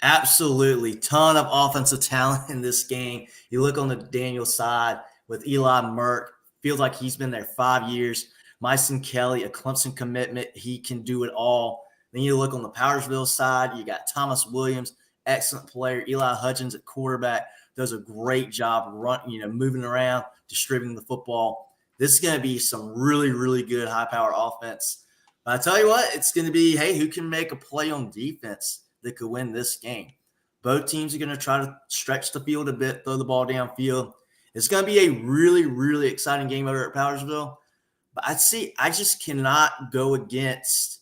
Absolutely. Ton of offensive talent in this game. You look on the Daniel side with Eli Merck. Feels like he's been there 5 years. Myson Kelly, a Clemson commitment. He can do it all. Then you look on the Powdersville side, you got Thomas Williams, excellent player. Eli Hudgens at quarterback does a great job moving around, distributing the football. This is going to be some really, really good high-power offense. But I tell you what, it's going to be, hey, who can make a play on defense that could win this game? Both teams are going to try to stretch the field a bit, throw the ball downfield. It's going to be a really, really exciting game over at Powdersville. But I just cannot go against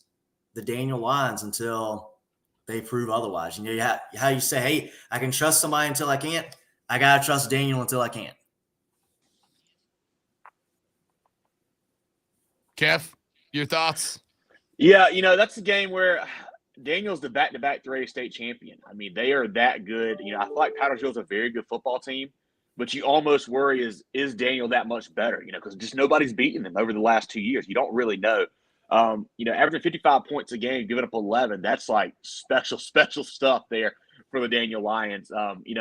the Daniel Lions until they prove otherwise. How you say, hey, I can trust somebody until I can't. I got to trust Daniel until I can't. Kev, your thoughts? Yeah, that's a game where Daniel's the back-to-back 3A state champion. I mean, they are that good. I feel like Powdersville's a very good football team, but you almost worry is Daniel that much better, because just nobody's beaten them over the last 2 years. You don't really know. Averaging 55 points a game, giving up 11, that's like special stuff there for the Daniel Lions.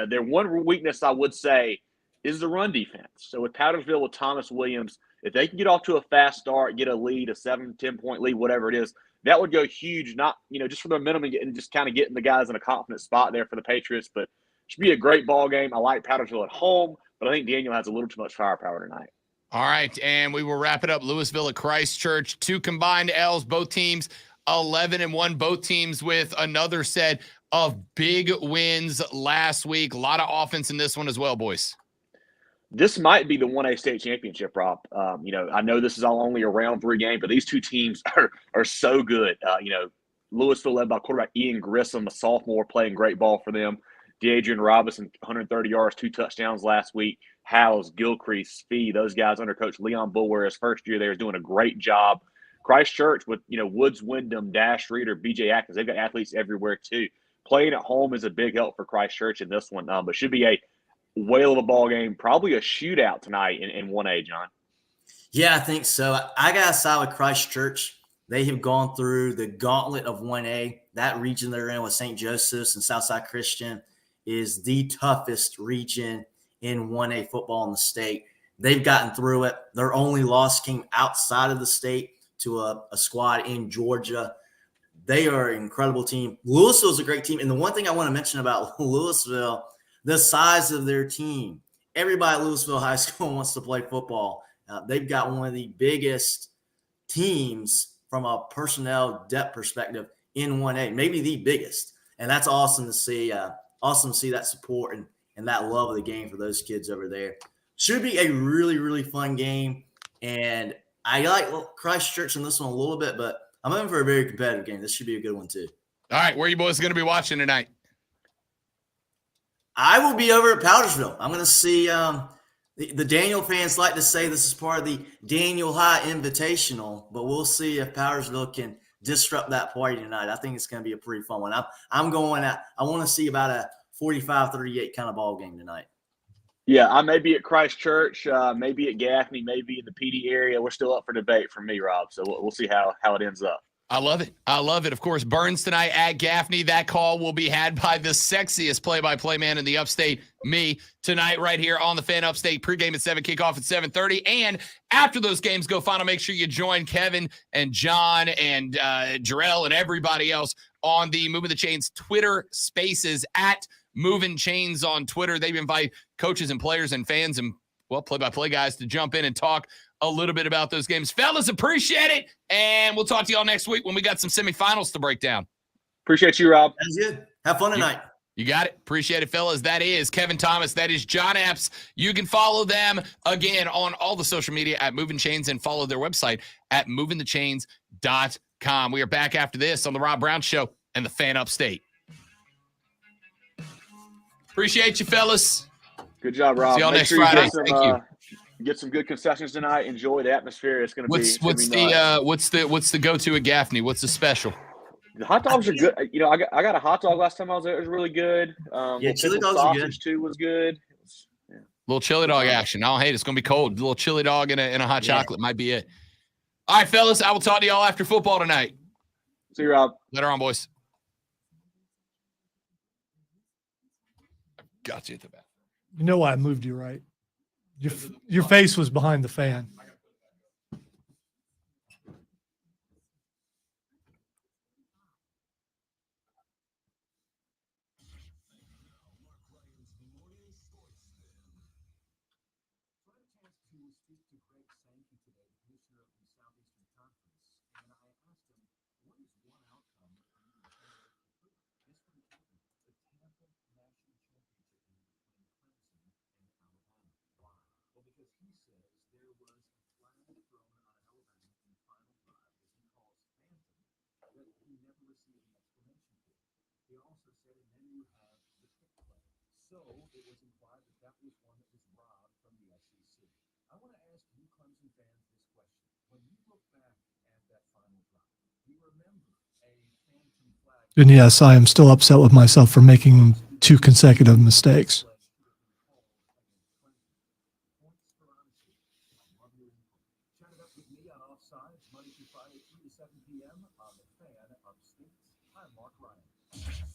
Their one weakness, I would say, is the run defense. So with Powdersville, with Thomas Williams, if they can get off to a fast start, get a lead, a 7-10 point lead, whatever it is, that would go huge, not, just for the minimum and just kind of getting the guys in a confident spot there for the Patriots. But it should be a great ball game. I like Powdersville at home, but I think Daniel has a little too much firepower tonight. All right, and we will wrap it up. Louisville at Christchurch, 2 combined L's, both teams 11-1, both teams with another set of big wins last week. A lot of offense in this one as well, boys. This might be the 1A state championship, Rob. I know this is all only a round 3 game, but these two teams are so good. Louisville led by quarterback Ian Grissom, a sophomore, playing great ball for them. DeAdrian Robinson, 130 yards, 2 touchdowns last week. Howes, Gilcrease, Fee, those guys under Coach Leon Bulwer, his first year there, is doing a great job. Christchurch with, Woods Wyndham, Dash Reader, BJ Atkins, they've got athletes everywhere too. Playing at home is a big help for Christchurch in this one, but should be a whale of a ball game, probably a shootout tonight in 1A, John. Yeah, I think so. I got to side with Christchurch. They have gone through the gauntlet of 1A. That region they're in with St. Joseph's and Southside Christian is the toughest region in 1A football in the state. They've gotten through it. Their only loss came outside of the state to a squad in Georgia. They are an incredible team. Louisville is a great team. And the one thing I want to mention about Louisville, the size of their team. Everybody at Louisville High School wants to play football. They've got one of the biggest teams from a personnel depth perspective in 1A, maybe the biggest. And that's awesome to see. Awesome to see that support and that love of the game for those kids over there. Should be a really, really fun game. And I like Christchurch in this one a little bit, but I'm in for a very competitive game. This should be a good one too. All right, where are you boys going to be watching tonight? I will be over at Powdersville. I'm going to see the Daniel fans like to say this is part of the Daniel High Invitational, but we'll see if Powdersville can disrupt that party tonight. I think it's going to be a pretty fun one. I'm going out. I want to see about a 45-38 kind of ball game tonight. Yeah, I may be at Christchurch, maybe at Gaffney, maybe in the PD area. We're still up for debate from me, Rob. So we'll see how it ends up. I love it. I love it. Of course, Burns tonight at Gaffney. That call will be had by the sexiest play-by-play man in the upstate, me, tonight right here on the Fan Upstate. Pregame at 7, kickoff at 7:30. And after those games go final, make sure you join Kevin and John and Jarrell and everybody else on the Moving the Chains Twitter Spaces at Moving Chains on Twitter. They invite coaches and players and fans and, well, play-by-play guys to jump in and talk a little bit about those games. Fellas, appreciate it. And we'll talk to y'all next week when we got some semifinals to break down. Appreciate you, Rob. That's good. Have fun tonight. You got it. Appreciate it, fellas. That is Kevin Thomas. That is John Epps. You can follow them, again, on all the social media at Moving Chains and follow their website at movingthechains.com. We are back after this on the Rob Brown Show and the Fan Upstate. Appreciate you, fellas. Good job, Rob. See y'all next Friday. Thank you. Get some good concessions tonight. Enjoy the atmosphere. It's going to be. What's the go-to at Gaffney? What's the special? The hot dogs are good. You know, I got a hot dog last time I was there. It was really good. Chili dogs are good. Too was good. Little chili dog action. I don't hate it. It's going to be cold. A little chili dog and a hot chocolate might be it. All right, fellas. I will talk to y'all after football tonight. See you, Rob. Later on, boys. Got you at the back. You know why I moved you, right? Your face was behind the fan. He also said, and then you have the pick play. So it was implied that was one that was robbed from the SEC. I want to ask you Clemson fans this question. When you look back at that final drive, do you remember a phantom flag? And yes, I am still upset with myself for making 2 consecutive mistakes. Chat it up with me on Offsides, Monday through Friday, 3 to 7 p.m. on the Fan Upstate. I'm Mark Ryan.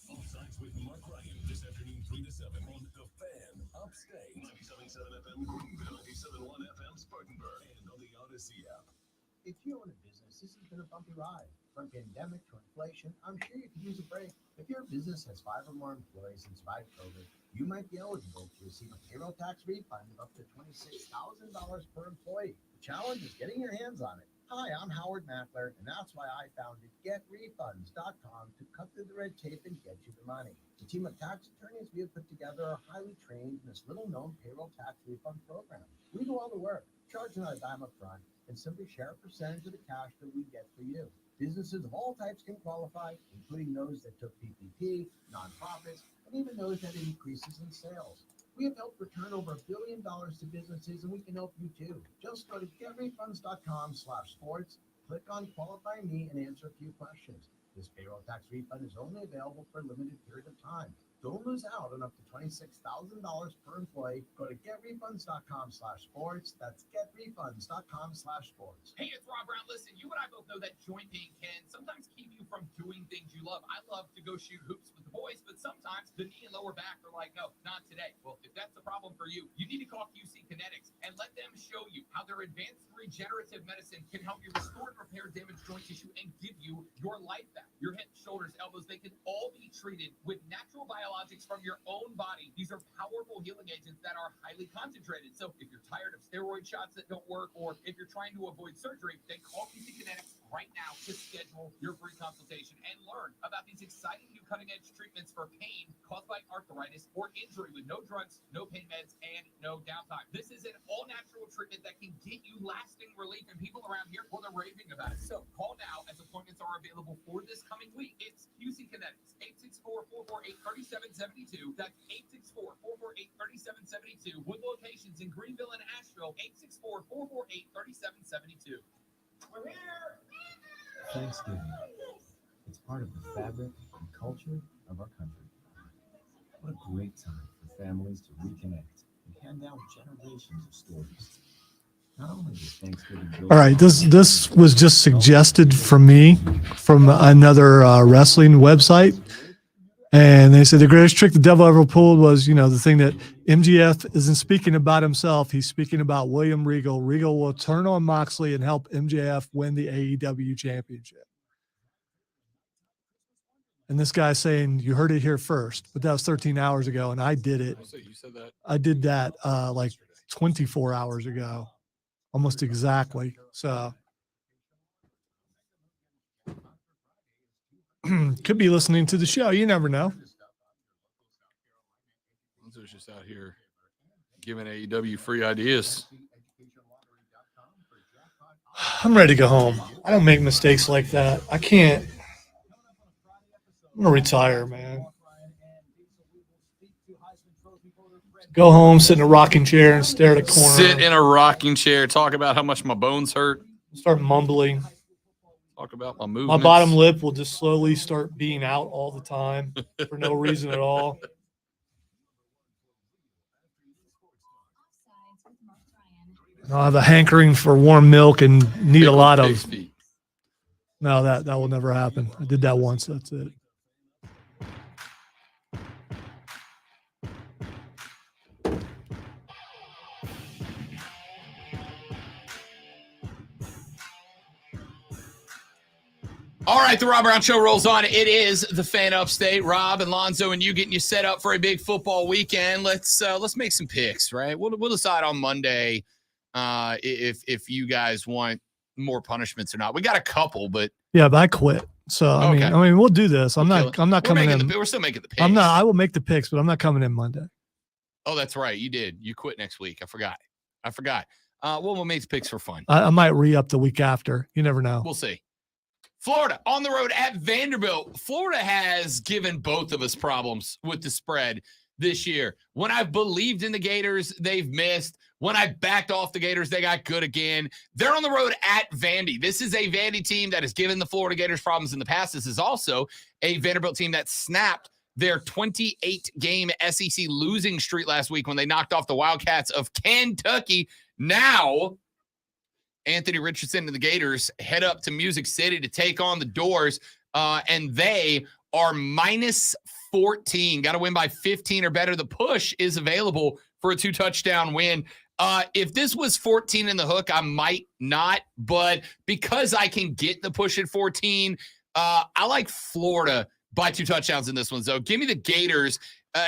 Offsides with Mark Ryan this afternoon, 3 to 7 on the Fan Upstate. 97.7 FM Greenville, 97.1 FM Spartanburg, and on the Odyssey app. If you own a business, this has been a bumpy ride. From pandemic to inflation, I'm sure you could use a break. If your business has 5 or more employees and survived COVID, you might be eligible to receive a payroll tax refund of up to $26,000 per employee. The challenge is getting your hands on it. Hi, I'm Howard Mackler, and that's why I founded GetRefunds.com to cut through the red tape and get you the money. The team of tax attorneys we have put together are highly trained in this little-known payroll tax refund program. We do all the work, charge not a dime up front, and simply share a percentage of the cash that we get for you. Businesses of all types can qualify, including those that took PPP, nonprofits, and even those that had increases in sales. We have helped return over $1 billion to businesses, and we can help you too. Just go to getrefunds.com/sports, click on Qualify Me, and answer a few questions. This payroll tax refund is only available for a limited period of time. Don't lose out on up to $26,000 per employee. Go to getrefunds.com/sports. That's getrefunds.com/sports. Hey, it's Rob Brown. Listen, you and I both know that joint pain can sometimes keep you from doing things you love. I love to go shoot hoops with the boys, but sometimes the knee and lower back are like, no, not today. Well, if that's the problem for you, you need to call QC Kinetics and let them show you how their advanced regenerative medicine can help you restore and repair damaged joint tissue and give you your life back. Your hips, shoulders, elbows, they can all be treated with natural biologics from your own body. These are powerful healing agents that are highly concentrated. So if you're tired of steroid shots that don't work, or if you're trying to avoid surgery, then call QC Kinetics right now to schedule your free consultation and learn about these exciting new cutting-edge treatments for pain caused by arthritis or injury with no drugs, no pain meds, and no downtime. This is an all-natural treatment that can get you lasting relief, and people around here, well, they're raving about it. So call now as appointments are available for this coming week. It's QC Kinetics, 864-448-3772. That's 864-448-3772 with locations in Greenville and Asheville, 864-448-3772. We're here! Thanksgiving. It's part of the fabric and culture of our country. What a great time for families to reconnect and hand down generations of stories. Not only is Thanksgiving built All right, this was just suggested for me from another wrestling website. And they said the greatest trick the devil ever pulled was, the thing that MJF isn't speaking about himself. He's speaking about William Regal. Regal will turn on Moxley and help MJF win the AEW championship. And this guy's saying, you heard it here first, but that was 13 hours ago. And I did it. You said that. I did that like 24 hours ago, almost exactly. So could be listening to the show. You never know. Lonzo's just out here giving AEW free ideas. I'm ready to go home. I don't make mistakes like that. I can't. I'm going to retire, man. Go home, sit in a rocking chair and stare at a corner. Sit in a rocking chair, talk about how much my bones hurt. Start mumbling. Talk about my movements. My bottom lip will just slowly start being out all the time for no reason at all. I'll have a hankering for warm milk and need a lot of. No, that will never happen. I did that once. That's it. All right, the Rob Brown Show rolls on. It is the Fan Upstate. Rob and Lonzo and you getting you set up for a big football weekend. Let's make some picks, right? We'll decide on Monday if you guys want more punishments or not. We got a couple, but yeah, but I quit. So I mean, we'll do this. I'm not coming in. We're still making the picks. I will make the picks, but I'm not coming in Monday. Oh, that's right. You did. You quit next week. I forgot. We'll make the picks for fun. I might re-up the week after. You never know. We'll see. Florida on the road at Vanderbilt. Florida has given both of us problems with the spread this year. When I believed in the Gators, they've missed. When I backed off the Gators, they got good again. They're on the road at Vandy. This is a Vandy team that has given the Florida Gators problems in the past. This is also a Vanderbilt team that snapped their 28-game SEC losing streak last week when they knocked off the Wildcats of Kentucky. Now, Anthony Richardson and the Gators head up to Music City to take on the Doors, and they are minus 14. Got to win by 15 or better. The push is available for a 2-touchdown win. If this was 14 in the hook, I might not, but because I can get the push at 14, I like Florida by 2 touchdowns in this one. So give me the Gators.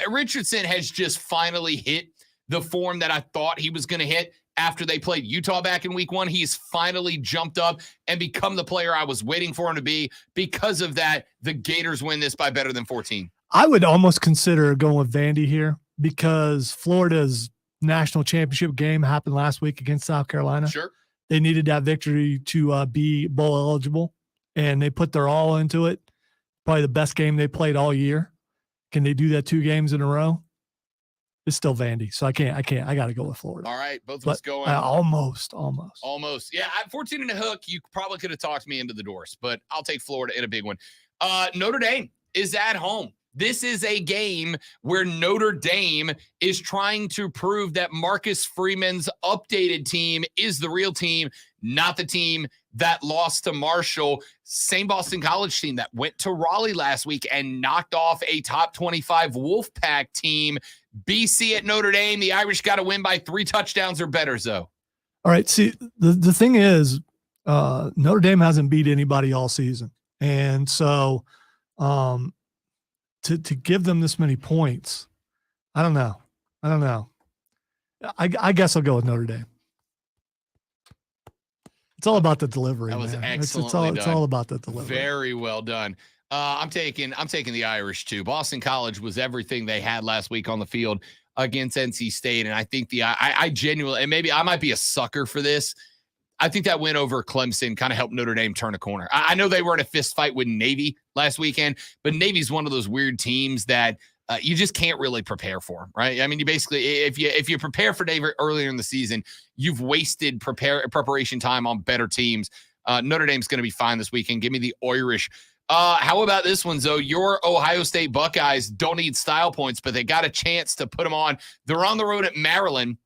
Richardson has just finally hit the form that I thought he was going to hit. After they played Utah back in week 1, he's finally jumped up and become the player I was waiting for him to be. Because of that, the Gators win this by better than 14. I would almost consider going with Vandy here because Florida's national championship game happened last week against South Carolina. Sure. They needed that victory to be bowl eligible, and they put their all into it. Probably the best game they played all year. Can they do that 2 games in a row? It's still Vandy, so I can't. I got to go with Florida. All right, both of us going. Almost. Yeah, at 14 in the hook, you probably could have talked me into the Doors, but I'll take Florida in a big one. Notre Dame is at home. This is a game where Notre Dame is trying to prove that Marcus Freeman's updated team is the real team, not the team that lost to Marshall. Same Boston College team that went to Raleigh last week and knocked off a top 25 Wolfpack team. BC at Notre Dame. The Irish got to win by 3 touchdowns or better, Zoe. All right. See, the thing is, Notre Dame hasn't beat anybody all season. And so to give them this many points, I don't know. I guess I'll go with Notre Dame. It's all about the delivery. That was man. excellently It's all about the delivery. Very well done. I'm taking the Irish too. Boston College was everything they had last week on the field against NC State, and I think I genuinely, and maybe I might be a sucker for this, I think that win over Clemson kind of helped Notre Dame turn a corner. I know they were in a fist fight with Navy last weekend, but Navy's one of those weird teams that you just can't really prepare for, right? I mean, you basically, if you prepare for Navy earlier in the season, you've wasted preparation time on better teams. Notre Dame's going to be fine this weekend. Give me the Irish. How about this one, Zoe? Your Ohio State Buckeyes don't need style points, but they got a chance to put them on. They're on the road at Maryland,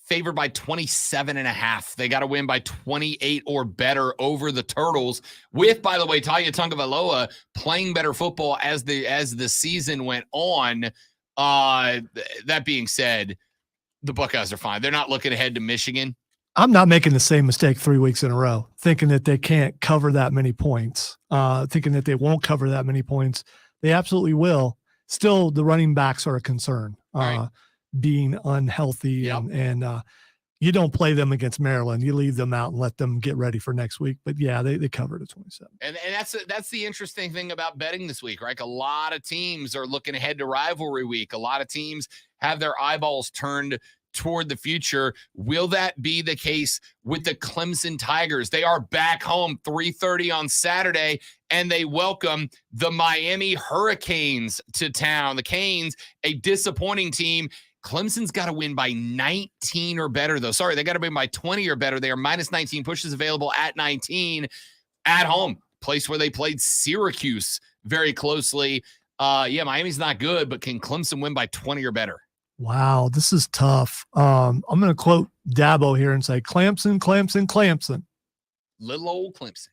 favored by 27.5. They got to win by 28 or better over the Turtles with, by the way, Tua Tagovailoa playing better football as the season went on. That being said, the Buckeyes are fine. They're not looking ahead to Michigan. I'm not making the same mistake 3 weeks in a row, thinking that they can't cover that many points, thinking that they won't cover that many points. They absolutely will. Still, the running backs are a concern. Right. Being unhealthy and you don't play them against Maryland. You leave them out and let them get ready for next week. But yeah, they covered a 27. And that's the interesting thing about betting this week, right? A lot of teams are looking ahead to rivalry week. A lot of teams have their eyeballs turned toward the future. Will that be the case with the Clemson Tigers? They are back home 3:30 on Saturday, and they welcome the Miami Hurricanes to town. The Canes, a disappointing team. Clemson's got to win by 19 or better, though. Sorry, they got to win by 20 or better. They are minus 19. Pushes available at 19 at home, place where they played Syracuse very closely. Miami's not good, but can Clemson win by 20 or better? Wow, this is tough. I'm going to quote Dabo here and say, Clemson, Clemson, Clemson. Little old Clemson.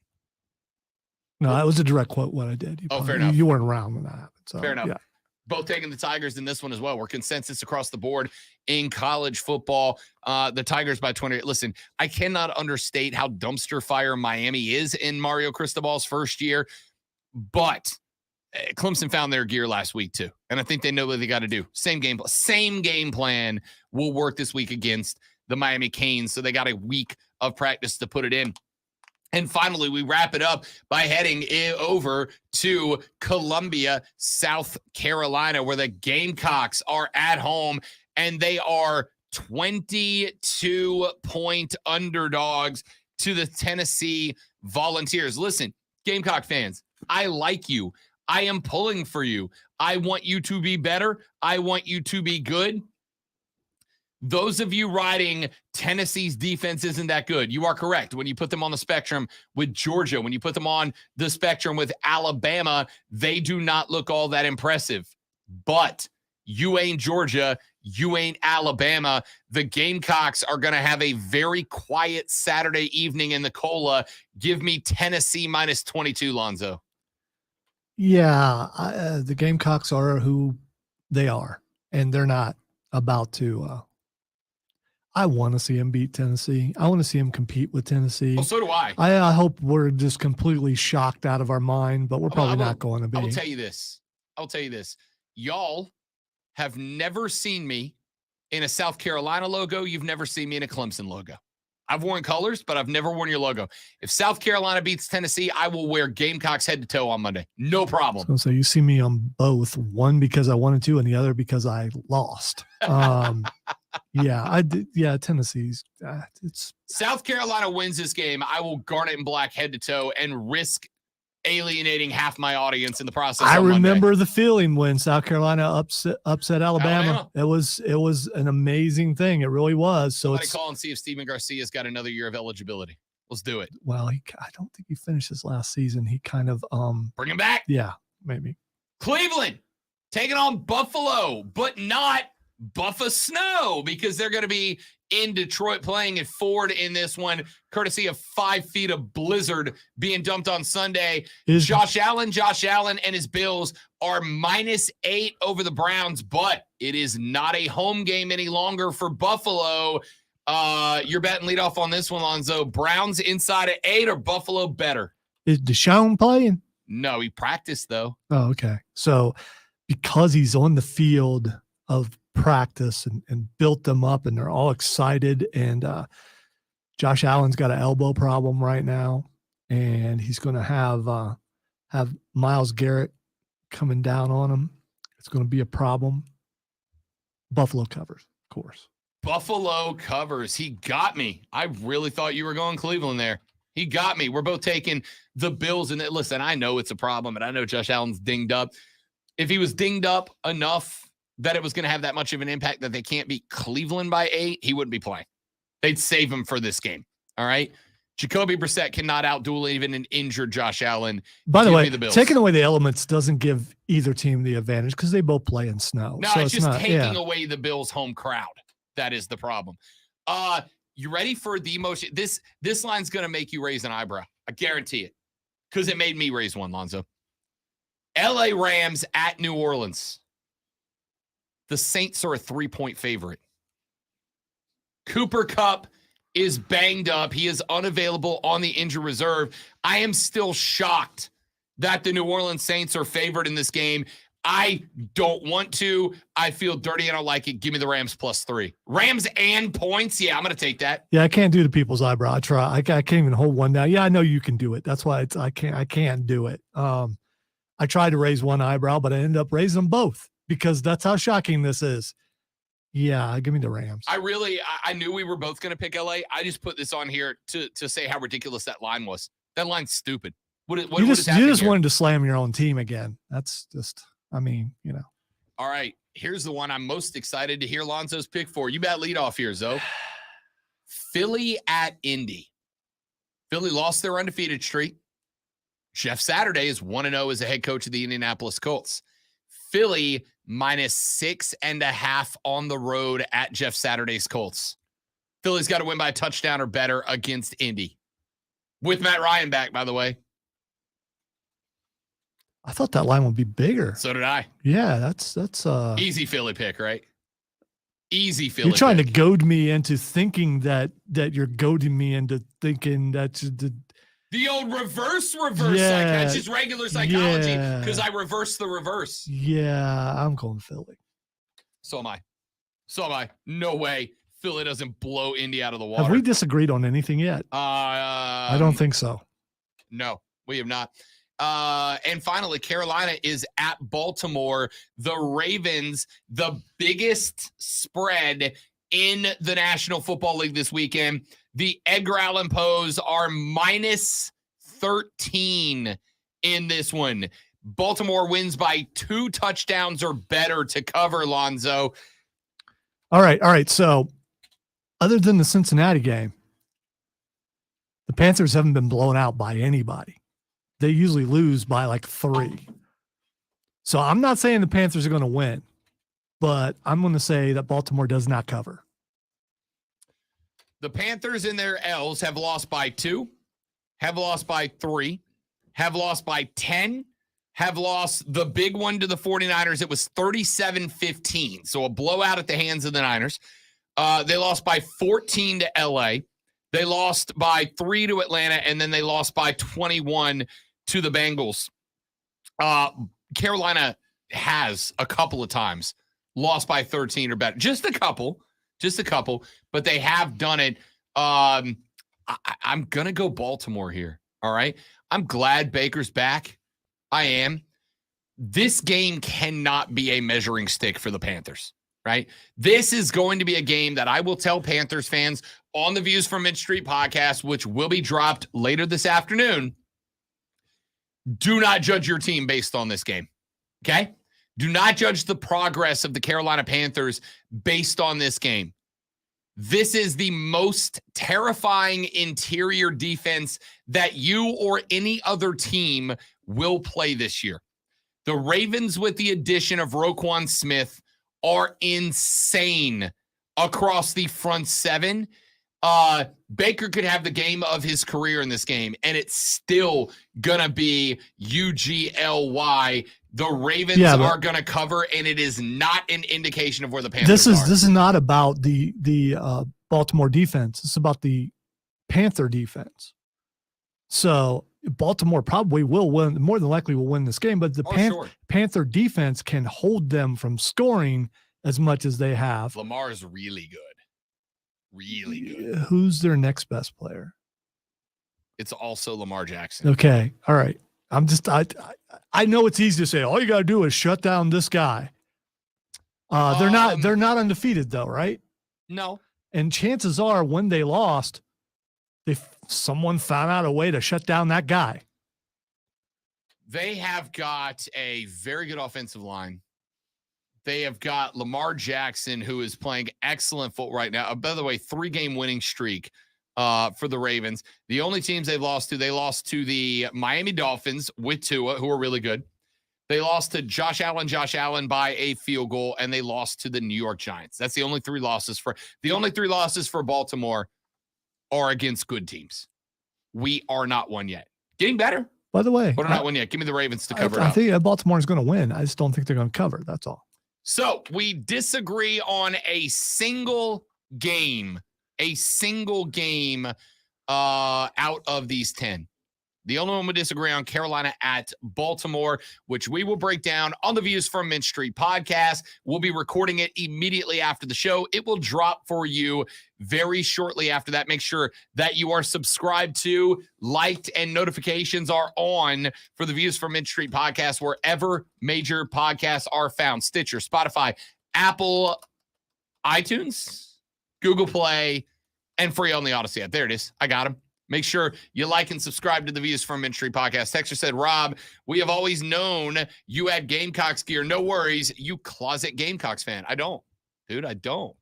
No, that was a direct quote what I did. Fair enough. You weren't around when that happened. So, fair enough. Yeah. Both taking the Tigers in this one as well. We're consensus across the board in college football. The Tigers by 20. Listen, I cannot understate how dumpster fire Miami is in Mario Cristobal's first year, but Clemson found their gear last week too, and I think they know what they got to do. Same game plan will work this week against the Miami Canes, so they got a week of practice to put it in. And finally, we wrap it up by heading over to Columbia, South Carolina, where the Gamecocks are at home, and they are 22-point underdogs to the Tennessee Volunteers. Listen, Gamecock fans, I like you. I am pulling for you. I want you to be better. I want you to be good. Those of you riding Tennessee's defense isn't that good. You are correct. When you put them on the spectrum with Georgia, when you put them on the spectrum with Alabama, they do not look all that impressive. But you ain't Georgia. You ain't Alabama. The Gamecocks are going to have a very quiet Saturday evening in the Cola. Give me Tennessee minus 22, Lonzo. Yeah, the Gamecocks are who they are, and they're not about to I want to see him beat Tennessee. I want to see him compete with Tennessee. Well, so do I. I hope we're just completely shocked out of our mind, but we're probably not going to be. I will tell you this. Y'all have never seen me in a South Carolina logo. You've never seen me in a Clemson logo. I've worn colors, but I've never worn your logo. If South Carolina beats Tennessee, I will wear Gamecocks head to toe on Monday. No problem. So you see me on both, one because I wanted to and the other because I lost. Tennessee's it's South Carolina wins this game. I will garnet and black head to toe and risk alienating half my audience in the process. I remember the feeling when South Carolina upset Alabama. It was an amazing thing. It really was. So somebody call and see if Stephen Garcia's got another year of eligibility. Let's do it. Well, I don't think he finished his last season. He kind of bring him back. Yeah, maybe. Cleveland taking on Buffalo, but not Buffa Snow, because they're going to be in Detroit playing at Ford in this one, courtesy of 5 feet of blizzard being dumped on Sunday. Josh Allen and his Bills are -8 over the Browns, but it is not a home game any longer for Buffalo. You're betting lead off on this one, Lonzo. Browns inside at 8 or Buffalo better? Is Deshaun playing? No, he practiced though. Oh, okay. So because he's on the field of practice and built them up and they're all excited, and Josh Allen's got an elbow problem right now, and he's going to have Myles Garrett coming down on him. It's going to be a problem. Buffalo covers, of course. Buffalo covers. He got me. I really thought you were going Cleveland there. He got me. We're both taking the Bills. And listen, I know it's a problem, and I know Josh Allen's dinged up. If he was dinged up enough that it was going to have that much of an impact that they can't beat Cleveland by 8, he wouldn't be playing. They'd save him for this game. All right. Jacoby Brissett cannot outduel even an injured Josh Allen. By the way, taking away the elements doesn't give either team the advantage because they both play in snow. No, so it's just not, taking away the Bills' home crowd. That is the problem. You ready for the emotion? This line's going to make you raise an eyebrow. I guarantee it, because it made me raise one, Lonzo. LA Rams at New Orleans. The Saints are a 3-point favorite. Cooper Kupp is banged up. He is unavailable on the injury reserve. I am still shocked that the New Orleans Saints are favored in this game. I don't want to. I feel dirty. I don't like it. Give me the Rams +3. Rams and points. Yeah, I'm going to take that. Yeah, I can't do the people's eyebrow. I try. I can't even hold one down. Yeah, I know you can do it. That's why I can't do it. I tried to raise one eyebrow, but I ended up raising them both because that's how shocking this is. Yeah, give me the Rams. I knew we were both going to pick LA. I just put this on here to say how ridiculous that line was. That line's stupid. You just wanted to slam your own team again. That's just, I mean, you know. All right, here's the one I'm most excited to hear Lonzo's pick for. You bet lead off here, Zoe. Philly at Indy. Philly lost their undefeated streak. Jeff Saturday is 1-0 as a head coach of the Indianapolis Colts. Philly -6.5 on the road at Jeff Saturday's Colts. Philly's got to win by a touchdown or better against Indy. With Matt Ryan back, by the way. I thought that line would be bigger. So did I. Yeah, that's easy Philly pick, right? Easy Philly. You're trying to goad me into thinking that you're goading me into thinking that's the old reverse. Yeah, That's just regular psychology because I reverse the reverse. Yeah, I'm going Philly. So am I. No way. Philly doesn't blow Indy out of the water. Have we disagreed on anything yet? I don't think so. No, we have not. And finally, Carolina is at Baltimore. The Ravens, the biggest spread in the National Football League this weekend. The Edgar Allan Poes are -13 in this one. Baltimore wins by 2 touchdowns or better to cover, Lonzo. All right. So other than the Cincinnati game, the Panthers haven't been blown out by anybody. They usually lose by like 3. So I'm not saying the Panthers are going to win, but I'm going to say that Baltimore does not cover. The Panthers in their L's have lost by 2, have lost by 3, have lost by 10, have lost the big one to the 49ers. It was 37-15, so a blowout at the hands of the Niners. They lost by 14 to LA. They lost by 3 to Atlanta, and then they lost by 21 to the Bengals. Carolina has a couple of times lost by 13 or better. Just a couple, but they have done it. I'm going to go Baltimore here, all right? I'm glad Baker's back. I am. This game cannot be a measuring stick for the Panthers, right? This is going to be a game that I will tell Panthers fans on the Views from Mid Street podcast, which will be dropped later this afternoon. Do not judge your team based on this game, okay? Do not judge the progress of the Carolina Panthers based on this game. This is the most terrifying interior defense that you or any other team will play this year. The Ravens, with the addition of Roquan Smith, are insane across the front seven. Baker could have the game of his career in this game, and it's still going to be UGLY. The Ravens are going to cover, and it is not an indication of where the Panthers are. This is not about the Baltimore defense. It's about the Panther defense. So Baltimore probably will win, more than likely will win this game, but the Panther defense can hold them from scoring as much as they have. Lamar is really good. Really good. Who's their next best player? It's also Lamar Jackson. Okay. All right. I know it's easy to say, all you got to do is shut down this guy. They're not undefeated though, right? No. And chances are when they lost, someone found out a way to shut down that guy. They have got a very good offensive line. They have got Lamar Jackson, who is playing excellent football right now. By the way, 3-game winning streak for the Ravens. The only teams they lost to the Miami Dolphins with Tua, who are really good. They lost to Josh Allen by a field goal, and they lost to the New York Giants. That's the only 3 losses for Baltimore are against good teams. We are not one yet. Getting better. By the way, but we're not one yet. Give me the Ravens to cover it up. I think Baltimore is going to win. I just don't think they're going to cover. That's all. So we disagree on a single game out of these 10. The only one we disagree on, Carolina at Baltimore, which we will break down on the Views from Mint Street podcast. We'll be recording it immediately after the show. It will drop for you very shortly after that. Make sure that you are subscribed to, liked, and notifications are on for the Views from Mint Street podcast, wherever major podcasts are found. Stitcher, Spotify, Apple, iTunes, Google Play, and free on the Odyssey app. There it is. I got them. Make sure you like and subscribe to the Views from Mint Street podcast. Texter said, Rob, we have always known you had Gamecocks gear. No worries. You closet Gamecocks fan. I don't. Dude, I don't.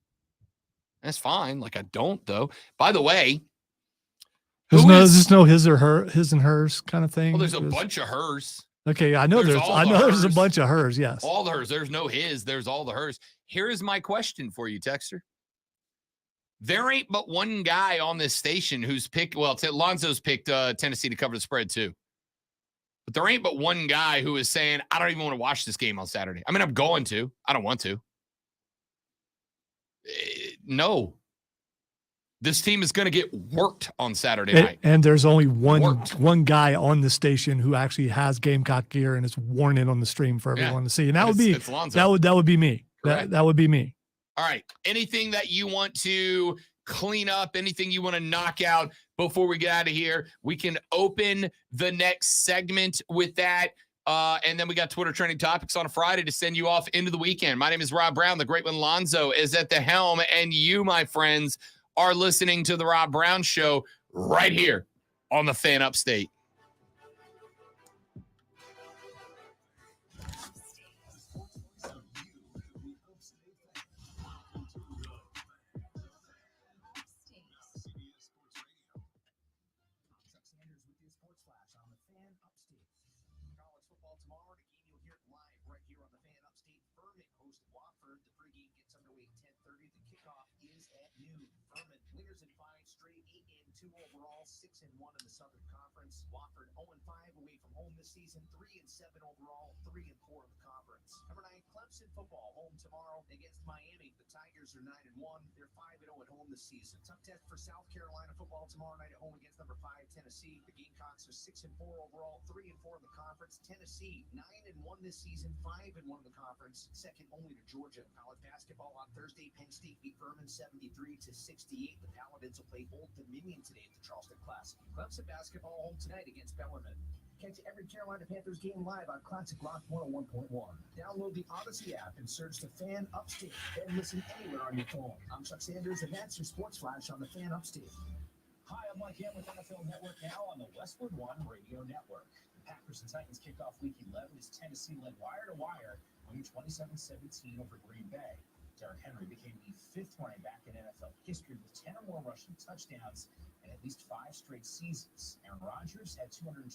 That's fine. I don't, though. By the way. There's no his and hers kind of thing. Well, there's a bunch of hers. Okay, I know there's a bunch of hers, yes. All the hers. There's no his. There's all the hers. Here is my question for you, Texter. There ain't but one guy on this station who's picked, Lonzo's picked Tennessee to cover the spread too. But there ain't but one guy who is saying, I don't even want to watch this game on Saturday. I mean, I'm going to. I don't want to. No. This team is going to get worked on Saturday night. And there's only one guy on the station who actually has Gamecock gear and is worn it on the stream for everyone to see. And that would be that would be me. That would be me. All right. Anything that you want to clean up, anything you want to knock out before we get out of here, we can open the next segment with that. And then we got Twitter trending topics on a Friday to send you off into the weekend. My name is Rob Brown. The great one Lonzo is at the helm. And you, my friends, are listening to the Rob Brown Show right here on the Fan Upstate. Overall, 6-1 in the Southern Conference. Wofford 0-5 away from home this season, 3-7 overall, 3-4 in the conference. Number 9, Clemson football home tomorrow against Miami. The Tigers are 9-1. They're 5-0 at home this season. Tough test for South Carolina football tomorrow night at home against number 5 Tennessee. The Gamecocks are 6-4 overall, 3-4 in the conference. Tennessee 9-1 this season, 5-1 in the conference, second only to Georgia. College basketball on Thursday. Penn State beat Furman 73-68. The Paladins will play Old Dominion today at the Charleston Classic. Clemson basketball home tonight against Bellarmine. Catch every Carolina Panthers game live on Classic Rock 101.1. Download the Odyssey app and search the Fan Upstate. Then listen anywhere on your phone. I'm Chuck Sanders, and that's your Sports Flash on the Fan Upstate. Hi, I'm Mike Ham with NFL Network now on the Westwood One Radio Network. The Packers and Titans kickoff Week 11 as Tennessee led wire to wire, winning 27-17 over Green Bay. Derrick Henry became the 5th running back in NFL history with 10 or more rushing touchdowns in at least 5 straight seasons. Aaron Rodgers had 227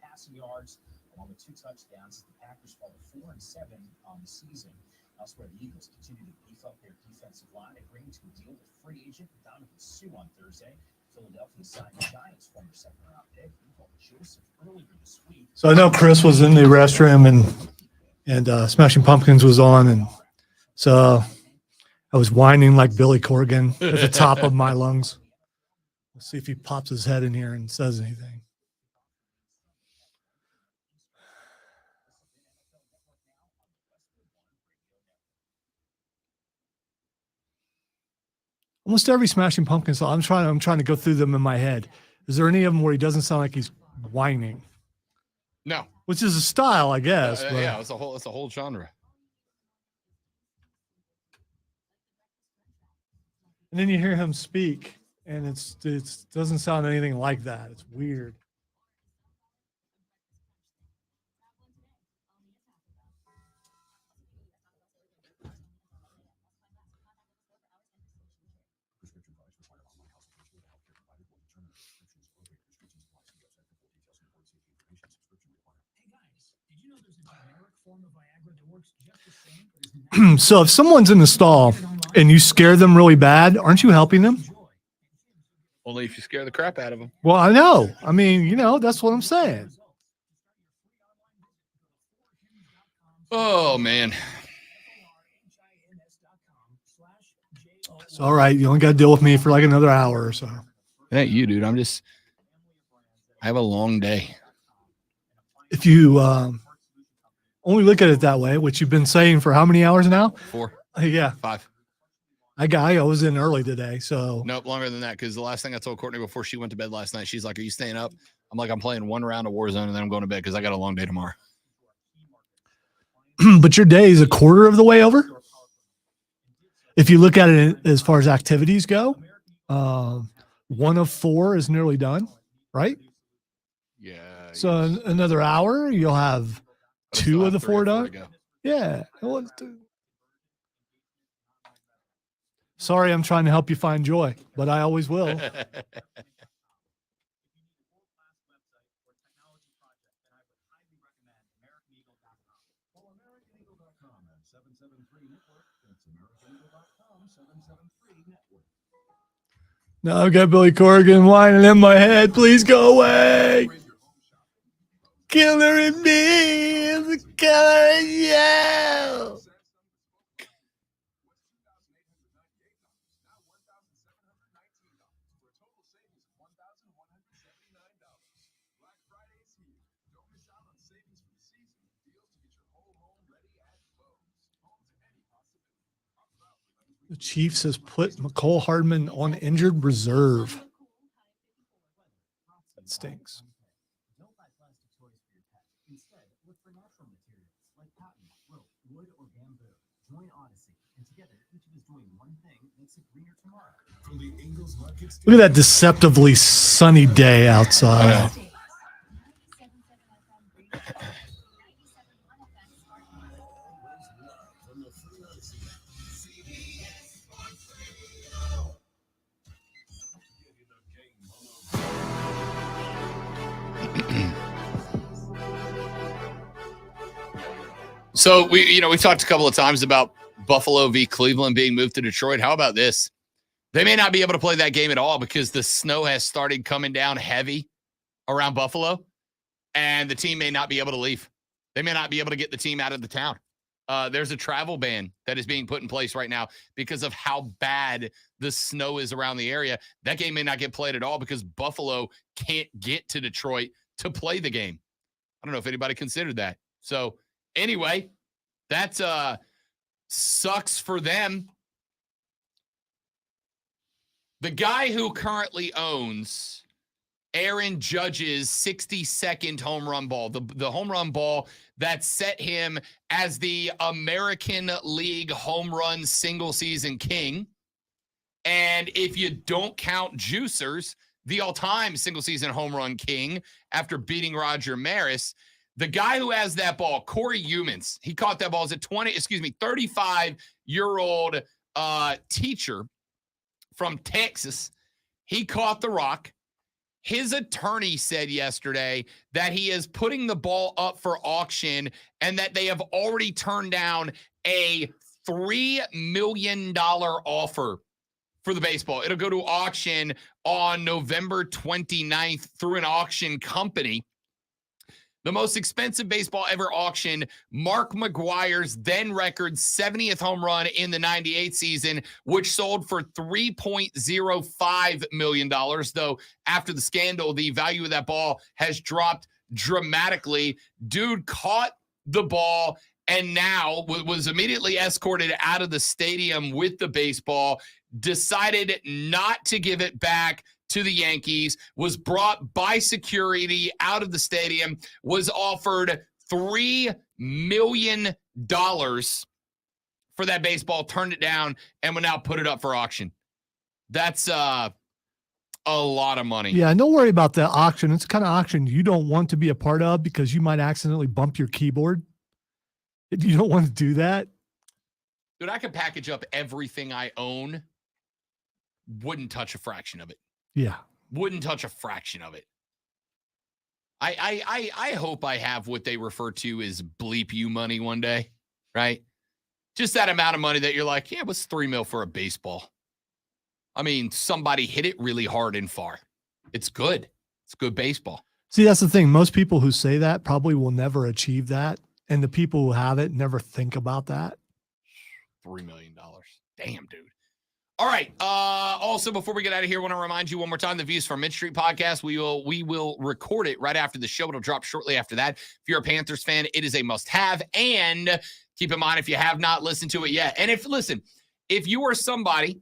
passing yards along with 2 touchdowns. The Packers fall to 4-7 on the season. Elsewhere, the Eagles continue to beef up their defensive line, agreeing to a deal with free agent Donovan Sue on Thursday. Philadelphia signed the Giants' former second-round pick, Joseph, earlier this week. So I know Chris was in the restroom and Smashing Pumpkins was on, and so I was whining like Billy Corgan at the top of my lungs. Let's see if he pops his head in here and says anything. Almost every Smashing Pumpkins song, I'm trying to go through them in my head. Is there any of them where he doesn't sound like he's whining? No. Which is a style, I guess. But Yeah, it's a whole genre. And then you hear him speak, and it doesn't sound anything like that. It's weird. So if someone's in the stall and you scare them really bad, aren't you helping them? Only if you scare the crap out of them. Well, I know. I mean, that's what I'm saying. Oh, man. It's all right. You only got to deal with me for like another hour or so. It ain't you, dude. I have a long day. If you only look at it that way, which you've been saying for how many hours now? 4. Yeah. 5. I was in early today, so. Nope, longer than that, because the last thing I told Courtney before she went to bed last night, she's like, are you staying up? I'm like, I'm playing 1 round of Warzone, and then I'm going to bed because I got a long day tomorrow. But your day is a quarter of the way over? If you look at it as far as activities go, 1 of 4 is nearly done, right? Yeah. So another hour, you'll have 2 of the 4 done. Yeah. Sorry, I'm trying to help you find joy, but I always will. Now I've got Billy Corgan whining in my head. Please go away. Killer in me is a killer in you. The Chiefs has put McCole Hardman on injured reserve. That stinks. Look at that deceptively sunny day outside. So we talked a couple of times about Buffalo v. Cleveland being moved to Detroit. How about this? They may not be able to play that game at all because the snow has started coming down heavy around Buffalo, and the team may not be able to leave. They may not be able to get the team out of the town. There's a travel ban that is being put in place right now because of how bad the snow is around the area. That game may not get played at all because Buffalo can't get to Detroit to play the game. I don't know if anybody considered that. So anyway, that sucks for them. The guy who currently owns Aaron Judge's 62nd home run ball, the home run ball that set him as the American League home run single season king. And if you don't count Juicers, the all-time single season home run king after beating Roger Maris, The guy who has that ball, Corey Humans, he caught that ball as a 35-year-old teacher from Texas. He caught the rock. His attorney said yesterday that he is putting the ball up for auction and that they have already turned down a $3 million offer for the baseball. It'll go to auction on November 29th through an auction company. The most expensive baseball ever auctioned, Mark McGwire's then record 70th home run in the 98 season, which sold for $3.05 million. Though after the scandal, the value of that ball has dropped dramatically. Dude caught the ball and now was immediately escorted out of the stadium with the baseball, decided not to give it back to the Yankees, was brought by security out of the stadium, was offered $3 million for that baseball, turned it down, and will now put it up for auction. That's a lot of money. Yeah, don't worry about the auction. It's the kind of auction you don't want to be a part of because you might accidentally bump your keyboard. You don't want to do that. Dude, I could package up everything I own. Wouldn't touch a fraction of it. Yeah. Wouldn't touch a fraction of it. I hope I have what they refer to as bleep you money one day, right? Just that amount of money that you're like, yeah, what's $3 million for a baseball? I mean, somebody hit it really hard and far. It's good. It's good baseball. See, that's the thing. Most people who say that probably will never achieve that. And the people who have it never think about that. $3 million. Damn, dude. All right. Also, before we get out of here, I want to remind you one more time, the Views from Mid Street podcast. We will record it right after the show. It'll drop shortly after that. If you're a Panthers fan, it is a must-have. And keep in mind, if you have not listened to it yet, and if you are somebody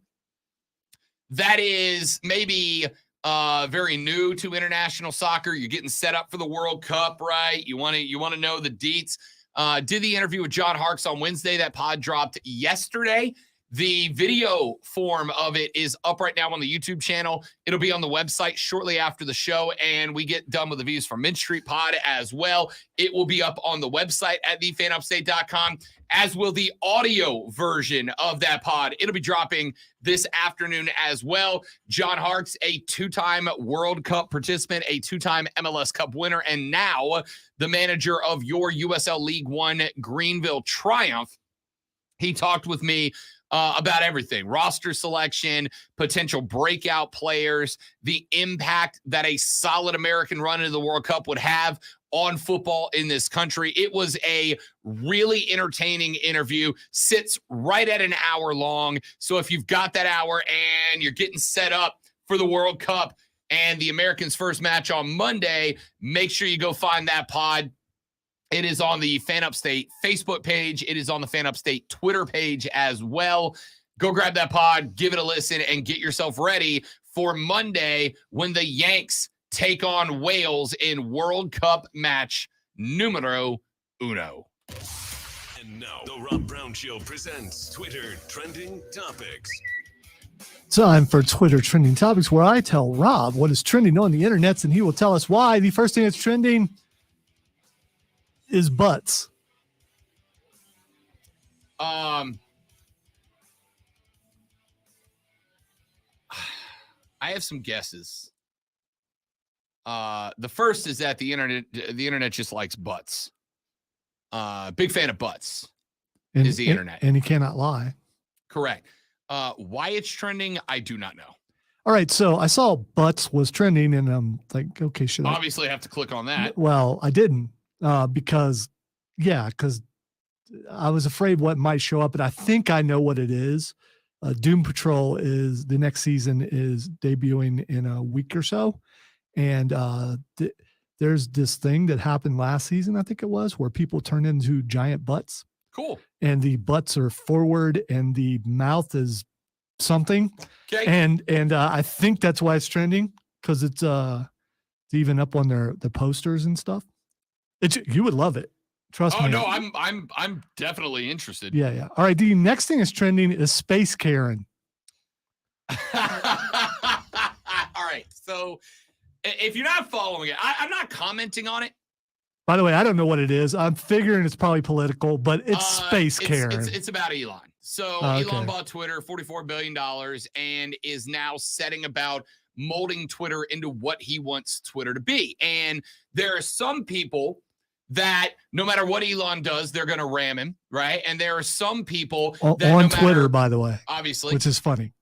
that is maybe very new to international soccer, you're getting set up for the World Cup, right? You want to know the deets. Did the interview with John Harkes on Wednesday. That pod dropped yesterday. The video form of it is up right now on the YouTube channel. It'll be on the website shortly after the show, and we get done with the Views from Mid Street pod as well. It will be up on the website at thefanupstate.com, as will the audio version of that pod. It'll be dropping this afternoon as well. John Harkes, a two-time World Cup participant, a two-time MLS Cup winner, and now the manager of your USL League One Greenville Triumph. He talked with me about everything: roster selection, potential breakout players, the impact that a solid American run into the World Cup would have on football in this country. It was a really entertaining interview, sits right at an hour long. So if you've got that hour and you're getting set up for the World Cup and the Americans' first match on Monday, make sure you go find that pod. It is on the Fan Upstate Facebook page. It is on the Fan Upstate Twitter page as well. Go grab that pod, give it a listen, and get yourself ready for Monday when the Yanks take on Wales in World Cup match numero uno. And now, the Rob Brown Show presents Twitter Trending Topics. Time for Twitter Trending Topics, where I tell Rob what is trending on the internets, and he will tell us why. The first thing that's trending is butts. I have some guesses. The first is that the internet just likes butts. Big fan of butts is the internet. And he cannot lie. Correct. Why it's trending, I do not know. All right, so I saw butts was trending, and I'm like, okay, should I? Obviously, I have to click on that. Well, I didn't. Because I was afraid what might show up, but I think I know what it is. Doom Patrol is the next season is debuting in a week or so. And there's this thing that happened last season, I think it was, where people turn into giant butts. Cool. And the butts are forward and the mouth is something. Okay. And I think that's why it's trending, because it's even up on the posters and stuff. You would love it. Trust me. Oh no, I'm definitely interested. Yeah. All right. The next thing is trending is Space Karen. All right. So if you're not following it, I'm not commenting on it. By the way, I don't know what it is. I'm figuring it's probably political, but it's space Karen. It's about Elon. So Okay. Elon bought Twitter, $44 billion, and is now setting about molding Twitter into what he wants Twitter to be. And there are some people that no matter what Elon does, they're going to ram him, right? And there are some people that on no Twitter, matter, by the way, obviously, which is funny.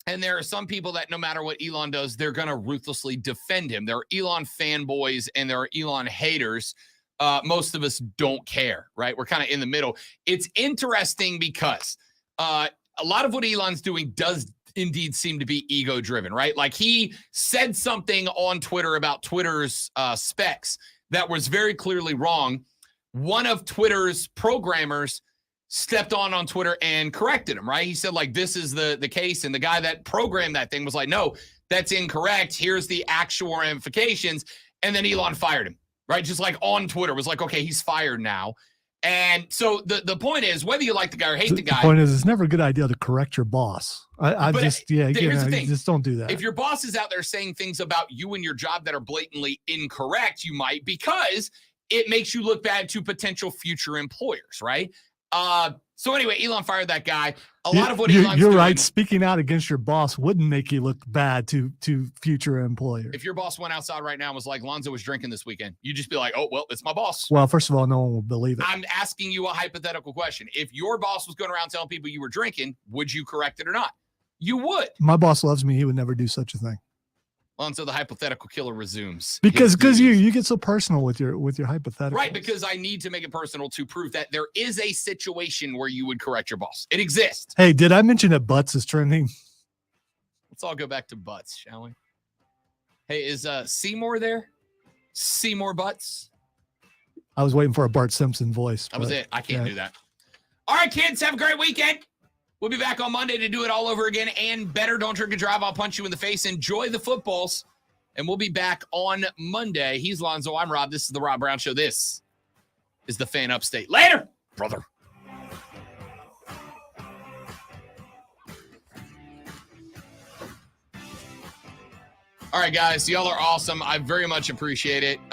and there are some people that no matter what Elon does, they're going to ruthlessly defend him. There are Elon fanboys and there are Elon haters. Most of us don't care, right? We're kind of in the middle. It's interesting because a lot of what Elon's doing does indeed seem to be ego driven, right? Like he said something on Twitter about Twitter's specs that was very clearly wrong. One of Twitter's programmers stepped on Twitter and corrected him, right? He said, like, this is the case. And the guy that programmed that thing was like, no, that's incorrect. Here's the actual ramifications. And then Elon fired him, right? Just like on Twitter was like, okay, he's fired now. And so the point is, whether you like the guy or hate the guy. The point is, it's never a good idea to correct your boss. Here's the thing. Just don't do that. If your boss is out there saying things about you and your job that are blatantly incorrect, you might, because it makes you look bad to potential future employers, right? So anyway, Elon fired that guy. A lot of what Elon's you're doing, right. Speaking out against your boss wouldn't make you look bad to future employers. If your boss went outside right now and was like, Lonzo was drinking this weekend, you'd just be like, oh, well, it's my boss. Well, first of all, no one will believe it. I'm asking you a hypothetical question. If your boss was going around telling people you were drinking, would you correct it or not? You would. My boss loves me. He would never do such a thing. Lonzo, the hypothetical killer resumes. Because you get so personal with your hypothetical. Right, because I need to make it personal to prove that there is a situation where you would correct your boss. It exists. Hey, did I mention that Butts is trending? Let's all go back to Butts, shall we? Hey, is Seymour there? Seymour Butts? I was waiting for a Bart Simpson voice. That was it. I can't do that. All right, kids, have a great weekend. We'll be back on Monday to do it all over again and better. Don't drink and drive. I'll punch you in the face. Enjoy the footballs. And we'll be back on Monday. He's Lonzo. I'm Rob. This is the Rob Brown Show. This is the Fan Upstate. Later, brother. All right, guys. Y'all are awesome. I very much appreciate it.